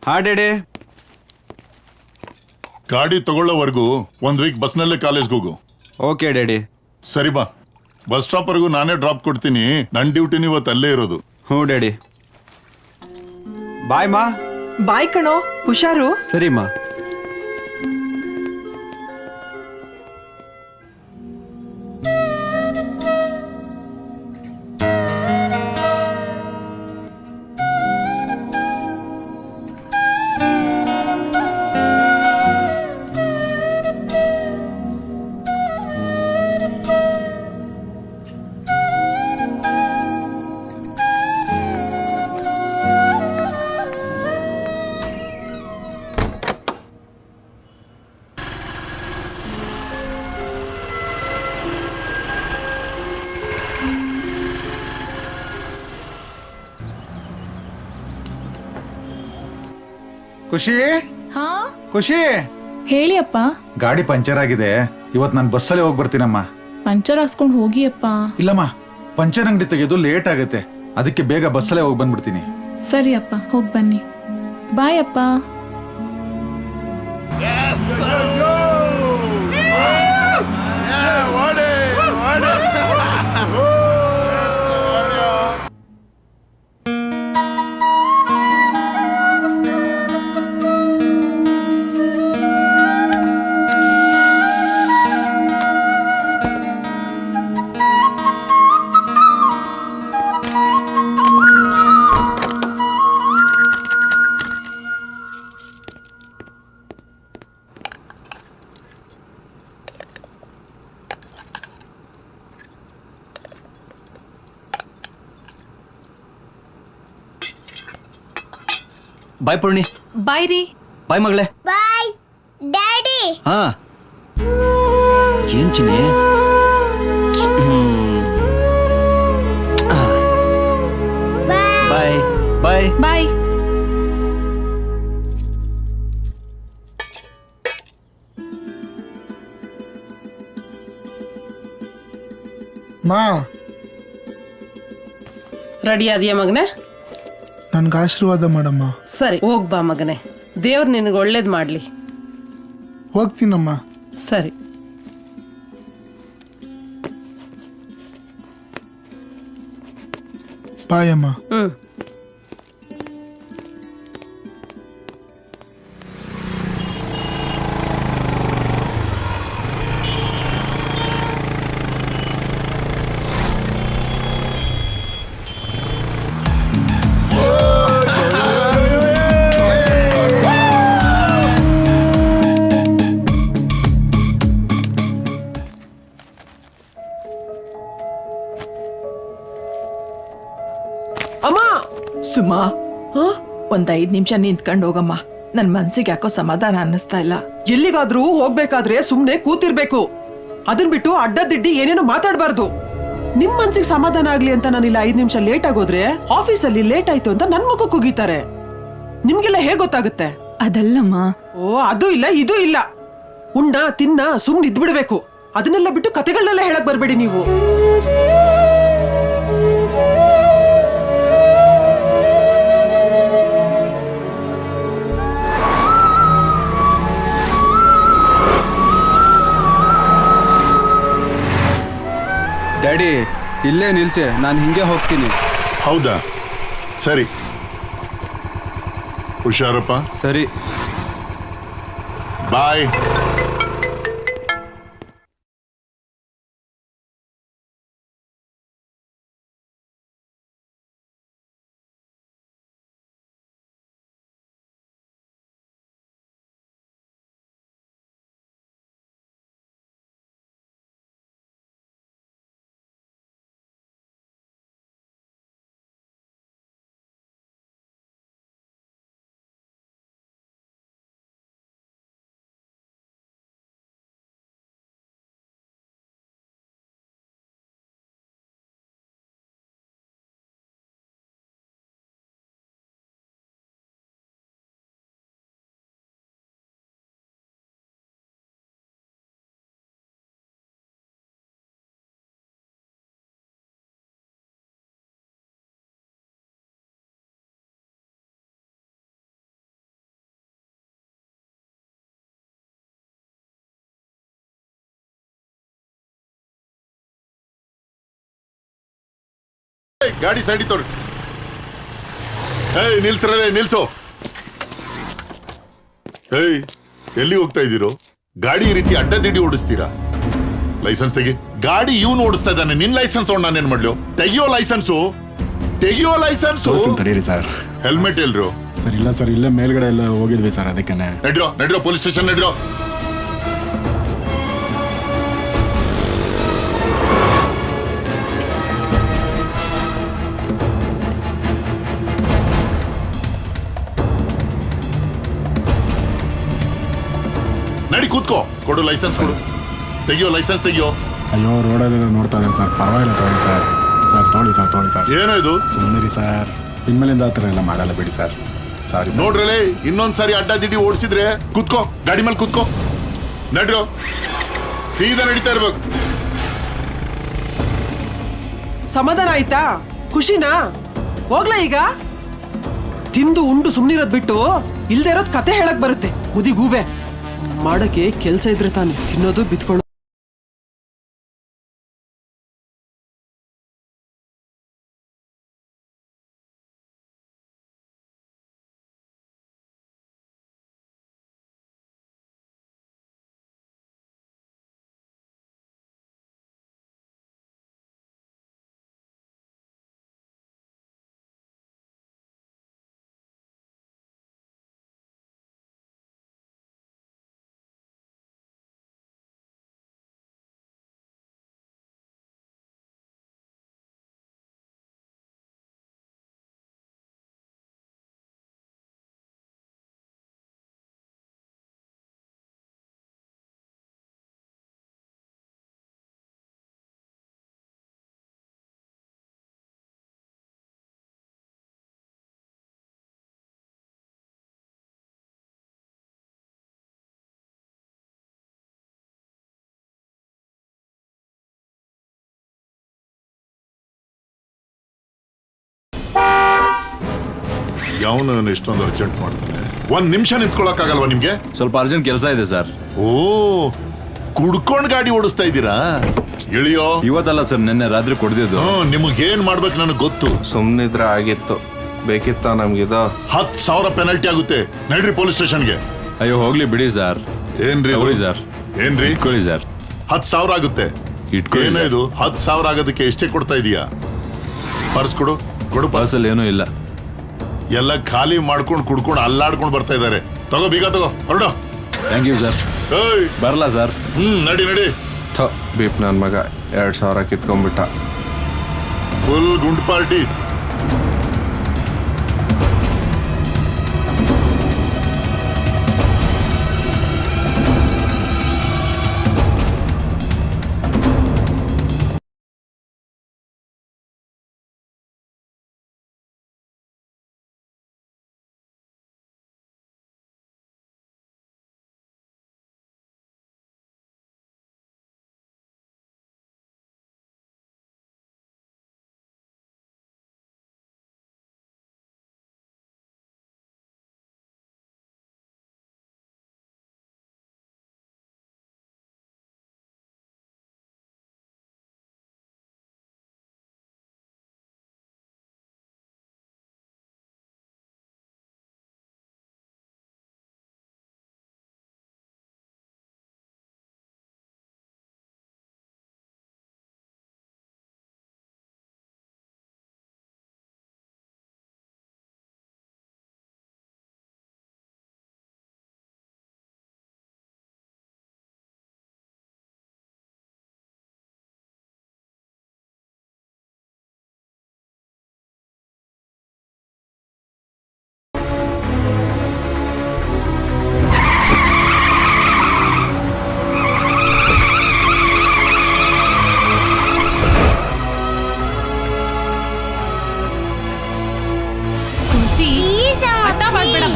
ಹಾ ಡ್ಯಾಡಿ. ಗಾಡಿ ತಗೊಳ್ಳೋವರೆಗೂ 1 ವೀಕ್ ಬಸ್ನಲ್ಲೇ ಕಾಲೇಜ್ಗೆ ಹೋಗು. Okay daddy. ಸರಿ ಬಾ, ಬಸ್ ಸ್ಟಾಪ್ ವರೆಗೂ ನಾನೇ ಡ್ರಾಪ್ ಕೊಡ್ತೀನಿ. ನನ್ನ ಡ್ಯೂಟಿನ ಇವತ್ತು ಅಲ್ಲೇ ಇರೋದು. ಹ್ಞೂ ಡ್ಯಾಡಿ. ಬಾಯ್ ಮಾ. ಬಾಯ್ ಕಣೋ, ಹುಷಾರು. ಸರಿ ಮಾ. ಖುಷಿ. ಹಾ ಖುಷಿ, ಹೇಳಿ ಅಪ್ಪ. ಗಾಡಿ ಪಂಚರ್ ಆಗಿದೆ, ಇವತ್ತು ನಾನು ಬಸ್ಸಲ್ಲಿ ಹೋಗಿ ಬರ್ತೀನಮ್ಮ. ಪಂಚರ್ ಹಾಕ್ಸ್ಕೊಂಡು ಹೋಗಿ ಅಪ್ಪ. ಇಲ್ಲಮ್ಮ, ಪಂಚರ್ ಅಂಗಡಿ ತೆಗೆಯೋದು ಲೇಟ್ ಆಗುತ್ತೆ, ಅದಕ್ಕೆ ಬೇಗ ಬಸ್ಸಲ್ಲೇ ಹೋಗಿ ಬಂದ್ಬಿಡ್ತೀನಿ. ಸರಿ ಅಪ್ಪ, ಹೋಗಿ ಬನ್ನಿ. ಬಾಯ್ ಅಪ್ಪ. ಬಾಯ್ ಪೂರ್ಣಿ. ಬಾಯ್ ರೀ. ಬಾಯ್ ಮಗಳೇ. Bye daddy. ಹಾ, ಏನ್ ಚಿನ್ನೆ? ಬಾಯ್ ಬಾಯ್ ಬಾಯ್. ಮಾ, ರೆಡಿ ಆದ್ಯಾ ಮಗನೆ? ನನ್ಗೆ ಆಶೀರ್ವಾದ ಮಾಡಮ್ಮ. ಸರಿ, ಹೋಗ್ಬಾ ಮಗನೆ. ದೇವ್ರು ನಿನಗೆ ಒಳ್ಳೇದ್ ಮಾಡ್ಲಿ. ಹೋಗ್ತೀನಮ್ಮ. ಸರಿ. ಬಾಯಮ್ಮ. ಹ್ಮ್. ಅಮ್ಮ, ಸುಮಾ, ಒಂದ್ 5 ನಿಮಿಷ ನಿಂತ್ಕೊಂಡು ಹೋಗಮ್ಮ. ನನ್ ಮನ್ಸಿಗೆ ಯಾಕೋ ಸಮಾಧಾನ ಅನ್ನಿಸ್ತಾ ಇಲ್ಲ. ಎಲ್ಲಿಗಾದ್ರೂ ಹೋಗ್ಬೇಕಾದ್ರೆ ಸುಮ್ನೆ ಕೂತಿರ್ಬೇಕು, ಅದನ್ ಬಿಟ್ಟು ಅಡ್ಡದಿಡ್ಡಿ ಏನೇನೋ ಮಾತಾಡ್ಬಾರ್ದು. ನಿಮ್ ಮನ್ಸಿಗೆ ಸಮಾಧಾನ ಆಗ್ಲಿ ಅಂತ ನಾನಿಲ್ಲ 5 ನಿಮಿಷ ಲೇಟ್ ಆಗೋದ್ರೆ ಆಫೀಸಲ್ಲಿ ಲೇಟ್ ಆಯ್ತು ಅಂತ ನನ್ ಮುಖಕ್ಕೆ ಹೋಗಿತಾರೆ. ನಿಮ್ಗೆಲ್ಲ ಹೇಗ್ ಗೊತ್ತಾಗುತ್ತೆ? ಅದಲ್ಲಮ್ಮ. ಓ, ಅದು ಇಲ್ಲ ಇದು ಇಲ್ಲ. ಉಣ್ಣ ತಿನ್ನ ಸುಮ್ನೆ ಇದ್ಬಿಡ್ಬೇಕು. ಅದನ್ನೆಲ್ಲ ಬಿಟ್ಟು ಕತೆಗಳನ್ನೆಲ್ಲ ಹೇಳಕ್ ಬರ್ಬೇಡಿ ನೀವು. ಡ್ಯಾಡಿ ಇಲ್ಲೇ ನಿಲ್ಸೆ, ನಾನು ಹಿಂಗೆ ಹೋಗ್ತೀನಿ. ಹೌದಾ, ಸರಿ ಹುಷಾರಪ್ಪ. ಸರಿ, ಬಾಯ್. ಗಾಡಿ ಸೈಡಿ ತೋರಿ. ಏಯ್ ನಿಲ್ಸ್ರಲ್ಲೇ, ನಿಲ್ಸು. ಏಯ್ ಎಲ್ಲಿ ಹೋಗ್ತಾ ಇದ್ದೀರೋ? ಗಾಡಿ ಈ ರೀತಿ ಅಡ್ಡದಿಡ್ಡಿ ಓಡಿಸ್ತೀರಾ? ಲೈಸೆನ್ಸ್ ತೆಗಿ. ಗಾಡಿ ಇವನು ಓಡಿಸ್ತಾ ಇದ್ದಾನೆ, ನಿನ್ ಲೈಸೆನ್ಸ್ ತಗೊಂಡು ನಾನೇನ್ ಮಾಡ್ಲು? ತೆಗಿಯೋ ಲೈಸೆನ್ಸು, ತೆಗಿಯೋ ಲೈಸೆನ್ಸು. ತಡೀರಿ ಸರ್. ಹೆಲ್ಮೆಟ್ ಎಲ್ರು? ಸರ್ ಇಲ್ಲ ಸರ್, ಇಲ್ಲೇ ಮೇಲ್ಗಡೆ ಎಲ್ಲ ಹೋಗಿದ್ವಿ ಸರ್, ಅದಕ್ಕೆ. ನಡ್ರೋ ನಡ್ರೋ, ಪೊಲೀಸ್ ಸ್ಟೇಷನ್ ನಡ್ರೋ. ನಡಿ ಕೂತ್ಕೋ. ಕೊಡು ಲೈಸೆನ್ಸ್, ಕೊಡು. ತೆಗಿಯೋ ಲೈಸೆನ್ಸ್, ತೆಗಿಯೋ. ಅಯ್ಯೋ ರೋಡಲ್ಲೆಲ್ಲ ನೋಡ್ತಾ ಇದ್ದಾರೆ ಸರ್, ಪರವಾಗಿಲ್ಲ ತಗೊಳ್ಳಿ ಸರ್. ಸರ್ ತೊಗೊಳ್ಳಿ ಸರ್, ತೊಗೊಳ್ಳಿ ಸರ್. ಏನೋ ಇದು? ಸುಮ್ಮನಿರಿ ಸರ್, ಇನ್ಮೇಲಿಂದ ಆ ಥರ ಎಲ್ಲ ಮಾಡಲ್ಲ ಬಿಡಿ ಸರ್. Sorry sir. ನೋಡ್ರಲ್ಲೇ, ಇನ್ನೊಂದ್ಸಾರಿ ಅಡ್ಡದಿಡ್ಡಿ ಓಡಿಸಿದ್ರೆ ಕೂತ್ಕೋ, ಗಾಡಿ ಮೇಲೆ ಕೂತ್ಕೋ. ನಡ್ರೋ, ಸೀದಾ ನಡೀತಾ ಇರ್ಬೇಕು. ಸಮಾಧಾನ ಆಯ್ತಾ? ಖುಷಿನಾ? ಹೋಗ್ಲಾ ಈಗ? ತಿಂದು ಉಂಡು ಸುಮ್ನಿರೋದ್ ಬಿಟ್ಟು ಇಲ್ದೇ ಇರೋದ್ ಕತೆ ಹೇಳಕ್ ಬರುತ್ತೆ. ಮುದಿಗೂಬೆ ಮಾಡಕ್ಕೆ ಕೆಲ್ಸ ಇದ್ರೆ ತಾನೆ ತಿನ್ನೋದು ಬಿತ್ಕೊಳ್ಳೋದು. ಯಾವನ ಎಷ್ಟೊಂದು ಅರ್ಜೆಂಟ್ ಮಾಡ್ತಾನೆ. ಒಂದ್ ನಿಮಿಷ ನಿಂತ್ಕೊಳಕ್ಕಾಗಲ್ವಾ ನಿಮ್ಗೆ? ಸ್ವಲ್ಪ ಅರ್ಜೆಂಟ್ ಕೆಲಸ ಇದೆ ಸರ್. ಓ, ಕುಡ್ಕೊಂಡ್ ಗಾಡಿ ಓಡಿಸ್ತಾ ಇದ್ದೀರಾ? ಇಳಿಯೋ. ಇವತ್ತಲ್ಲ ಸರ್, ನಿನ್ನೆ ರಾತ್ರಿ ಕೊಡ್ದಿದ್ದು. ನಿಮಗ್ ಏನ್ ಮಾಡ್ಬೇಕು ನನಗೆ ಗೊತ್ತು. ಸುಮ್ನಿದ್ರೆ ಆಗಿತ್ತು, ಬೇಕಿತ್ತ ನಮ್ಗಿದ 10,000 ಪೆನಲ್ಟಿ ಆಗುತ್ತೆ. ನಡ್ರಿ ಪೊಲೀಸ್ ಸ್ಟೇಷನ್ಗೆ. ಅಯ್ಯೋ ಹೋಗ್ಲಿ ಬಿಡಿ ಸರ್. ಏನ್ರಿ ಸರ್? ಏನ್ರಿ ಇಟ್ಕೊಳ್ಳಿ ಸರ್. 10,000 ಆಗುತ್ತೆ. ಇಟ್ಕೊಳ್ಳಿ. ಇದು 10,000 ಆಗೋದಕ್ಕೆ ಎಷ್ಟೇ ಕೊಡ್ತಾ ಇದೀಯಾ? ಪರ್ಸ್ ಕೊಡು. ಕೊಡು. ಪರ್ಸಲ್ಲಿ ಏನೂ ಇಲ್ಲ. ಎಲ್ಲ ಖಾಲಿ ಮಾಡ್ಕೊಂಡು ಕುಡ್ಕೊಂಡು ಅಲ್ಲಾಡ್ಕೊಂಡು ಬರ್ತಾ ಇದಾರೆ. ತಗೋ, ಬೀಗ ತಗೋ, ಹೊರಡು. Thank you sir. ಬರಲ್ಲ ಸರ್. ನಡಿ ನಡಿ. ಬೀಪ್ ನನ್ ಮಗ 2,000 ಕಿತ್ಕೊಂಡ್ಬಿಟ್ಟ. ಫುಲ್ ಗುಂಡ್ ಪಾರ್ಟಿ.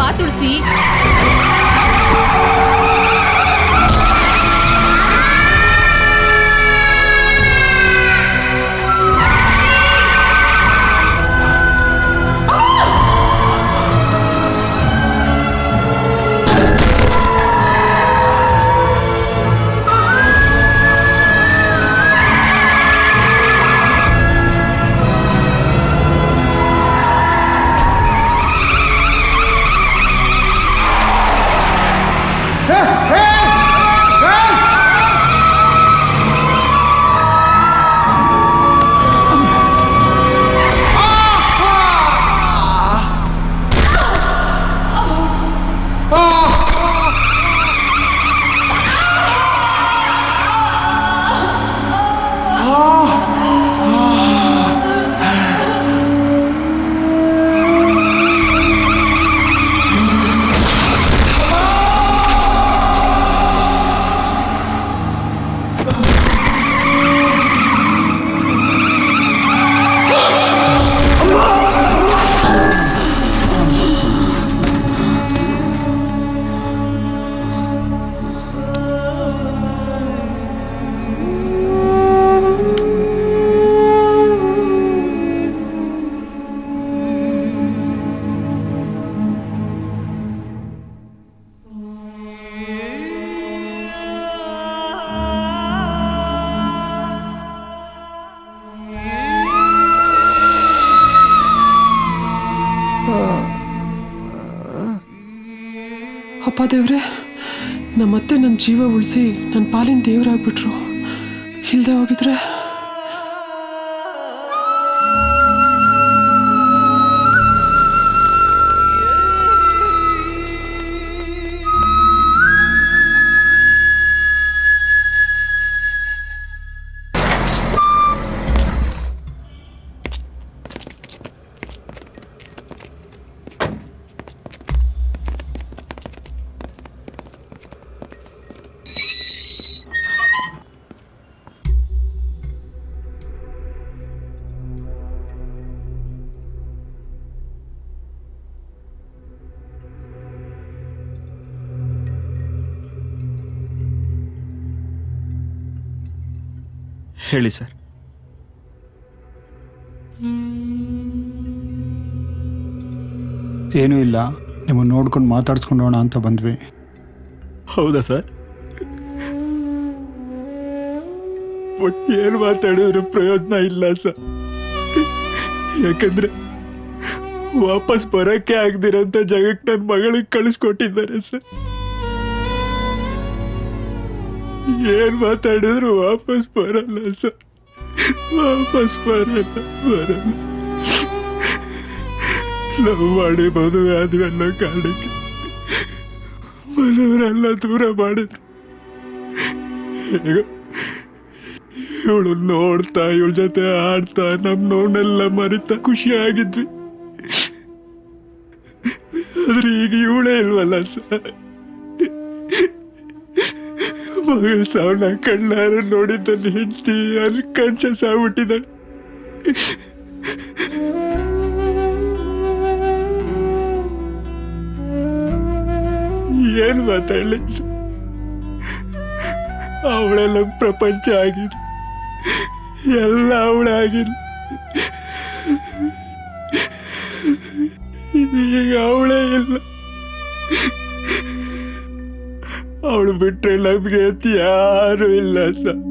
ಬಾ ತುಳಸಿ. ಅಪ್ಪ ದೇವ್ರೆ, ನಮ್ಮತ್ತೆ ನನ್ನ ಜೀವ ಉಳಿಸಿ ನನ್ನ ಪಾಲಿನ ದೇವರಾಗ್ಬಿಟ್ರು. ಇಲ್ದೆ ಹೋಗಿದ್ರೆ ಹೇಳಿ ಸರ್. ಏನೂ ಇಲ್ಲ, ನಿಮ್ಮನ್ನು ನೋಡ್ಕೊಂಡು ಮಾತಾಡ್ಸ್ಕೊಂಡೋಣ ಅಂತ ಬಂದ್ವಿ. ಹೌದಾ ಸರ್? ಬಟ್ ಏನು ಮಾತಾಡಿದ್ರು ಪ್ರಯೋಜನ ಇಲ್ಲ ಸರ್. ಯಾಕಂದ್ರೆ ವಾಪಸ್ ಬರೋಕ್ಕೆ ಆಗದಿರೋಂಥ ಜಾಗಕ್ಕೆ ನನ್ನ ಮಗಳಿಗೆ ಕಳಿಸ್ಕೊಟ್ಟಿದ್ದಾರೆ ಸರ್. ಏನ್ ಮಾತಾಡಿದ್ರು ವಾಪಸ್ ಬರಲ್ಲ ಸರ್, ವಾಪಸ್ ಬರಲ್ಲ. ಲವ್ ಮಾಡಿ ಮದುವೆ ಆದ್ವಿ ಅನ್ನೋ ಕಾರಣಕ್ಕೆ ಮನೆಯವರೆಲ್ಲ ದೂರ ಮಾಡಿದ್ರು. ಹೇಗೋ ಇವಳು ನೋಡ್ತಾ ಇವಳ ಜೊತೆ ಆಡ್ತಾ ನಮ್ ನೋಡ್ನೆಲ್ಲ ಮರಿತಾ ಖುಷಿ ಆಗಿದ್ವಿ. ಆದ್ರೆ ಈಗ ಇವಳೇ ಇಲ್ವಲ್ಲ ಸರ್. ಮಗಳ ಸಾವನ್ನ ಕಣ್ಣಾರ ನೋಡಿದ್ದನ್ನು ಹೆಂಡತಿ ಅನ್ಕಾನ್ಶಿಯಸ್ ಆಗ್ಬಿಟ್ಟಿದ್ದಾಳೆ. ಏನ್ ಮಾತಾಡ್ಲಿ ಸರ್? ಅವಳೆಲ್ಲ ಪ್ರಪಂಚ ಆಗಿದೆ, ಎಲ್ಲ ಅವಳೇ ಆಗಿದೆ. ಈಗ ಅವಳೇ ಇಲ್ಲ. ಅವಳು ಬಿಟ್ರೆ ನಮ್ಗೆ ಯಾರು ಇಲ್ಲ ಸರ್.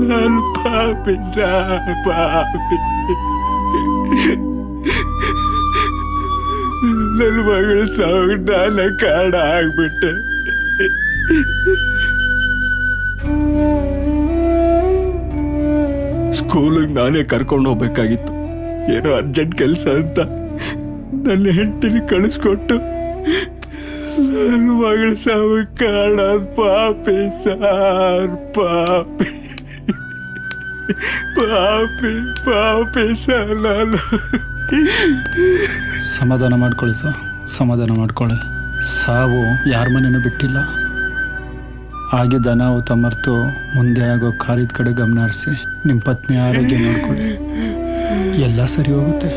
ನಾನು ಪಾಪಿ ಸರ್, ಪಾಪಿ. ನನ್ನ ಮಗಳ ಸಾವು ನಾನೇ ಕಾರಣ ಆಗ್ಬಿಟ್ಟೆ. ಸ್ಕೂಲಿಗೆ ನಾನೇ ಕರ್ಕೊಂಡು ಹೋಗ್ಬೇಕಾಗಿತ್ತು. ಏನೋ ಅರ್ಜೆಂಟ್ ಕೆಲಸ ಅಂತ ನನ್ನ ಹೆಂಡತಿನ ಕಳಿಸ್ಕೊಟ್ಟು ನನ್ನ ಮಗಳ ಸಾವು ಕಾರಣ. ಪಾಪಿ ಸಾರ್, ಪಾಪಿ ಪಾಪಿ ಪಾಪಿ ಸರ್ ನಾನು. ಸಮಾಧಾನ ಮಾಡ್ಕೊಳ್ಳಿ ಸರ್, ಸಮಾಧಾನ ಮಾಡ್ಕೊಳ್ಳಿ. ಸಾವು ಯಾರ ಮನೇನೂ ಬಿಟ್ಟಿಲ್ಲ. ಆಗಿದ್ದ ಅನಾಹುತ ಮರೆತು ಮುಂದೆ ಆಗೋ ಕಾರ್ಯದ ಕಡೆ ಗಮನ ಹರಿಸಿ ನಿಮ್ಮ ಪತ್ನಿ ಆರೋಗ್ಯ ನೋಡ್ಕೊಳ್ಳಿ, ಎಲ್ಲ ಸರಿ ಹೋಗುತ್ತೆ.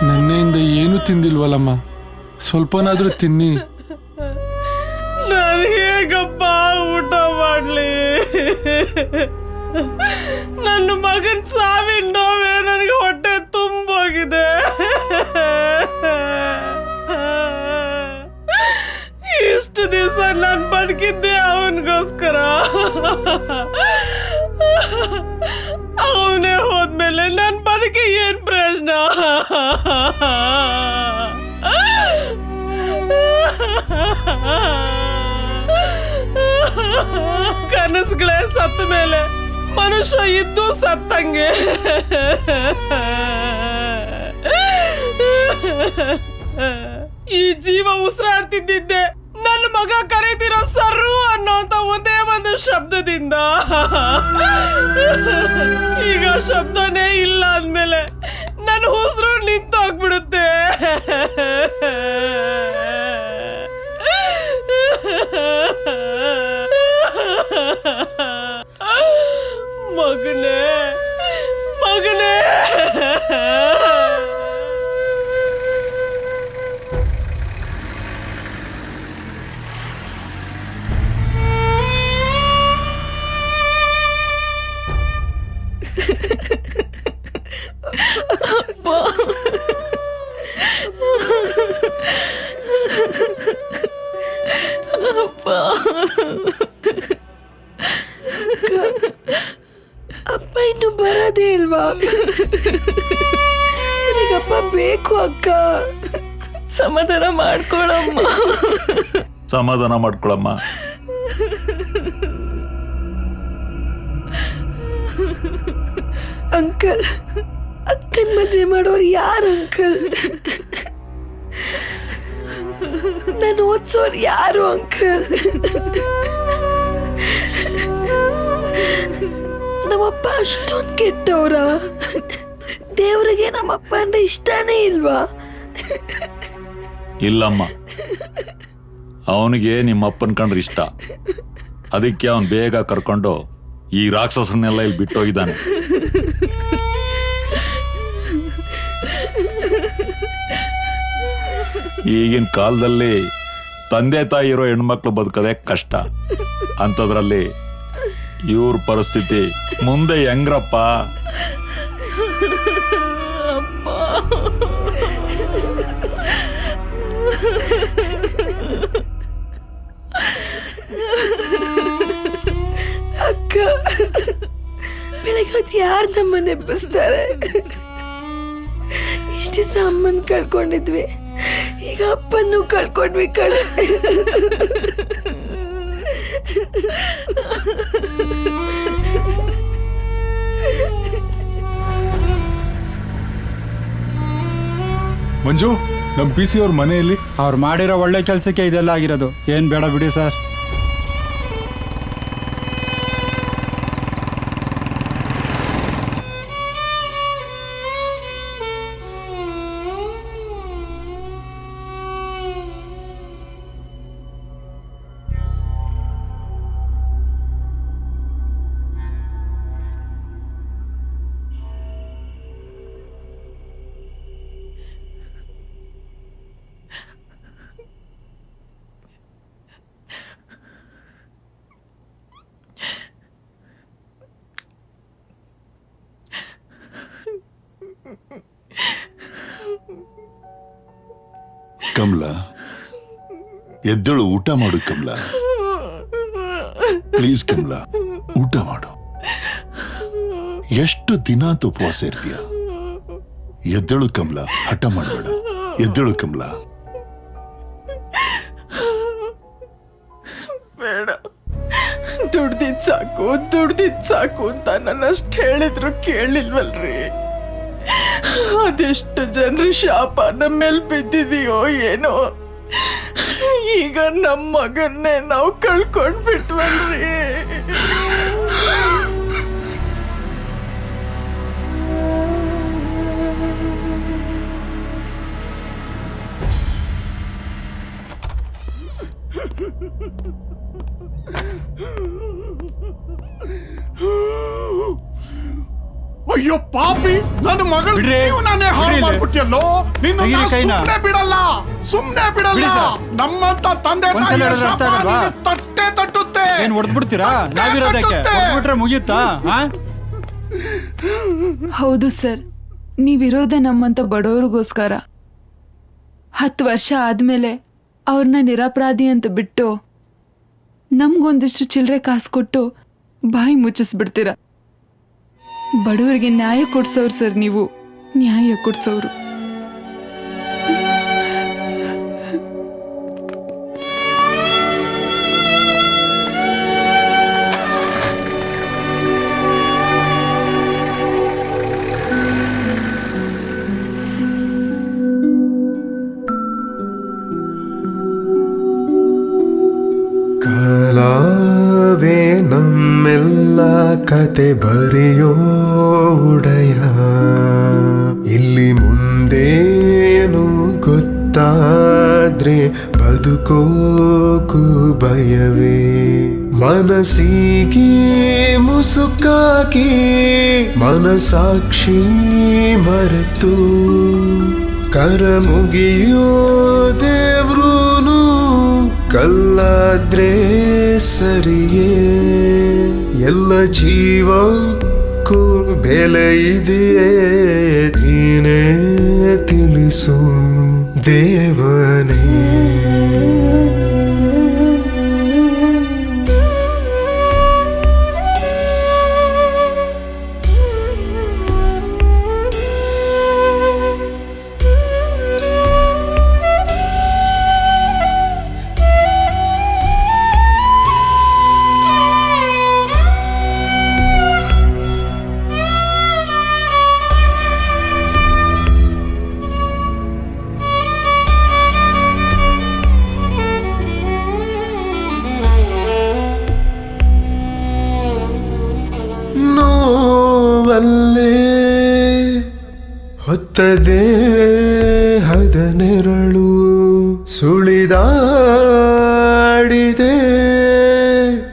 ನೆನ್ನೆಯಿಂದ ಏನು ತಿಂದಿಲ್ವಲ್ಲಮ್ಮ, ಸ್ವಲ್ಪನಾದ್ರೂ ತಿನ್ನಿ. ನಾನು ಹೇಗಪ್ಪ ಊಟ ಮಾಡ್ಲಿ? ನನ್ನ ಮಗನ್ ಸಾವಿನ ನೋವೇ ನನಗೆ ಹೊಟ್ಟೆ ತುಂಬೋಗಿದೆ. ಇಷ್ಟು ದಿವಸ ನಾನು ಬದುಕಿದ್ದೆ ಅವನಿಗೋಸ್ಕರ. ಅವನೇ ಹೋದ್ಮೇಲೆ ನನ್ನ ಬದುಕಿ ಏನ್ ಪ್ರಯೋಜನ? ಕನಸುಗಳೇ ಸತ್ತ ಮೇಲೆ ಮನುಷ್ಯ ಇದ್ದು ಸತ್ತಂಗೆ. ಈ ಜೀವ ಉಸಿರಾಡ್ತಿದ್ದಿದ್ದೆ ನನ್ನ ಮಗ ಕರೀತಿರೋ ಸರ್ರು ಅನ್ನೋಂತ ಒಂದೇ ಒಂದು ಶಬ್ದದಿಂದ. ಈಗ ಶಬ್ದನೇ ಇಲ್ಲ ಅಂದ್ಮೇಲೆ ನನ್ನ ಉಸಿರು ನಿಂತೋಗ್ಬಿಡುತ್ತೆ. ಮಗನೇ ಮಗನೇ, ಅಪ್ಪ ಇನ್ನು ಬರೋದೇ ಇಲ್ವಾ? ನನಗಪ್ಪ ಬೇಕು ಅಕ್ಕ. ಸಮಾಧಾನ ಮಾಡ್ಕೊಳಮ್ಮ. ಸಮಾಧಾನ ಮಾಡ್ಕೊಳಮ್ಮ. ಅಂಕಲ್, ಅಕ್ಕನ್ ಮದ್ವೆ ಮಾಡೋರು ಯಾರು ಅಂಕಲ್? ನಾನು ಓದ್ಸೋರು ಯಾರು ಅಂಕಲ್? ನಮ್ಮಪ್ಪ ಅಷ್ಟೊಂದು ಕೆಟ್ಟವ್ರ? ದೇವ್ರಿಗೆ ನಮ್ಮಪ್ಪ ಅಂದ್ರೆ ಇಷ್ಟನೇ ಇಲ್ವಾ? ಇಲ್ಲಮ್ಮ, ಅವನಿಗೆ ನಿಮ್ಮಪ್ಪನ ಕಂಡ್ರೆ ಇಷ್ಟ. ಅದಕ್ಕೆ ಅವನ್ ಬೇಗ ಕರ್ಕೊಂಡು ಈ ರಾಕ್ಷಸನ್ನೆಲ್ಲ ಇಲ್ಲಿ ಬಿಟ್ಟೋಗಿದ್ದಾನೆ. ಈಗಿನ ಕಾಲದಲ್ಲಿ ತಂದೆ ತಾಯಿ ಇರೋ ಹೆಣ್ಮಕ್ಳು ಬದುಕದೆ ಕಷ್ಟ. ಅಂಥದ್ರಲ್ಲಿ ಇವ್ರ ಪರಿಸ್ಥಿತಿ ಮುಂದೆ ಹೆಂಗ್ರಪ್ಪ? ಅಕ್ಕ, ಬೆಳಗ್ಗೆ ಹೊತ್ತು ಯಾರು ನಮ್ಮನ್ನ ಎಬ್ಬಿಸ್ತಾರೆ? ಇಷ್ಟು ದಿವಸ ಅಮ್ಮನ್ ಕಳ್ಕೊಂಡಿದ್ವಿ, ಈಗ ಅಪ್ಪನ್ನು ಕಳ್ಕೊಂಡ್ವಿ ಕಡೆ. ಮಂಜು, ನಮ್ ಪಿ ಸಿ ಅವ್ರ ಮನೆಯಲ್ಲಿ ಅವ್ರು ಮಾಡಿರೋ ಒಳ್ಳೆ ಕೆಲಸಕ್ಕೆ ಇದೆಲ್ಲ ಆಗಿರೋದು. ಏನ್ ಬೇಡ ಬಿಡಿ ಸರ್. ಕಮಲ, ಎದ್ದೇಳು, ಊಟ ಮಾಡು ಕಮಲ. ಪ್ಲೀಸ್ ಕಮಲ, ಊಟ ಮಾಡು. ಎಷ್ಟು ದಿನ ಅಂತ ಉಪವಾಸ ಇರ್ತೀಯ? ಎದ್ದೇಳು ಕಮಲ, ಹಠ ಮಾಡಬೇಡ. ಎದ್ದೇಳು ಕಮಲ. ಬೇಡ, ದುಡ್ದಿದ್ ಸಾಕು ಅಂತ ನನ್ನಷ್ಟು ಹೇಳಿದ್ರು ಕೇಳಿಲ್ವಲ್ರಿ. ಅದೆಷ್ಟು ಜನರ ಶಾಪ ನಮ್ಮ ಮೇಲೆ ಬಿದ್ದಿದೆಯೋ ಏನೋ. ಈಗ ನಮ್ಮ ಮಗನ್ನೇ ನಾವು ಕಳ್ಕೊಂಡ್ಬಿಟ್ವಲ್ರಿ. ಅಯ್ಯೋ ಪಾಪಿ, ನನ್ನ ಮಗಳು ನಾನೇ ಹಾಳು ಮಾಡ್ಬಿಟ್ಟಿಯಲ್ಲೋ. ನಿನ್ನ ಸುಮ್ಮನೆ ಬಿಡಲ್ಲ, ಸುಮ್ಮನೆ ಬಿಡಲ್ಲ. ನಮ್ಮಂತ ತಂದೆ ತಾಯಿಯ ಶಾಪ ನಿನ್ನ ತಟ್ಟೆ ತಟ್ಟುತ್ತೆ. ಏನ್ ಹೊಡೆದ್ಬಿಡ್ತೀರಾ? ನಾವಿರೋದಕ್ಕೆ ಹೊಡೆದ್ಬಿಟ್ರೆ ಮುಗಿಯುತ್ತಾ? ಹೌದು ಸರ್, ನೀವಿರೋದೇ ನಮ್ಮಂತ ಬಡವ್ರಿಗೋಸ್ಕರ. 10 ವರ್ಷ ಆದ್ಮೇಲೆ ಅವ್ರನ್ನ ನಿರಪರಾಧಿ ಅಂತ ಬಿಟ್ಟು ನಮ್ಗೊಂದಿಷ್ಟು ಚಿಲ್ಲರೆ ಕಾಸು ಕೊಟ್ಟು ಬಾಯಿ ಮುಚ್ಚಿಸ್ಬಿಡ್ತೀರ. ಬಡವರಿಗೆ ನ್ಯಾಯ ಕೊಡ್ಸೋರು ಸರ್ ನೀವು, ನ್ಯಾಯ ಕೊಡ್ಸೋರು. ಕಾಲವೇ ನಮ್ಮೆಲ್ಲ ಕತೆ ಬರೆಯೋ ಉಡಯ, ಇಲ್ಲಿ ಮುಂದೇನು ಗೊತ್ತಾದ್ರೆ ಬದುಕೋಕು ಭಯವೇ. ಮನಸ್ಸಿಗೆ ಮುಸುಕಾಗಿ ಮನಸಾಕ್ಷಿ ಮರೆತು ಕರ ಮುಗಿಯೋ ದೇವ್ರೂನು ಕಲ್ಲಾದ್ರೆ ಸರಿಯೇ. ಎಲ್ಲ ಜೀವಕ್ಕೂ ಬೆಲೆ ಇದೆಯೇ, ನೀನೇ ತಿಳಿಸು ದೇವನೇ. ಹೊತ್ತದೆ ಹದನೆರಳು ಸುಳಿದಾಡಿದೆ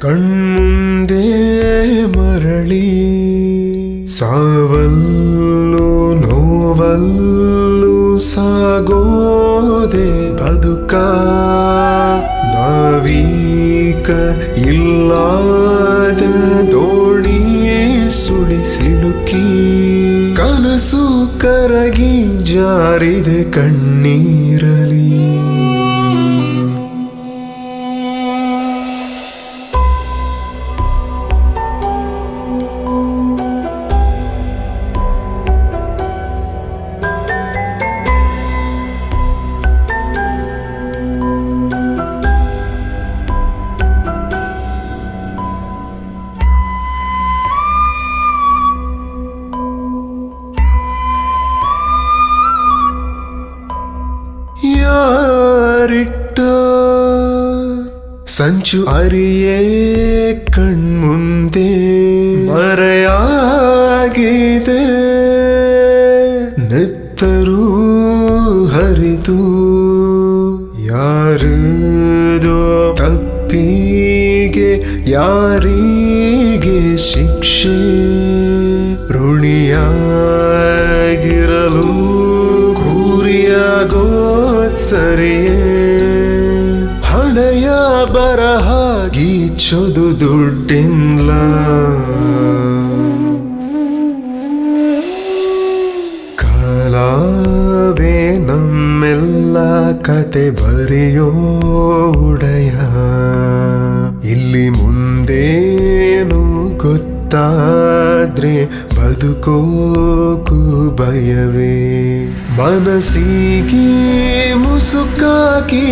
ಕಣ್ಮುಂದೆ ಮರಳಿ. ಸಾವಲ್ಲು ನೋವಲ್ಲು ಸಾಗೋದೆ ಬದುಕ, ನಾವೀಕ ಇಲ್ಲಾದ ದೋಣಿ ಸುಳಿ ಸಿಲುಕಿ. ಕನಸು ಕರಗಿ ಜಾರಿದೆ ಕಣ್ಣೀರಲಿ. ಯಾರಿಟ್ಟ ಸಂಚು ಅರಿಯೇ ಕಣ್ಮುಂದೆ ಮರೆಯಾಗಿದೆ. ನೆತ್ತರೂ ಹರಿದು ಯಾರದೋ ತಪ್ಪಿಗೆ ಯಾರಿಗೆ ಶಿಕ್ಷೆ. ಋಣಿಯಾಗಿರಲು ಸರಿಯೇ. ಹಣೆಯ ಬರಹ ಗೀಚೋದು ದುಡ್ಡಿಲ್ಲ. ಕಾಲವೇ ನಮ್ಮೆಲ್ಲ ಕತೆ ಬರೆಯೋ ಉಡಯ, ಇಲ್ಲಿ ಮುಂದೇನು ಗೊತ್ತಾದ್ರೆ ಬದುಕೋಕು ಭಯವೇ. ಮನಸ್ಸಿಗೆ ಮುಸುಕಾಗಿ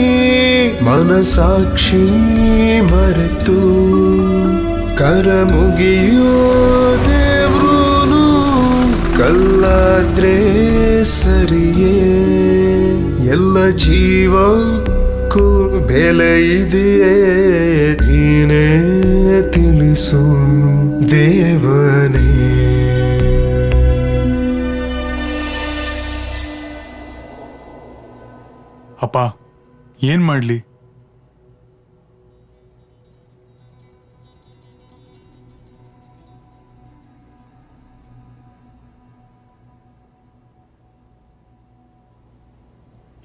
ಮನಸಾಕ್ಷಿ ಮರೆತು ಕರ ಮುಗಿಯೋ ದೇವ್ರೂನು ಕಲ್ಲಾದ್ರೆ ಸರಿಯೇ. ಎಲ್ಲ ಜೀವಕ್ಕೂ ಬೆಲೆ ಇದೆಯೇ, ನೀನೇ ತಿಳಿಸು ದೇವನೇ. ಅಪ್ಪ ಏನ್ ಮಾಡ್ಲಿ?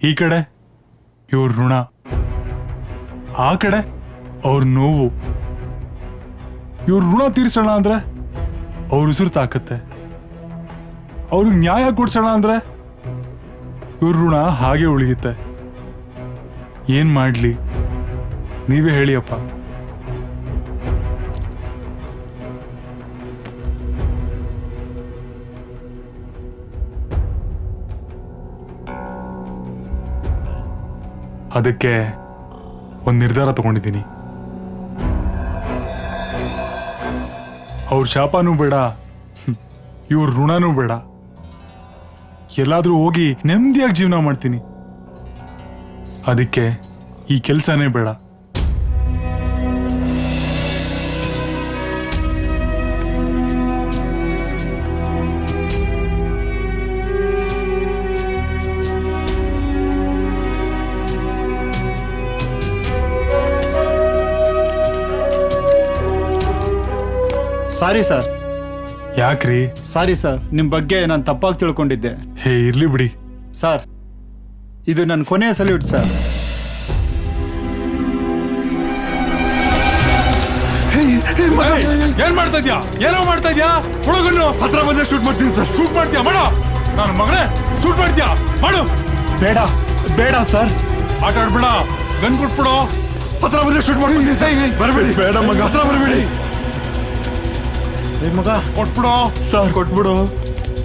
ಈ ಕಡೆ ಇವ್ರ ಋಣ, ಆ ಕಡೆ ಅವ್ರ ನೋವು. ಇವ್ರ ಋಣ ತೀರ್ಸೋಣ ಅಂದ್ರೆ ಅವ್ರ ಉಸಿರು ತಾಕತ್ತೆ, ಅವ್ರಿಗೆ ನ್ಯಾಯ ಕೊಡ್ಸೋಣ ಅಂದ್ರೆ ಇವ್ರ ಋಣ ಹಾಗೆ ಉಳಿಯುತ್ತೆ. ಏನ್ ಮಾಡ್ಲಿ ನೀವೇ ಹೇಳಿಯಪ್ಪ. ಅದಕ್ಕೆ ಒಂದು ನಿರ್ಧಾರ ತಗೊಂಡಿದ್ದೀನಿ. ಅವ್ರ ಶಾಪನೂ ಬೇಡ, ಇವ್ರ ಋಣನೂ ಬೇಡ. ಎಲ್ಲಾದ್ರೂ ಹೋಗಿ ನೆಮ್ಮದಿಯಾಗಿ ಜೀವನ ಮಾಡ್ತೀನಿ. ಅದಕ್ಕೆ ಈ ಕೆಲಸನೇ ಬೇಡ. Sorry sir. ಯಾಕ್ರಿ? ಸಾರಿ ಸರ್, ನಿಮ್ಮ ಬಗ್ಗೆ ನಾನು ತಪ್ಪಾಗಿ ತಿಳ್ಕೊಂಡಿದ್ದೆ. ಹೇ ಇರ್ಲಿ ಬಿಡಿ ಸರ್. ಇದು ನನ್ನ ಕೊನೆಯ ಸಲ್ಯೂಟ್ ಸರ್. ಏನ್ ಮಾಡ್ತಾ ಇದ್ಯಾ? ಏನೋ ಮಾಡ್ತಾ ಇದ್ಯಾ? ಹುಡುಗನ್ನು ಹತ್ರ ಬಂದ್ರೆ ಶೂಟ್ ಮಾಡ್ತೀನಿ ಸರ್. ಶೂಟ್ ಮಾಡ್ತೀಯಾ? ಮಾಡೋ. ನಾನು ಮಗನೇ ಶೂಟ್ ಮಾಡ್ತೀಯಾ? ಮಾಡು. ಬೇಡ ಬೇಡ ಸರ್, ಆಟ ಆಡ್ಬೇಡ. ಗನ್ ಕೊಟ್ಬಿಡು. ಹತ್ರ ಬಂದ್ರೆ ಶೂಟ್ ಮಾಡ್ತೀನಿ ಸರ್. ಬರಬೇಡಿ. ಬೇಡ ಮಗ, ಹತ್ರ ಬರಬೇಡಿ ಮಗ. ಕೊಟ್ಬಿಡು ಸರ್, ಕೊಟ್ಬಿಡು.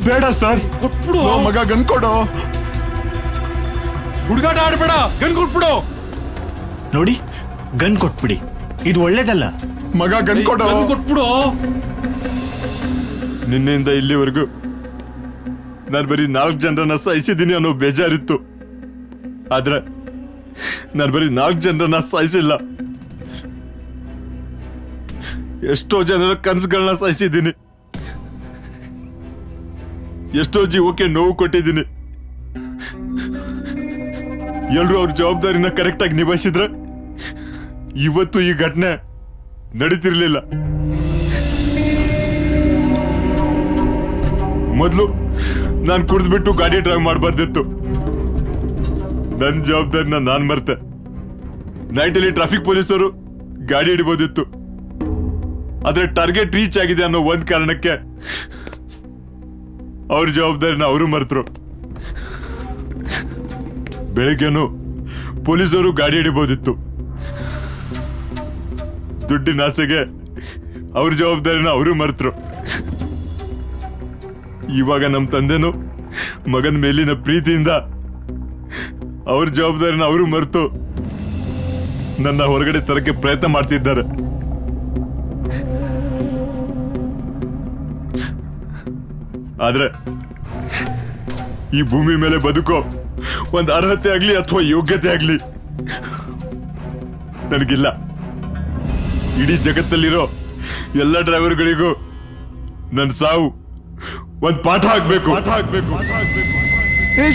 ಬೇಡ ಸರ್, ಕೊಟ್ಬಿಡು ಮಗ. ಗನ್ ಕೊಡು. ಹುಡುಗಾಟ ಆಡ್ಬೇಡ, ಗನ್ ಕೊಟ್ಬಿಡು. ನೋಡಿ, ಗನ್ ಕೊಟ್ಬಿಡಿ, ಇದು ಒಳ್ಳೇದಲ್ಲ. ಮಗ ಗನ್ ಕೊಡು. ಕೊಟ್ಬಿಡು. ನಿನ್ನೆಯಿಂದ ಇಲ್ಲಿವರೆಗೂ ನಾನು ಬರೀ 4 ಜನರನ್ನ ಸಾಯಿಸಿದ್ದೀನಿ ಅನ್ನೋ ಬೇಜಾರಿತ್ತು. ಆದ್ರೆ ನಾನು ಬರೀ 4 ಜನರನ್ನ ಸಾಯಿಸಿಲ್ಲ, ಎಷ್ಟೋ ಜನರ ಕನಸುಗಳನ್ನ ಸಾಯಿಸಿದ್ದೀನಿ, ಎಷ್ಟೋ ಜೀವಕ್ಕೆ ನೋವು ಕೊಟ್ಟಿದ್ದೀನಿ. ಎಲ್ರೂ ಅವ್ರ ಜವಾಬ್ದಾರಿನ ಕರೆಕ್ಟಾಗಿ ನಿಭಾಯಿಸಿದ್ರೆ ಇವತ್ತು ಈ ಘಟನೆ ನಡೀತಿರ್ಲಿಲ್ಲ. ಮೊದಲು ನಾನು ಕುಡಿದ್ಬಿಟ್ಟು ಗಾಡಿ ಡ್ರೈವ್ ಮಾಡಬಾರ್ದಿತ್ತು. ನನ್ನ ಜವಾಬ್ದಾರಿನ ನಾನು ಮರ್ತೆ. ನೈಟಲ್ಲಿ ಟ್ರಾಫಿಕ್ ಪೊಲೀಸರು ಗಾಡಿ ಹಿಡಿಬೋದಿತ್ತು, ಆದ್ರೆ ಟಾರ್ಗೆಟ್ ರೀಚ್ ಆಗಿದೆ ಅನ್ನೋ ಒಂದ್ ಕಾರಣಕ್ಕೆ ಅವ್ರ ಜವಾಬ್ದಾರಿನ ಅವರು ಮರ್ತರು. ಬೆಳಿಗ್ಗೆನು ಪೊಲೀಸರು ಗಾಡಿ ಹಿಡಿಬೋದಿತ್ತು, ದುಡ್ಡಿನ ಆಸೆಗೆ ಅವ್ರ ಜವಾಬ್ದಾರಿನ ಅವರು ಮರ್ತರು. ಇವಾಗ ನಮ್ಮ ತಂದೆನು ಮಗನ ಮೇಲಿನ ಪ್ರೀತಿಯಿಂದ ಅವ್ರ ಜವಾಬ್ದಾರಿನ ಅವರು ಮರೆತು ನನ್ನ ಹೊರಗಡೆ ತರಕ್ಕೆ ಪ್ರಯತ್ನ ಮಾಡ್ತಿದ್ದಾರೆ. ಆದ್ರೆ ಈ ಭೂಮಿ ಮೇಲೆ ಬದುಕೋ ಒಂದು ಅರ್ಹತೆ ಆಗ್ಲಿ ಅಥವಾ ಯೋಗ್ಯತೆ ಆಗ್ಲಿ ನನಗಿಲ್ಲ. ಇಡೀ ಜಗತ್ತಲ್ಲಿರೋ ಎಲ್ಲ ಡ್ರೈವರ್ಗಳಿಗೂ ನನ್ನ ಸಾವು ಒಂದು ಪಾಠ ಆಗ್ಬೇಕು.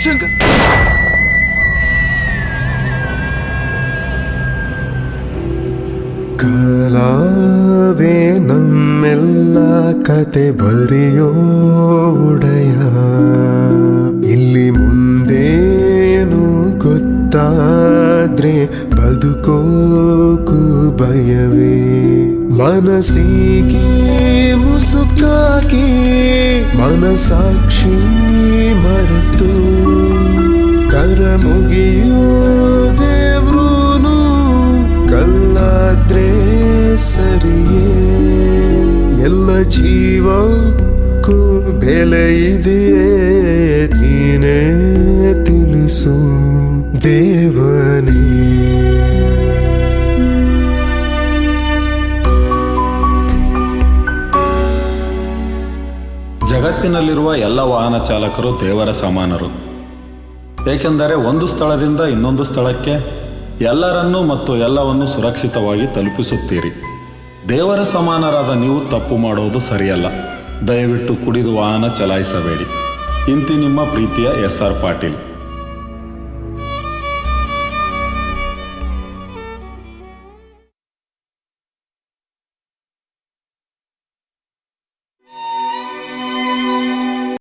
ಶಂಕರ್, ಕಾಲವೇ ನಮ್ಮೆಲ್ಲ ಕತೆ ಬರೆಯೋ ಉಡಯ, ಇಲ್ಲಿ ಮುಂದೇನು ಗೊತ್ತಾದ್ರೆ ಬದುಕೋಕು ಭಯವೇ. ಮನಸ್ಸಿಗೆ ಮುಸುಕಾಗಿ ಮನಸಾಕ್ಷಿ ಮರೆತು ಕರ ಮುಗಿಯೋ ದೇವ್ರೂನು ಕಲ್ಲಾದ್ರೆ ಸರಿಯೇ. ಎಲ್ಲ ಜೀವಕ್ಕೂ ಬೆಲೆ ಇದೆಯೇ ನೀನೇ ತಿಳಿಸು ದೇವನೇ. ಜಗತ್ತಿನಲ್ಲಿರುವ ಎಲ್ಲ ವಾಹನ ಚಾಲಕರು ದೇವರ ಸಮಾನರು. ಏಕೆಂದರೆ ಒಂದು ಸ್ಥಳದಿಂದ ಇನ್ನೊಂದು ಸ್ಥಳಕ್ಕೆ ಎಲ್ಲರನ್ನೂ ಮತ್ತು ಎಲ್ಲವನ್ನು ಸುರಕ್ಷಿತವಾಗಿ ತಲುಪಿಸುತ್ತೀರಿ. ದೇವರ ಸಮಾನರಾದ ನೀವು ತಪ್ಪು ಮಾಡುವುದು ಸರಿಯಲ್ಲ. ದಯವಿಟ್ಟು ಕುಡಿದು ವಾಹನ ಚಲಾಯಿಸಬೇಡಿ. ಇಂತಿ ನಿಮ್ಮ ಪ್ರೀತಿಯ SR ಪಾಟೀಲ್.